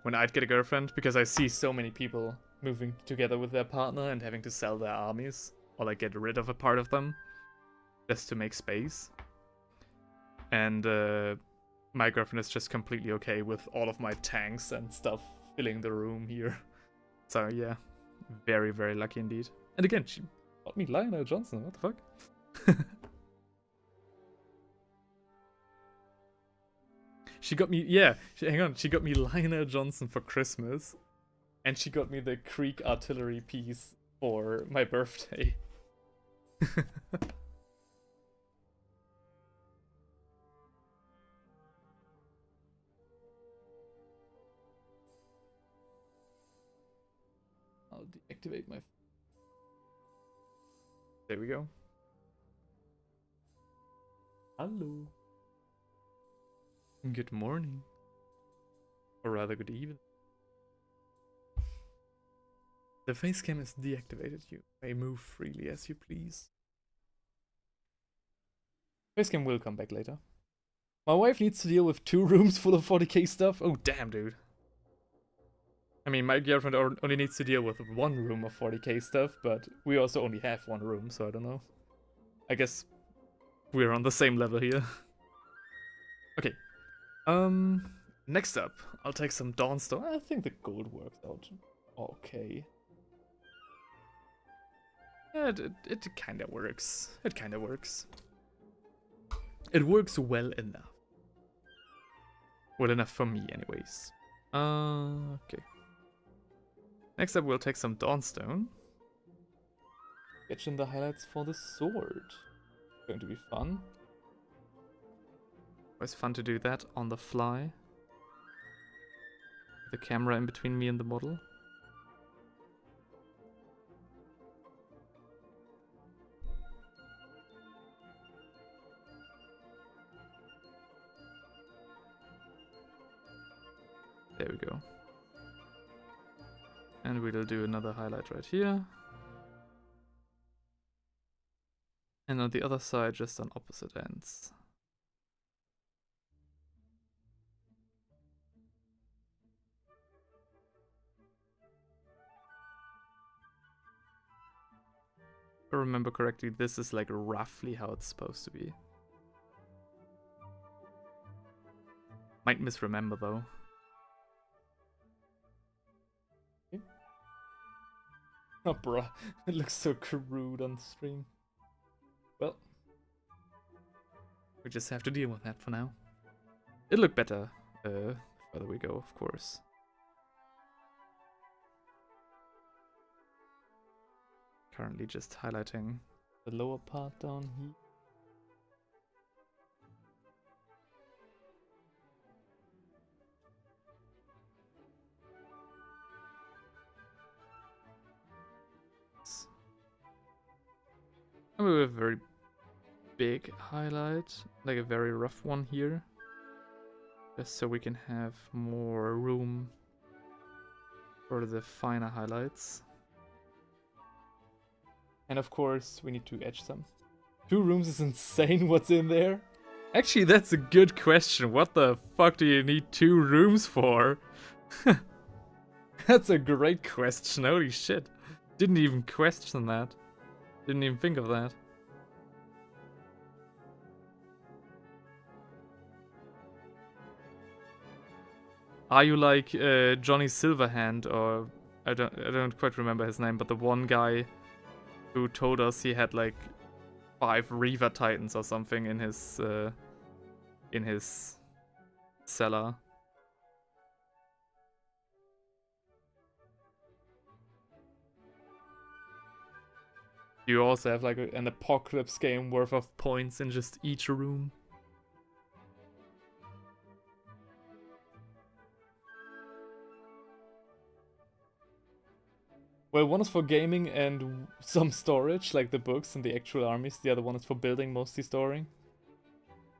when I'd get a girlfriend, because I see so many people moving together with their partner and having to sell their armies or like get rid of a part of them just to make space. And my girlfriend is just completely okay with all of my tanks and stuff filling the room here. So yeah, very, very lucky indeed. And again, she bought me Lionel Johnson, what the fuck? She got me, yeah, she got me Lionel Johnson for Christmas. And she got me the Creek artillery piece for my birthday. I'll deactivate my... There we go. Hello. Good morning. Or rather, good evening. The facecam is deactivated. You may move freely as you please. Facecam will come back later. My wife needs to deal with 2 rooms full of 40k stuff. Oh, damn, dude. I mean, my girlfriend only needs to deal with 1 room of 40k stuff, but we also only have 1 room, so I don't know. I guess we're on the same level here. Okay. Next up, I'll take some Dawnstone. I think the gold works out okay. Yeah, it kinda works. It kinda works. It works well enough. Well enough for me, anyways. Okay. Next up, we'll take some Dawnstone. Get in the highlights for the sword. Going to be fun. Always fun to do that on the fly. The camera in between me and the model. There we go. And we'll do another highlight right here. And on the other side, just on opposite ends. If I remember correctly, this is like roughly how it's supposed to be. Might misremember though. Oh, bruh. It looks so crude on stream. Well, we just have to deal with that for now. It'll look better the further we go, of course. Currently just highlighting the lower part down here. And we have a very big highlight, like a very rough one here. Just so we can have more room for the finer highlights. And of course, we need to etch some. 2 rooms is insane, what's in there? Actually, that's a good question. What the fuck do you need 2 rooms for? That's a great question, holy shit. Didn't even question that. Didn't even think of that. Are you like Johnny Silverhand, or I don't quite remember his name, but the one guy who told us he had like 5 Reaver Titans or something in his cellar. You also have like an Apocalypse game worth of points in just each room. Well, one is for gaming and some storage, like the books and the actual armies. The other one is for building, mostly storing.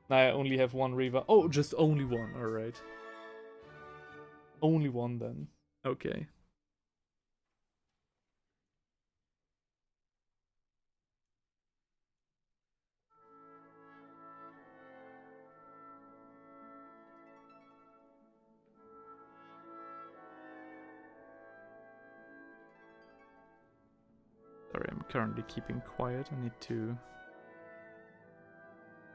Now I only have 1 Reaver. Oh, just only 1, alright. Only 1 then. Okay. Sorry, I'm currently keeping quiet. I need to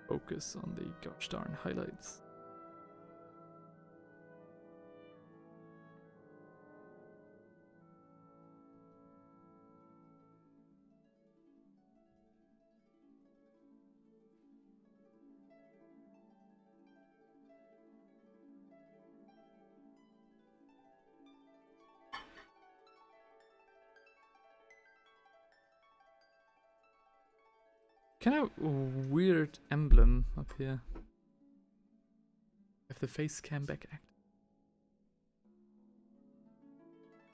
focus on the gosh darn highlights. Kind of weird emblem up here. Have the face cam back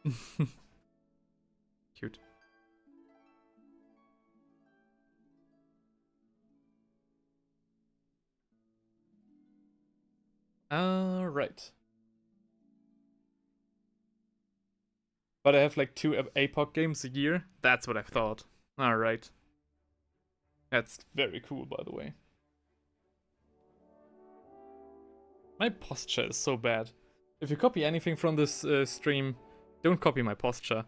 active. Cute. Right. But I have like 2 APOC games a year? That's what I thought. Alright. That's very cool, by the way. My posture is so bad. If you copy anything from this stream, don't copy my posture.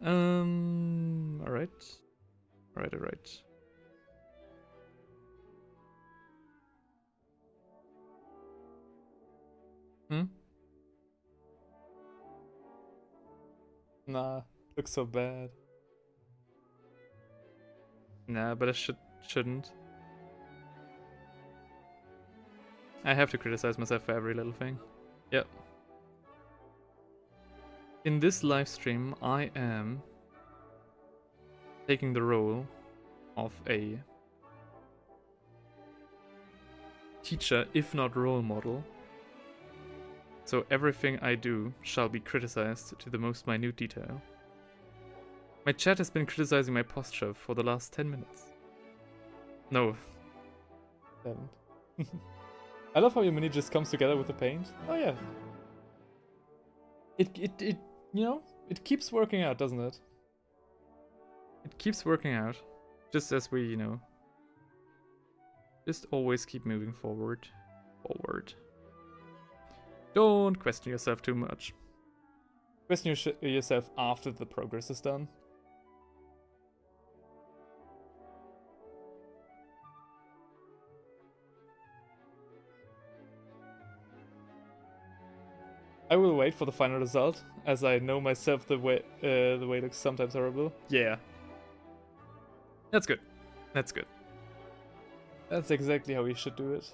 Alright. Alright. Nah, looks so bad. Nah, but I shouldn't. I have to criticize myself for every little thing. Yep. In this live stream, I am taking the role of a teacher, if not role model. So everything I do shall be criticized to the most minute detail. My chat has been criticizing my posture for the last 10 minutes. No. Haven't. I love how your mini just comes together with the paint. Oh yeah. It you know, it keeps working out, doesn't it? It keeps working out. Just as we, you know, just always keep moving forward. Don't question yourself too much. Question yourself after the progress is done. I will wait for the final result, as I know myself the way looks sometimes horrible. Yeah. That's good. That's good. That's exactly how we should do it.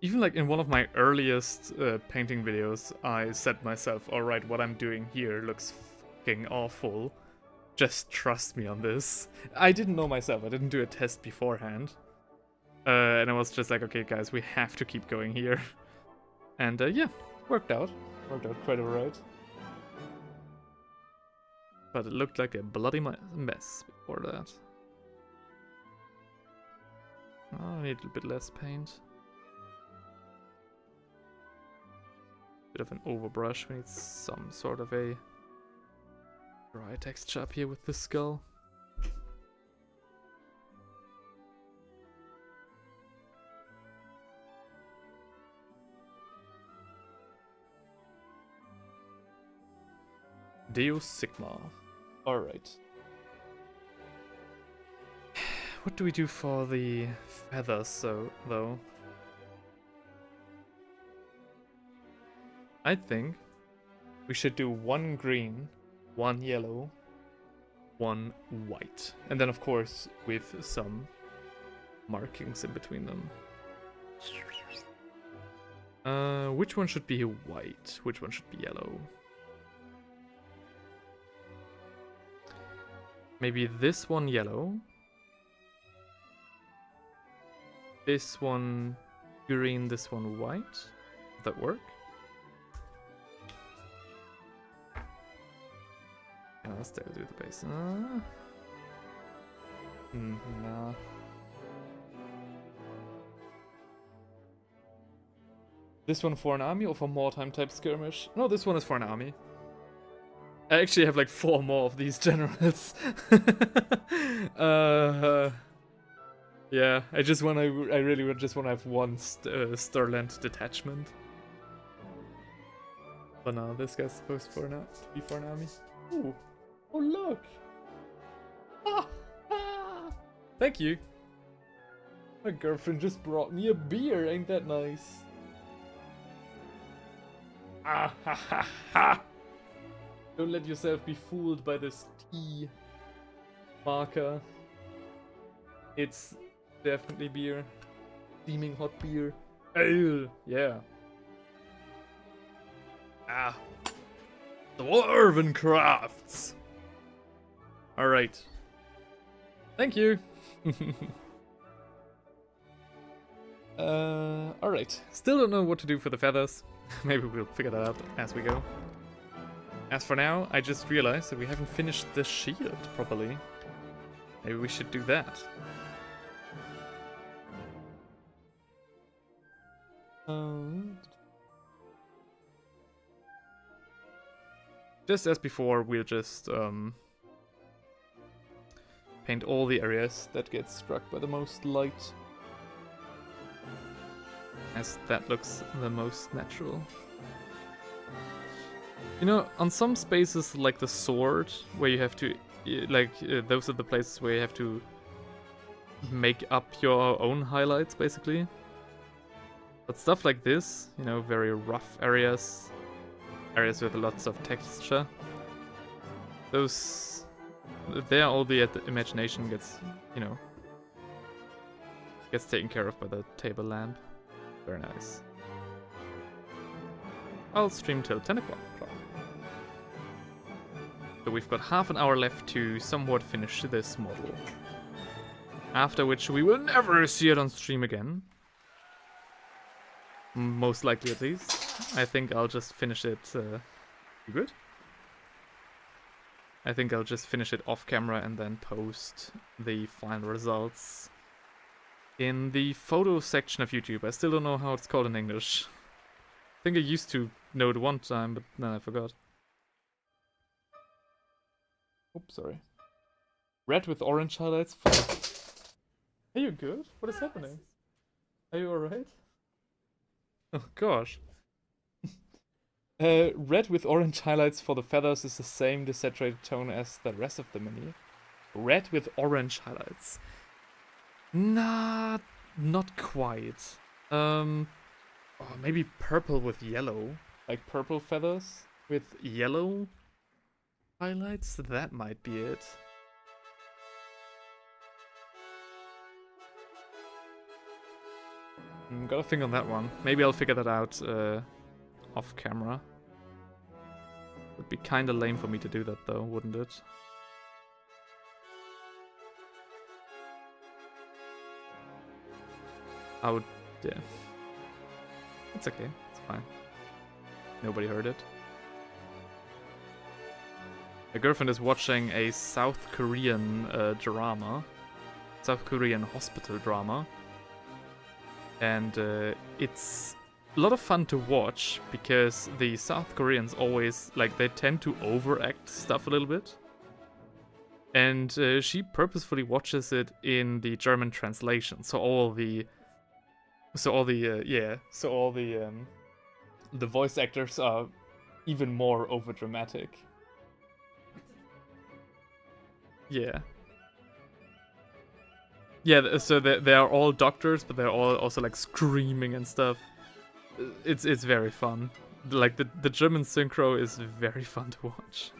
Even like in one of my earliest painting videos, I said myself, alright, what I'm doing here looks fucking awful. Just trust me on this. I didn't know myself, I didn't do a test beforehand. And I was just like, okay guys, we have to keep going here. And yeah, worked out. Worked out quite alright. But it looked like a bloody mess before that. Oh, I need a little bit less paint. Bit of an overbrush, we need some sort of a dry texture up here with the skull. Deus Sigma. Alright. What do we do for the feathers, though? I think we should do 1 green, 1 yellow, 1 white. And then, of course, with some markings in between them. Which one should be white? Which one should be yellow? Maybe this one yellow. This one green, this one white. Would that work? Yeah, let's still do the base. Nah. This one for an army or for more time type skirmish? No, this one is for an army. I actually have like 4 more of these generals. Yeah, I really just want to have 1 Stirland detachment. But no, this guy's supposed to be for an army. Ooh. Oh look! Thank you. My girlfriend just brought me a beer. Ain't that nice? Ah ha ha ha! Don't let yourself be fooled by this T marker. It's definitely beer. Steaming hot beer. Ale! Yeah. Ah. Dwarven crafts! Alright. Thank you! Alright. Still don't know what to do for the feathers. Maybe we'll figure that out as we go. As for now, I just realized that we haven't finished the shield properly. Maybe we should do that. Just as before, we'll just paint all the areas that get struck by the most light, as that looks the most natural. You know, on some spaces like the sword, where you have to, those are the places where you have to make up your own highlights, basically. But stuff like this, you know, very rough areas with lots of texture, those, there all the imagination gets, you know, gets taken care of by the table lamp. Very nice. I'll stream till 10 o'clock. So we've got half an hour left to somewhat finish this model. After which we will never see it on stream again. Most likely, at least. I think I'll just finish it. You good? I think I'll just finish it off camera and then post the final results in the photo section of YouTube. I still don't know how it's called in English. I think I used to know it one time, but then I forgot. Oops, sorry. Red with orange highlights. Are you good? What is happening? Are you alright? Oh gosh. Red with orange highlights for the feathers is the same desaturated tone as the rest of the mini. Red with orange highlights. Not quite. Or maybe purple with yellow. Like purple feathers with yellow highlights? That might be it. Gotta think on that one. Maybe I'll figure that out off camera. Would be kinda lame for me to do that though, wouldn't it? I would, yeah. It's okay, it's fine. Nobody heard it. My girlfriend is watching a South Korean drama. South Korean hospital drama. And it's a lot of fun to watch because the South Koreans always, like, they tend to overact stuff a little bit. And she purposefully watches it in the German translation. So all the voice actors are even more overdramatic. Yeah. Yeah, so they are all doctors, but they're all also like screaming and stuff. It's very fun. Like the German synchro is very fun to watch.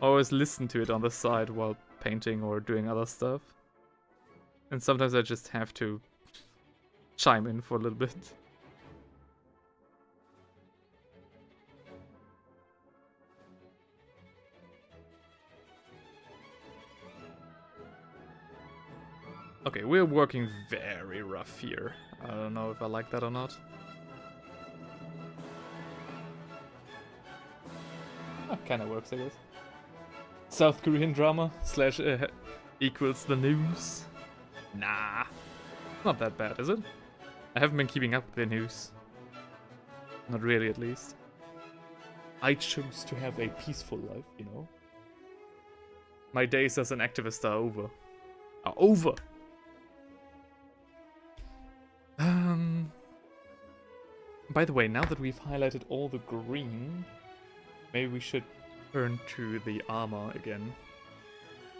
I always listen to it on the side while painting or doing other stuff. And sometimes I just have to chime in for a little bit. Okay, we're working very rough here. I don't know if I like that or not. Oh, kinda works, I guess. South Korean drama / equals the news. Nah. Not that bad, is it? I haven't been keeping up with the news. Not really, at least. I chose to have a peaceful life, you know? My days as an activist are over. Are over! By the way, now that we've highlighted all the green, maybe we should turn to the armor again.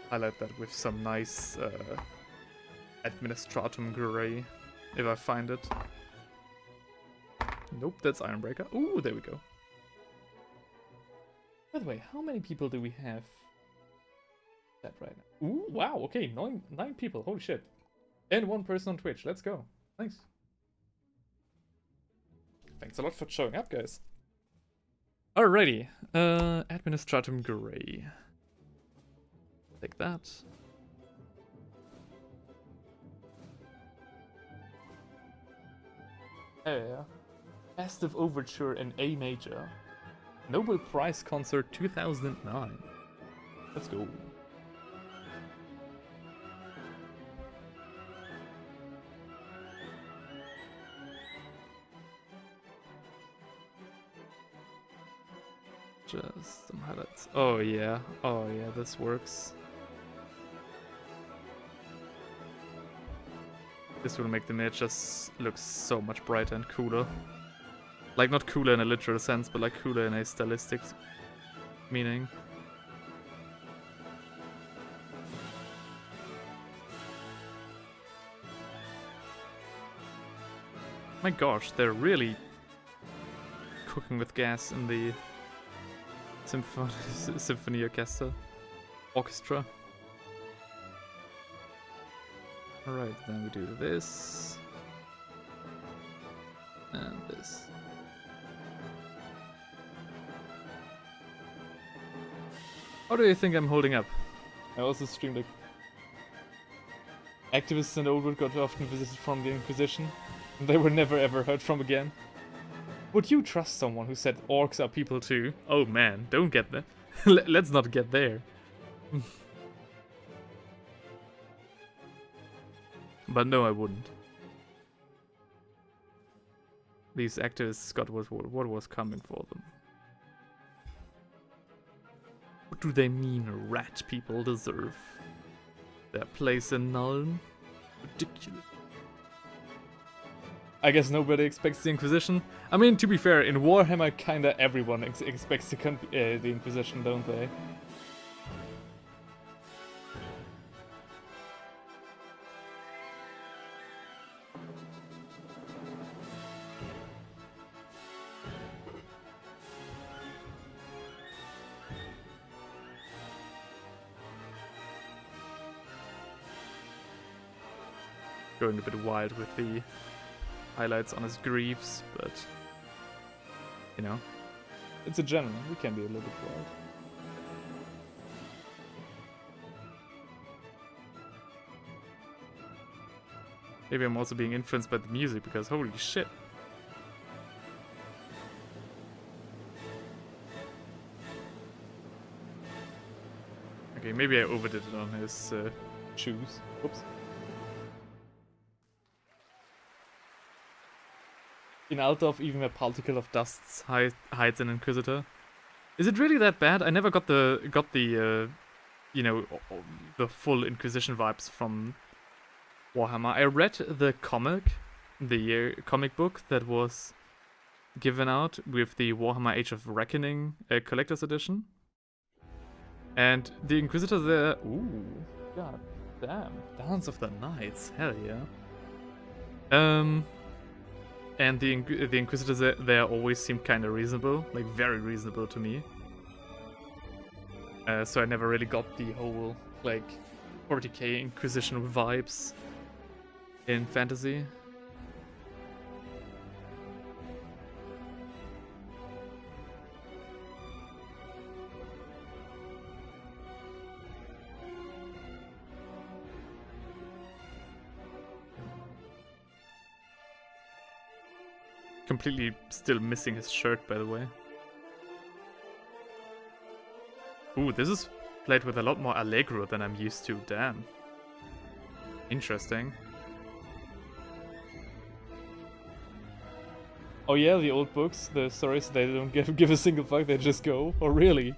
Highlight that with some nice administratum gray, if I find it. Nope, that's Ironbreaker. Ooh, there we go. By the way, how many people do we have that right now? Ooh, wow, okay, nine people, holy shit. And one person on Twitch, let's go. Nice. Thanks a lot for showing up, guys. Alrighty, administratum gray. Like that. Yeah. Festive Overture in A major. Nobel Prize Concert 2009. Let's go. Just some highlights. Oh yeah, this works. This will make the image just look so much brighter and cooler. Like, not cooler in a literal sense, but like cooler in a stylistic meaning. My gosh, they're really cooking with gas in the symphony orchestra. Alright, then we do this. And this. How do you think I'm holding up? I also streamed Activists in the Old World got often visited from the Inquisition, and they were never ever heard from again. Would you trust someone who said orcs are people too? Oh man, don't get there. Let's not get there. But no, I wouldn't. These activists got what was coming for them. What do they mean rat people deserve? Their place in Nuln? Ridiculous. I guess nobody expects the Inquisition. I mean, to be fair, in Warhammer, kinda everyone expects the Inquisition, don't they? Going a bit wild with the highlights on his greaves, but you know, it's a general. We can be a little bit wild. Maybe I'm also being influenced by the music because holy shit. Okay, maybe I overdid it on his shoes. Whoops. In Altdorf, even a particle of dust hides an Inquisitor. Is it really that bad? I never got the you know, the full Inquisition vibes from Warhammer. I read the comic book that was given out with the Warhammer Age of Reckoning collector's edition, and the Inquisitor there. Ooh, god damn! Dance of the Knights, hell yeah. And the Inquisitors there always seemed kind of reasonable, like very reasonable to me. So I never really got the whole, like, 40k Inquisition vibes in fantasy. Completely still missing his shirt, by the way. Ooh, this is played with a lot more allegro than I'm used to. Damn. Interesting. Oh yeah, the old books, the stories, they don't give a single fuck, they just go. Oh really?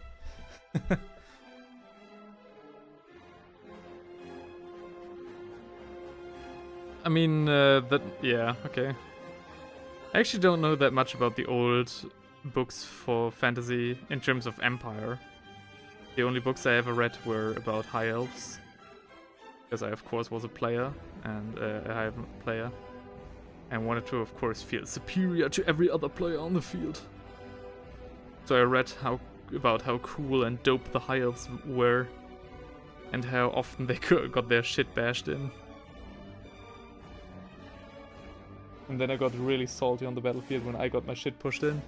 I mean, yeah, okay. I actually don't know that much about the old books for fantasy in terms of Empire. The only books I ever read were about High Elves. Because I, of course, was a player, and a High Elf player. And wanted to, of course, feel superior to every other player on the field. So I read about how cool and dope the High Elves were, and how often they got their shit bashed in. And then I got really salty on the battlefield when I got my shit pushed in.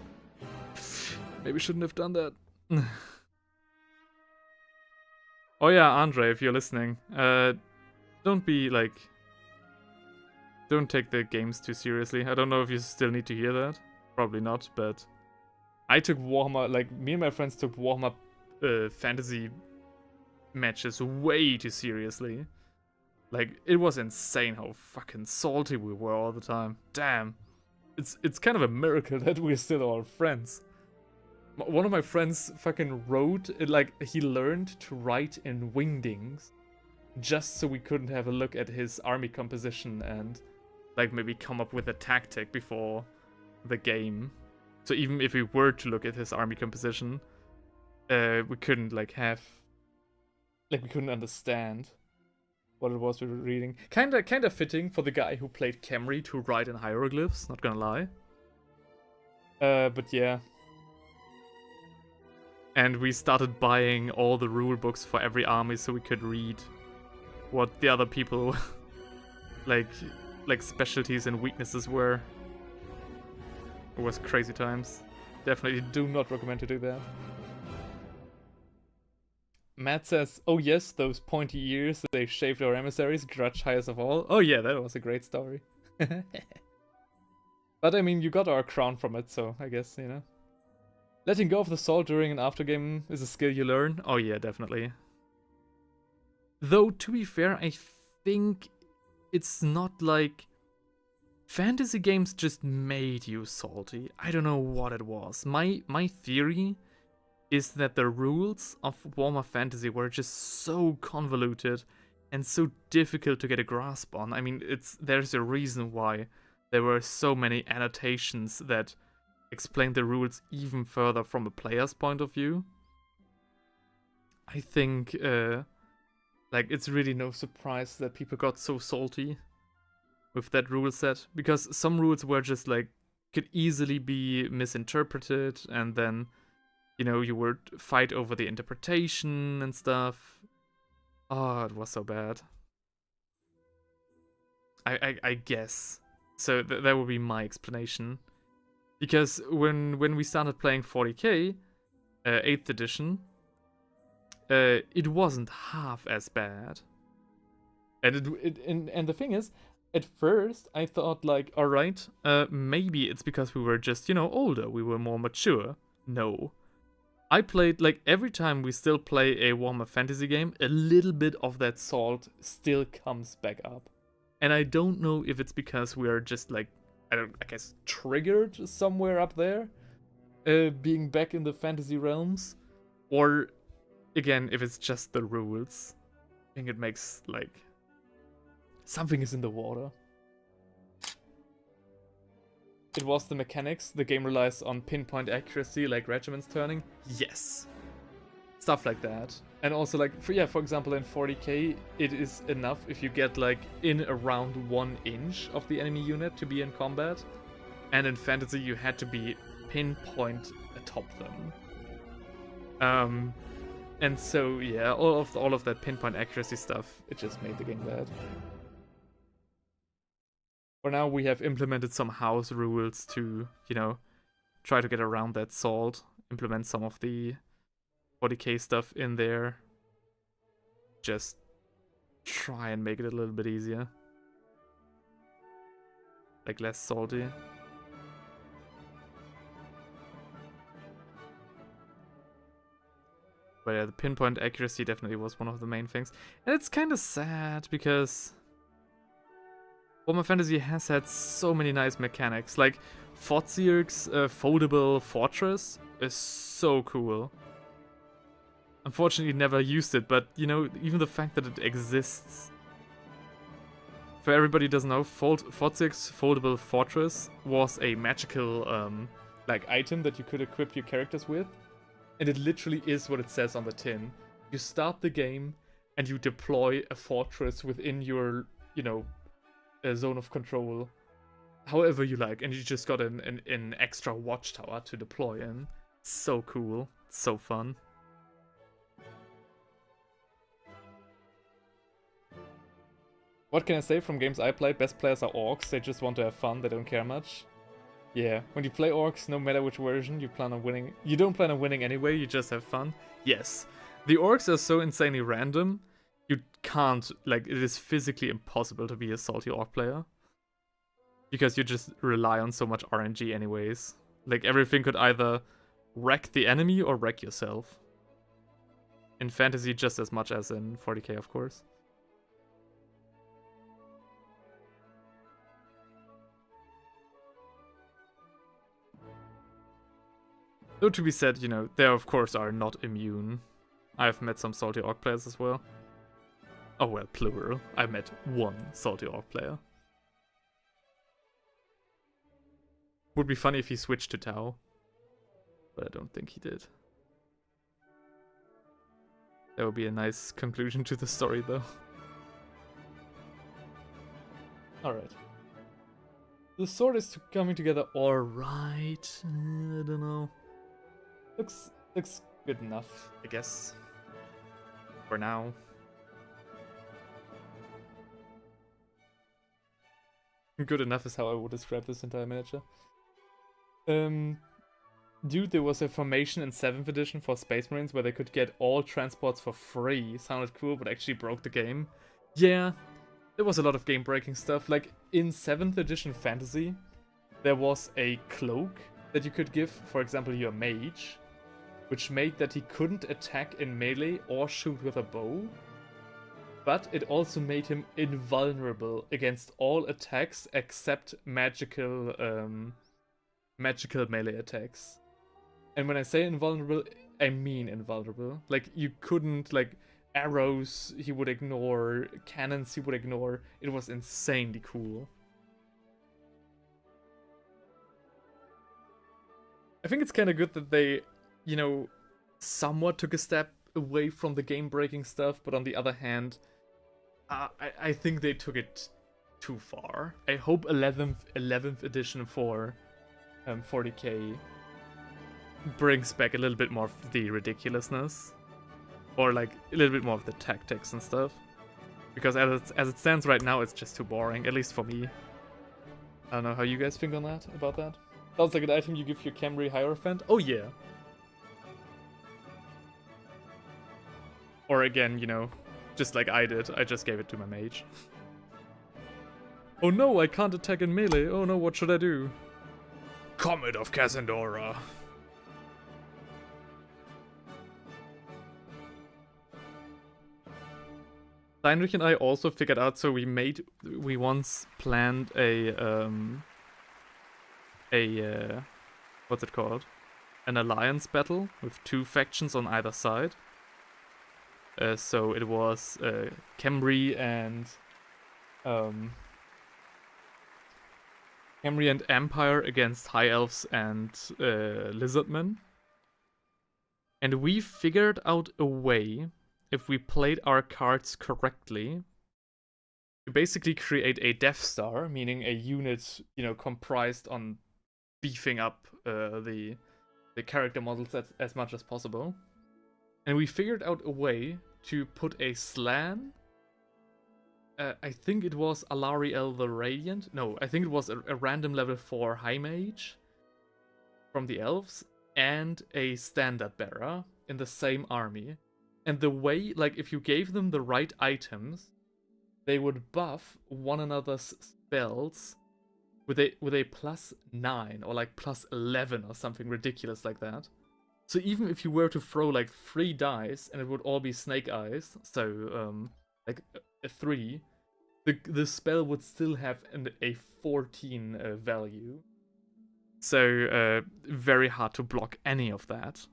Maybe shouldn't have done that. Oh yeah, Andre, if you're listening, don't be like... Don't take the games too seriously. I don't know if you still need to hear that. Probably not, but... I took Warhammer, like, me and my friends took Warhammer fantasy matches way too seriously. Like, it was insane how fucking salty we were all the time. Damn. It's kind of a miracle that we're still all friends. One of my friends fucking wrote, like, he learned to write in wingdings just so we couldn't have a look at his army composition and, like, maybe come up with a tactic before the game. So even if we were to look at his army composition, we couldn't, like, we couldn't understand what it was we were reading. Kinda fitting for the guy who played Khemri to write in hieroglyphs, not gonna lie. But yeah. And we started buying all the rule books for every army so we could read what the other people like specialties and weaknesses were. It was crazy times. Definitely do not recommend to do that. Matt says, oh yes, those pointy ears, they shaved our emissaries, grudge highest of all. Oh yeah, that was a great story. But I mean, you got our crown from it, so I guess, you know. Letting go of the salt during an aftergame is a skill you learn. Oh yeah, definitely. Though, to be fair, I think it's not like fantasy games just made you salty. I don't know what it was. My theory is that the rules of Warhammer Fantasy were just so convoluted and so difficult to get a grasp on. I mean, there's a reason why there were so many annotations that explain the rules even further from a player's point of view. I think, like, it's really no surprise that people got so salty with that rule set, because some rules were just, like, could easily be misinterpreted, and then, you know, you would fight over the interpretation and stuff. Oh, it was so bad. I guess. So that would be my explanation. Because when we started playing 40k, 8th edition, it wasn't half as bad. And the thing is, at first I thought like, alright, maybe it's because we were just, you know, older, we were more mature. No. I played, like, every time we still play a Warhammer Fantasy game, a little bit of that salt still comes back up. And I don't know if it's because we are just, like, I guess, triggered somewhere up there, being back in the fantasy realms, or, again, if it's just the rules. I think it makes, like, something is in the water. It was the mechanics. The game relies on pinpoint accuracy, like regiments turning. Yes. Stuff like that. And also, like, for example, in 40k, it is enough if you get, like, in around 1 inch of the enemy unit to be in combat. And in fantasy, you had to be pinpoint atop them. And so, yeah, all of that pinpoint accuracy stuff, it just made the game bad. For now, we have implemented some house rules to, you know, try to get around that salt. Implement some of the 40k stuff in there. Just try and make it a little bit easier. Like, less salty. But yeah, the pinpoint accuracy definitely was one of the main things. And it's kind of sad because Warhammer Fantasy has had so many nice mechanics. Like, Fotzirk's foldable fortress is so cool. Unfortunately, never used it, but, you know, even the fact that it exists. For everybody who doesn't know, Fotzirk's foldable fortress was a magical, like, item that you could equip your characters with. And it literally is what it says on the tin. You start the game, and you deploy a fortress within your, you know, zone of control, however you like, and you just got an extra watchtower to deploy in. It's so cool. It's so fun. What can I say from games I play? Best players are orcs. They just want to have fun. They don't care much. Yeah, when you play orcs, no matter which version, you plan on winning. You don't plan on winning anyway, you just have fun. Yes. The orcs are so insanely random, you can't, like, it is physically impossible to be a salty orc player. Because you just rely on so much RNG anyways. Like, everything could either wreck the enemy or wreck yourself. In fantasy, just as much as in 40k, of course. Though to be said, you know, they of course are not immune. I've met some salty orc players as well. Oh well, plural. I met one salty orc player. Would be funny if he switched to Tau. But I don't think he did. That would be a nice conclusion to the story though. Alright. The sword is coming together alright. I don't know. Looks good enough, I guess. For now. Good enough is how I would describe this entire miniature. The Dude, there was a formation in 7th edition for Space Marines where they could get all transports for free. Sounded cool, but actually broke the game. Yeah, there was a lot of game-breaking stuff. Like, in 7th edition Fantasy, there was a cloak that you could give, for example, your mage, which made that he couldn't attack in melee or shoot with a bow. But it also made him invulnerable against all attacks except magical melee attacks. And when I say invulnerable, I mean invulnerable. Like, you couldn't, like, arrows he would ignore, cannons he would ignore. It was insanely cool. I think it's kind of good that they, you know, somewhat took a step away from the game-breaking stuff, but on the other hand, I think they took it too far. I hope 11th edition for 40k brings back a little bit more of the ridiculousness, or like a little bit more of the tactics and stuff, because as it stands right now, it's just too boring, at least for me. I don't know how you guys think on that, about that. Sounds like an item you give your Camry Hierophant. Oh yeah. Or again, you know, just like I did, I just gave it to my mage. Oh no, I can't attack in melee. Oh no, what should I do? Comet of Cassandora. Heinrich and I also figured out, so we once planned a what's it called? An alliance battle with 2 factions on either side. So it was Camry and Empire against High Elves and Lizardmen. And we figured out a way, if we played our cards correctly, to basically create a Death Star, meaning a unit, you know, comprised on beefing up the character models as much as possible. And we figured out a way to put a Slan, I think it was Alariel the Radiant, no, I think it was a random level 4 High Mage from the Elves, and a Standard Bearer in the same army. And the way, like, if you gave them the right items, they would buff one another's spells with a +9 or like +11 or something ridiculous like that. So even if you were to throw like 3 dice and it would all be Snake Eyes, so like a 3, the spell would still have a 14 value. So very hard to block any of that.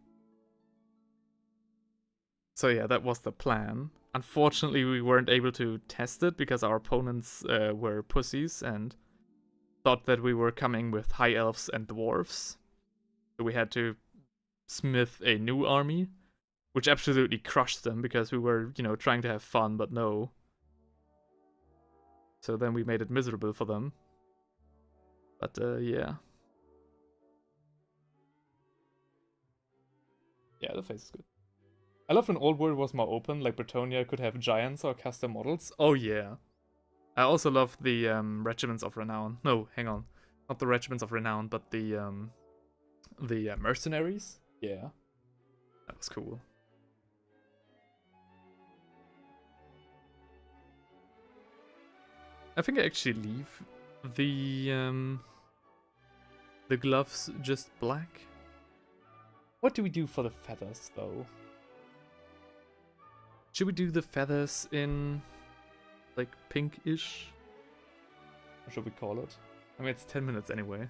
So yeah, that was the plan. Unfortunately, we weren't able to test it because our opponents were pussies and thought that we were coming with High Elves and Dwarves. So we had to smith a new army, which absolutely crushed them because we were, you know, trying to have fun, but no. So then we made it miserable for them. But yeah. Yeah, the face is good. I love when Old World was more open, like Bretonnia could have giants or custom models. Oh yeah. I also love the Regiments of Renown. No, hang on. Not the Regiments of Renown, but the Mercenaries. Yeah. That was cool. I think I actually leave the gloves just black. What do we do for the feathers, though? Should we do the feathers in, like, pinkish? What should we call it? I mean, it's 10 minutes anyway.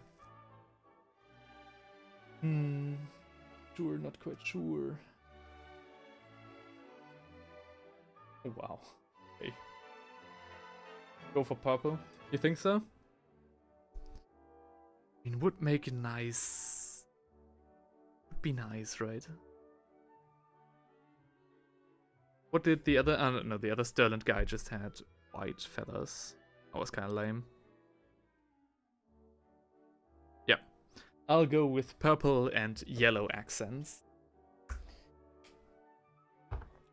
Sure, not quite sure. Oh, wow. Okay. Go for purple? You think so? I mean, would make it nice. Would be nice, right? What did the other... no, the other Stirland guy just had white feathers. That was kind of lame. Yeah. I'll go with purple and yellow accents.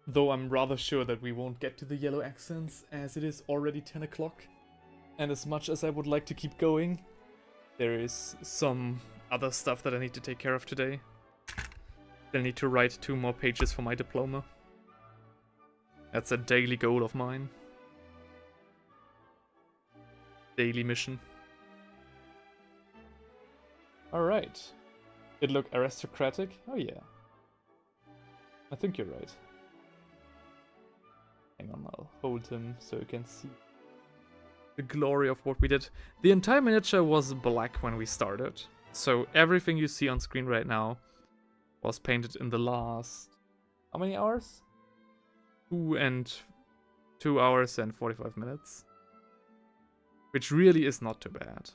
Though I'm rather sure that we won't get to the yellow accents, as it is already 10 o'clock. And as much as I would like to keep going, there is some other stuff that I need to take care of today. Still need to write 2 more pages for my diploma. That's a daily goal of mine. Daily mission. Alright. It look aristocratic? Oh yeah. I think you're right. Hang on, I'll hold him so you can see the glory of what we did. The entire miniature was black when we started. So everything you see on screen right now was painted in the last... how many hours? 2 hours and 45 minutes. Which really is not too bad.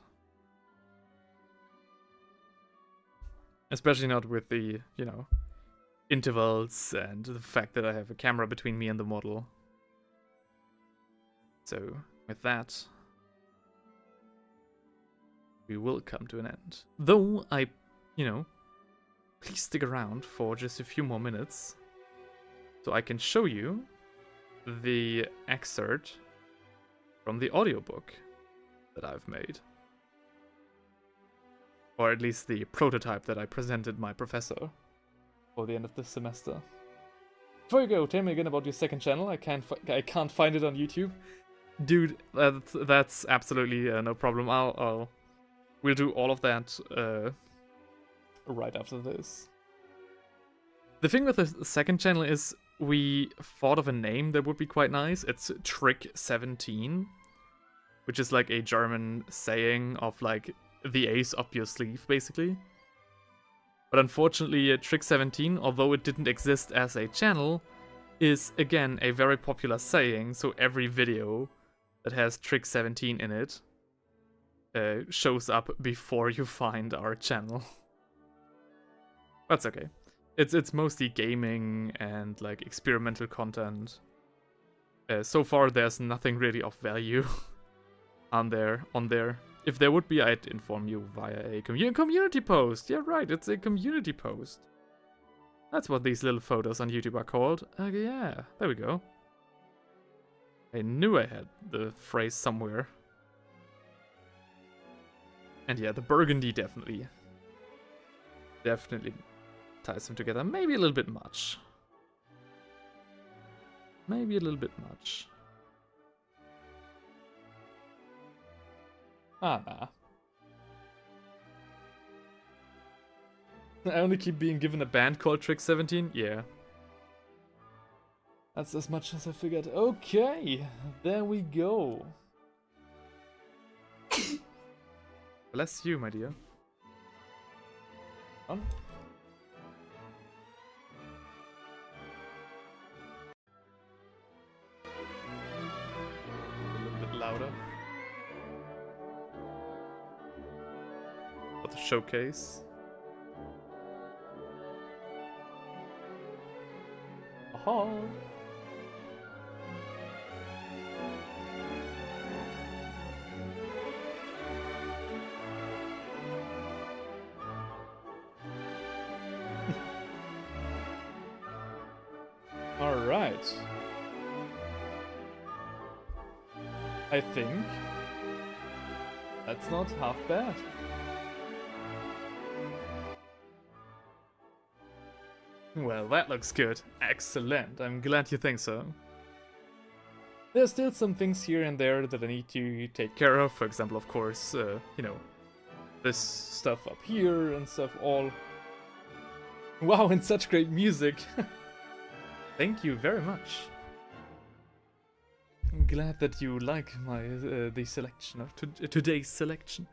Especially not with the, you know, intervals and the fact that I have a camera between me and the model. So, with that, we will come to an end. Though please stick around for just a few more minutes so I can show you the excerpt from the audiobook that I've made. Or at least the prototype that I presented my professor for the end of this semester. Before you go, tell me again about your second channel. I can't find it on YouTube. Dude, that's absolutely no problem. We'll do all of that right after this. The thing with the second channel is we thought of a name that would be quite nice. It's Trick 17, which is like a German saying of like the ace up your sleeve, basically. But unfortunately, Trick 17, although it didn't exist as a channel, is again a very popular saying, so every video that has Trick 17 in it shows up before you find our channel. That's okay. It's mostly gaming and like experimental content. So far there's nothing really of value on there. If there would be, I'd inform you via a community post. Yeah, right, it's a community post. That's what these little photos on YouTube are called. Yeah, there we go. I knew I had the phrase somewhere. And yeah, the burgundy definitely ties them together. Maybe a little bit much. Maybe a little bit much. Ah, nah. I only keep being given a band called Trick 17? Yeah. That's as much as I figured. Okay, there we go. Bless you, my dear. On. A little bit louder. For the showcase. Aha! Alright. I think that's not half bad. Well, that looks good. Excellent. I'm glad you think so. There's still some things here and there that I need to take care of. For example, of course, you know, this stuff up here and stuff all... Wow, and such great music. Thank you very much. I'm glad that you like my the selection of today's selection.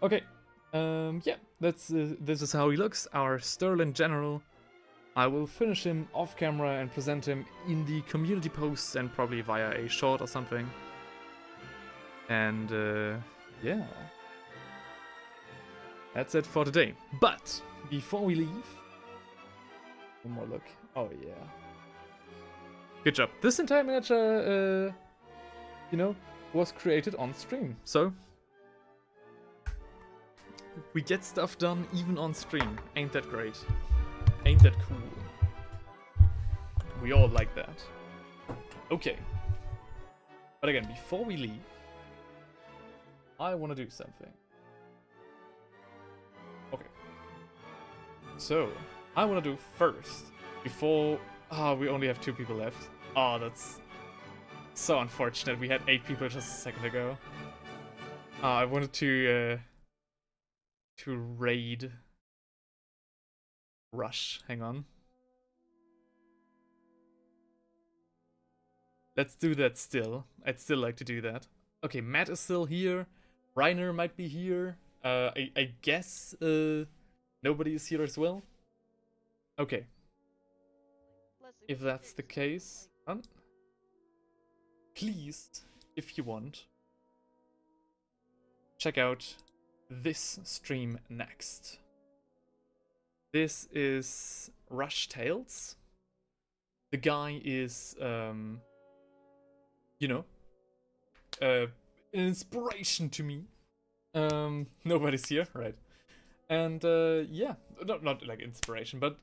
Okay, yeah, this is how he looks. Our Stirland general. I will finish him off camera and present him in the community posts and probably via a short or something. And yeah, that's it for today. But before we leave, one more look. Oh yeah. Good job. This entire miniature, you know, was created on stream. So we get stuff done even on stream. Ain't that great? Ain't that cool? We all like that. Okay. But again, before we leave, I want to do something. So, I want to do first, before... Oh, we only have 2 people left. Oh, that's so unfortunate. We had 8 people just a second ago. I wanted to raid Rush. Hang on. Let's do that still. I'd still like to do that. Okay, Matt is still here. Reiner might be here. I guess nobody is here as well. Okay. If that's the case, please, if you want, check out this stream next. This is Rush Tales. The guy is, you know, an inspiration to me. Nobody's here, right? And yeah, not like inspiration, but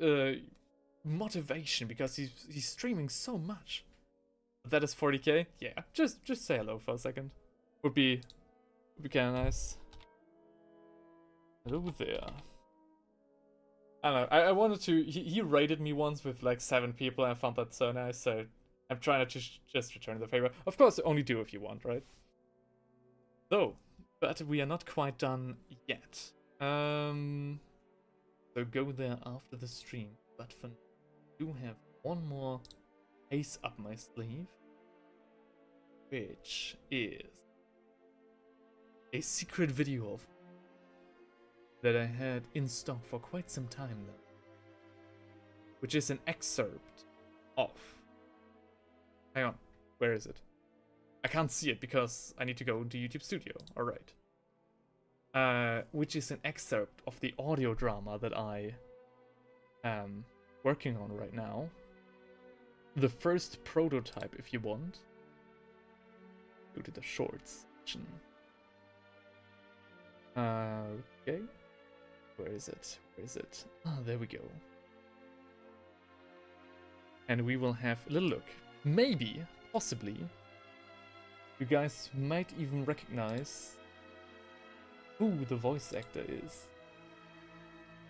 motivation, because he's streaming so much. That is 40k. Yeah, just say hello for a second. Would be kind of nice. Hello there. I don't know. I wanted to. He raided me once with like 7 people, and I found that so nice. So I'm trying to just return the favor. Of course, only do if you want, right? So, but we are not quite done yet. So go there after the stream. But for now, I do have one more ace up my sleeve, which is a secret video of that I had in stock for quite some time now, which is an excerpt of... Hang on, where is it? I can't see it because I need to go into YouTube Studio. Alright. Which is an excerpt of the audio drama that I am working on right now. The first prototype, if you want. Go to the shorts section. Okay. Where is it? Where is it? Ah, there we go. And we will have a little look. Maybe, possibly, you guys might even recognize who the voice actor is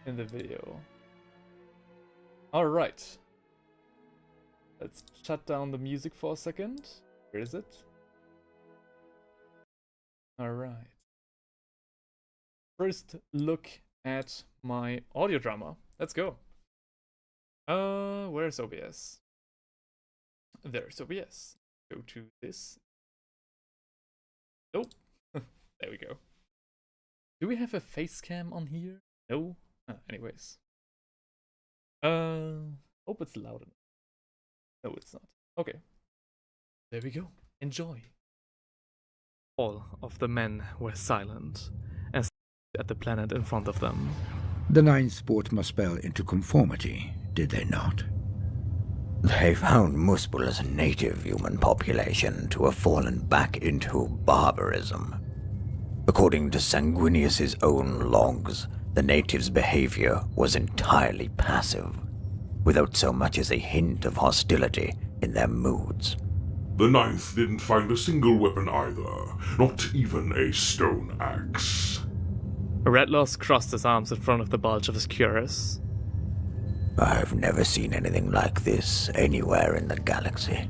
in the video. Alright. Let's shut down the music for a second. Where is it? Alright. First look at my audio drama. Let's go. Where's OBS? There's OBS. Go to this. Nope. There we go. Do we have a face cam on here? No? Anyways. Hope it's loud enough. No, it's not. Okay. There we go. Enjoy. All of the men were silent and stared at the planet in front of them. The Ninth brought Muspel into conformity, did they not? They found Muspel's native human population to have fallen back into barbarism. According to Sanguinius's own logs, the natives' behavior was entirely passive, without so much as a hint of hostility in their moods. The Ninth didn't find a single weapon either, not even a stone axe. Redloss crossed his arms in front of the bulge of his cuirass. I've never seen anything like this anywhere in the galaxy.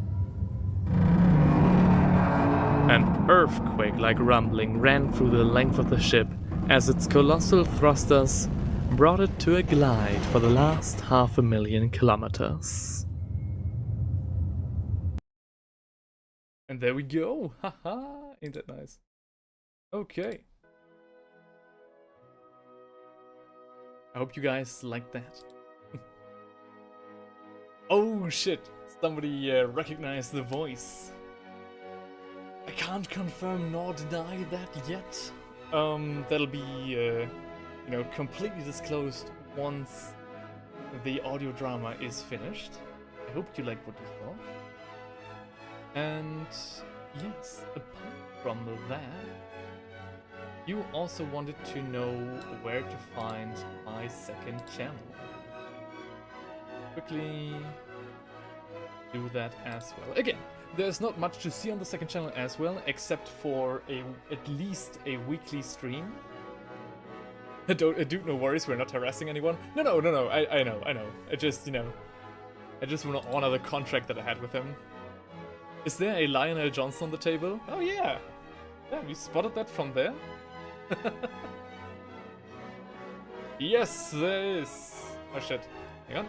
An earthquake-like rumbling ran through the length of the ship as its colossal thrusters brought it to a glide for the last 500,000 kilometers. And there we go! Haha! Ain't that nice? Okay. I hope you guys like that. Oh shit! Somebody recognized the voice. I can't confirm nor deny that yet. That'll be, you know, completely disclosed once the audio drama is finished. I hope you like what you saw. And yes, apart from that, you also wanted to know where to find my second channel. Quickly do that as well. Again, there's not much to see on the second channel as well, except for at least a weekly stream. Dude, no worries, we're not harassing anyone. No, I know. I just, I just want to honor the contract that I had with him. Is there a Lionel Johnson on the table? Oh yeah. Yeah, we spotted that from there. Yes, there is. Oh shit. Hang on.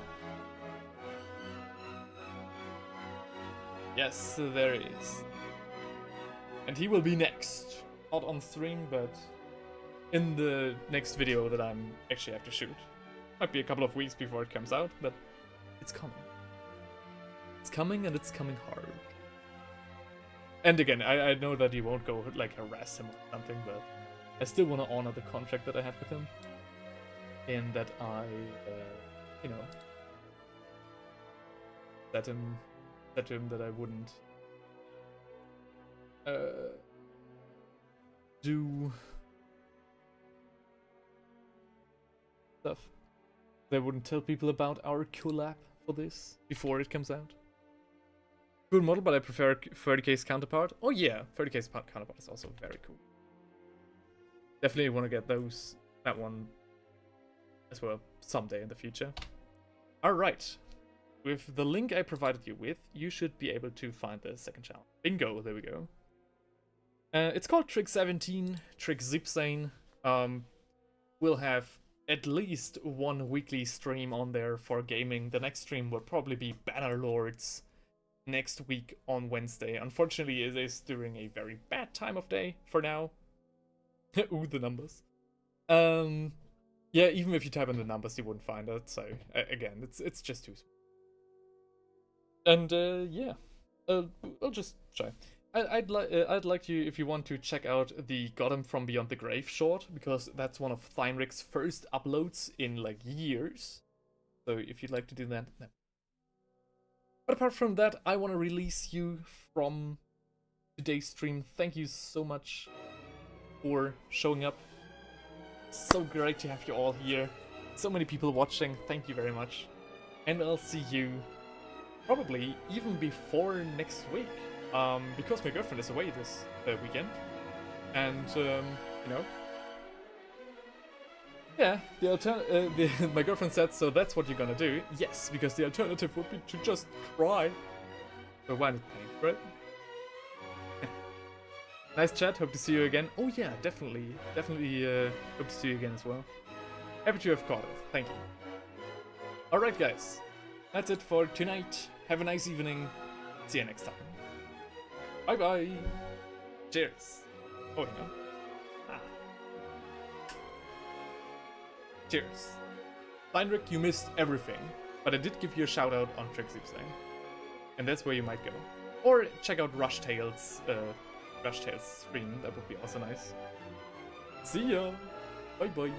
Yes, there is. And he will be next. Not on stream, but in the next video that I'm actually have to shoot. Might be a couple of weeks before it comes out, but it's coming. It's coming, and it's coming hard. And again, I know that he won't go like harass him or something, but I still want to honor the contract that I had with him. And that I, said to him that I wouldn't do stuff. That I wouldn't tell people about our collab for this before it comes out. Cool model, but I prefer 30k's counterpart. Oh yeah, 30k's counterpart is also very cool. Definitely want to get that one as well someday in the future. Alright, with the link I provided you with, you should be able to find the second channel. Bingo, there we go. It's called Trick 17, Trick 17. We'll have at least one weekly stream on there for gaming. The next stream will probably be Bannerlords next week on Wednesday. Unfortunately, it is during a very bad time of day for now. Ooh, the numbers. Yeah, even if you type in the numbers, you wouldn't find it. So again, it's just too small. And yeah, I'll just try. I'd like you, if you want to check out the Got Him From Beyond the Grave short, because that's one of Theinrich's first uploads in like years. So if you'd like to do that, no. But apart from that, I want to release you from today's stream. Thank you so much for showing up. So great to have you all here. So many people watching. Thank you very much. And I'll see you probably even before next week. Because my girlfriend is away this weekend. And, yeah, my girlfriend said, so that's what you're gonna do. Yes, because the alternative would be to just cry. So why not paint, right? Nice chat, hope to see you again. Oh yeah, definitely hope to see you again as well. Happy to have caught it, thank you. Alright guys, that's it for tonight. Have a nice evening. See you next time. Bye bye. Cheers. Oh no. Cheers. Heinrich, you missed everything, but I did give you a shout out on Trick 17. And that's where you might go. Or check out Rush Tales' stream, that would be also nice. See ya! Bye bye!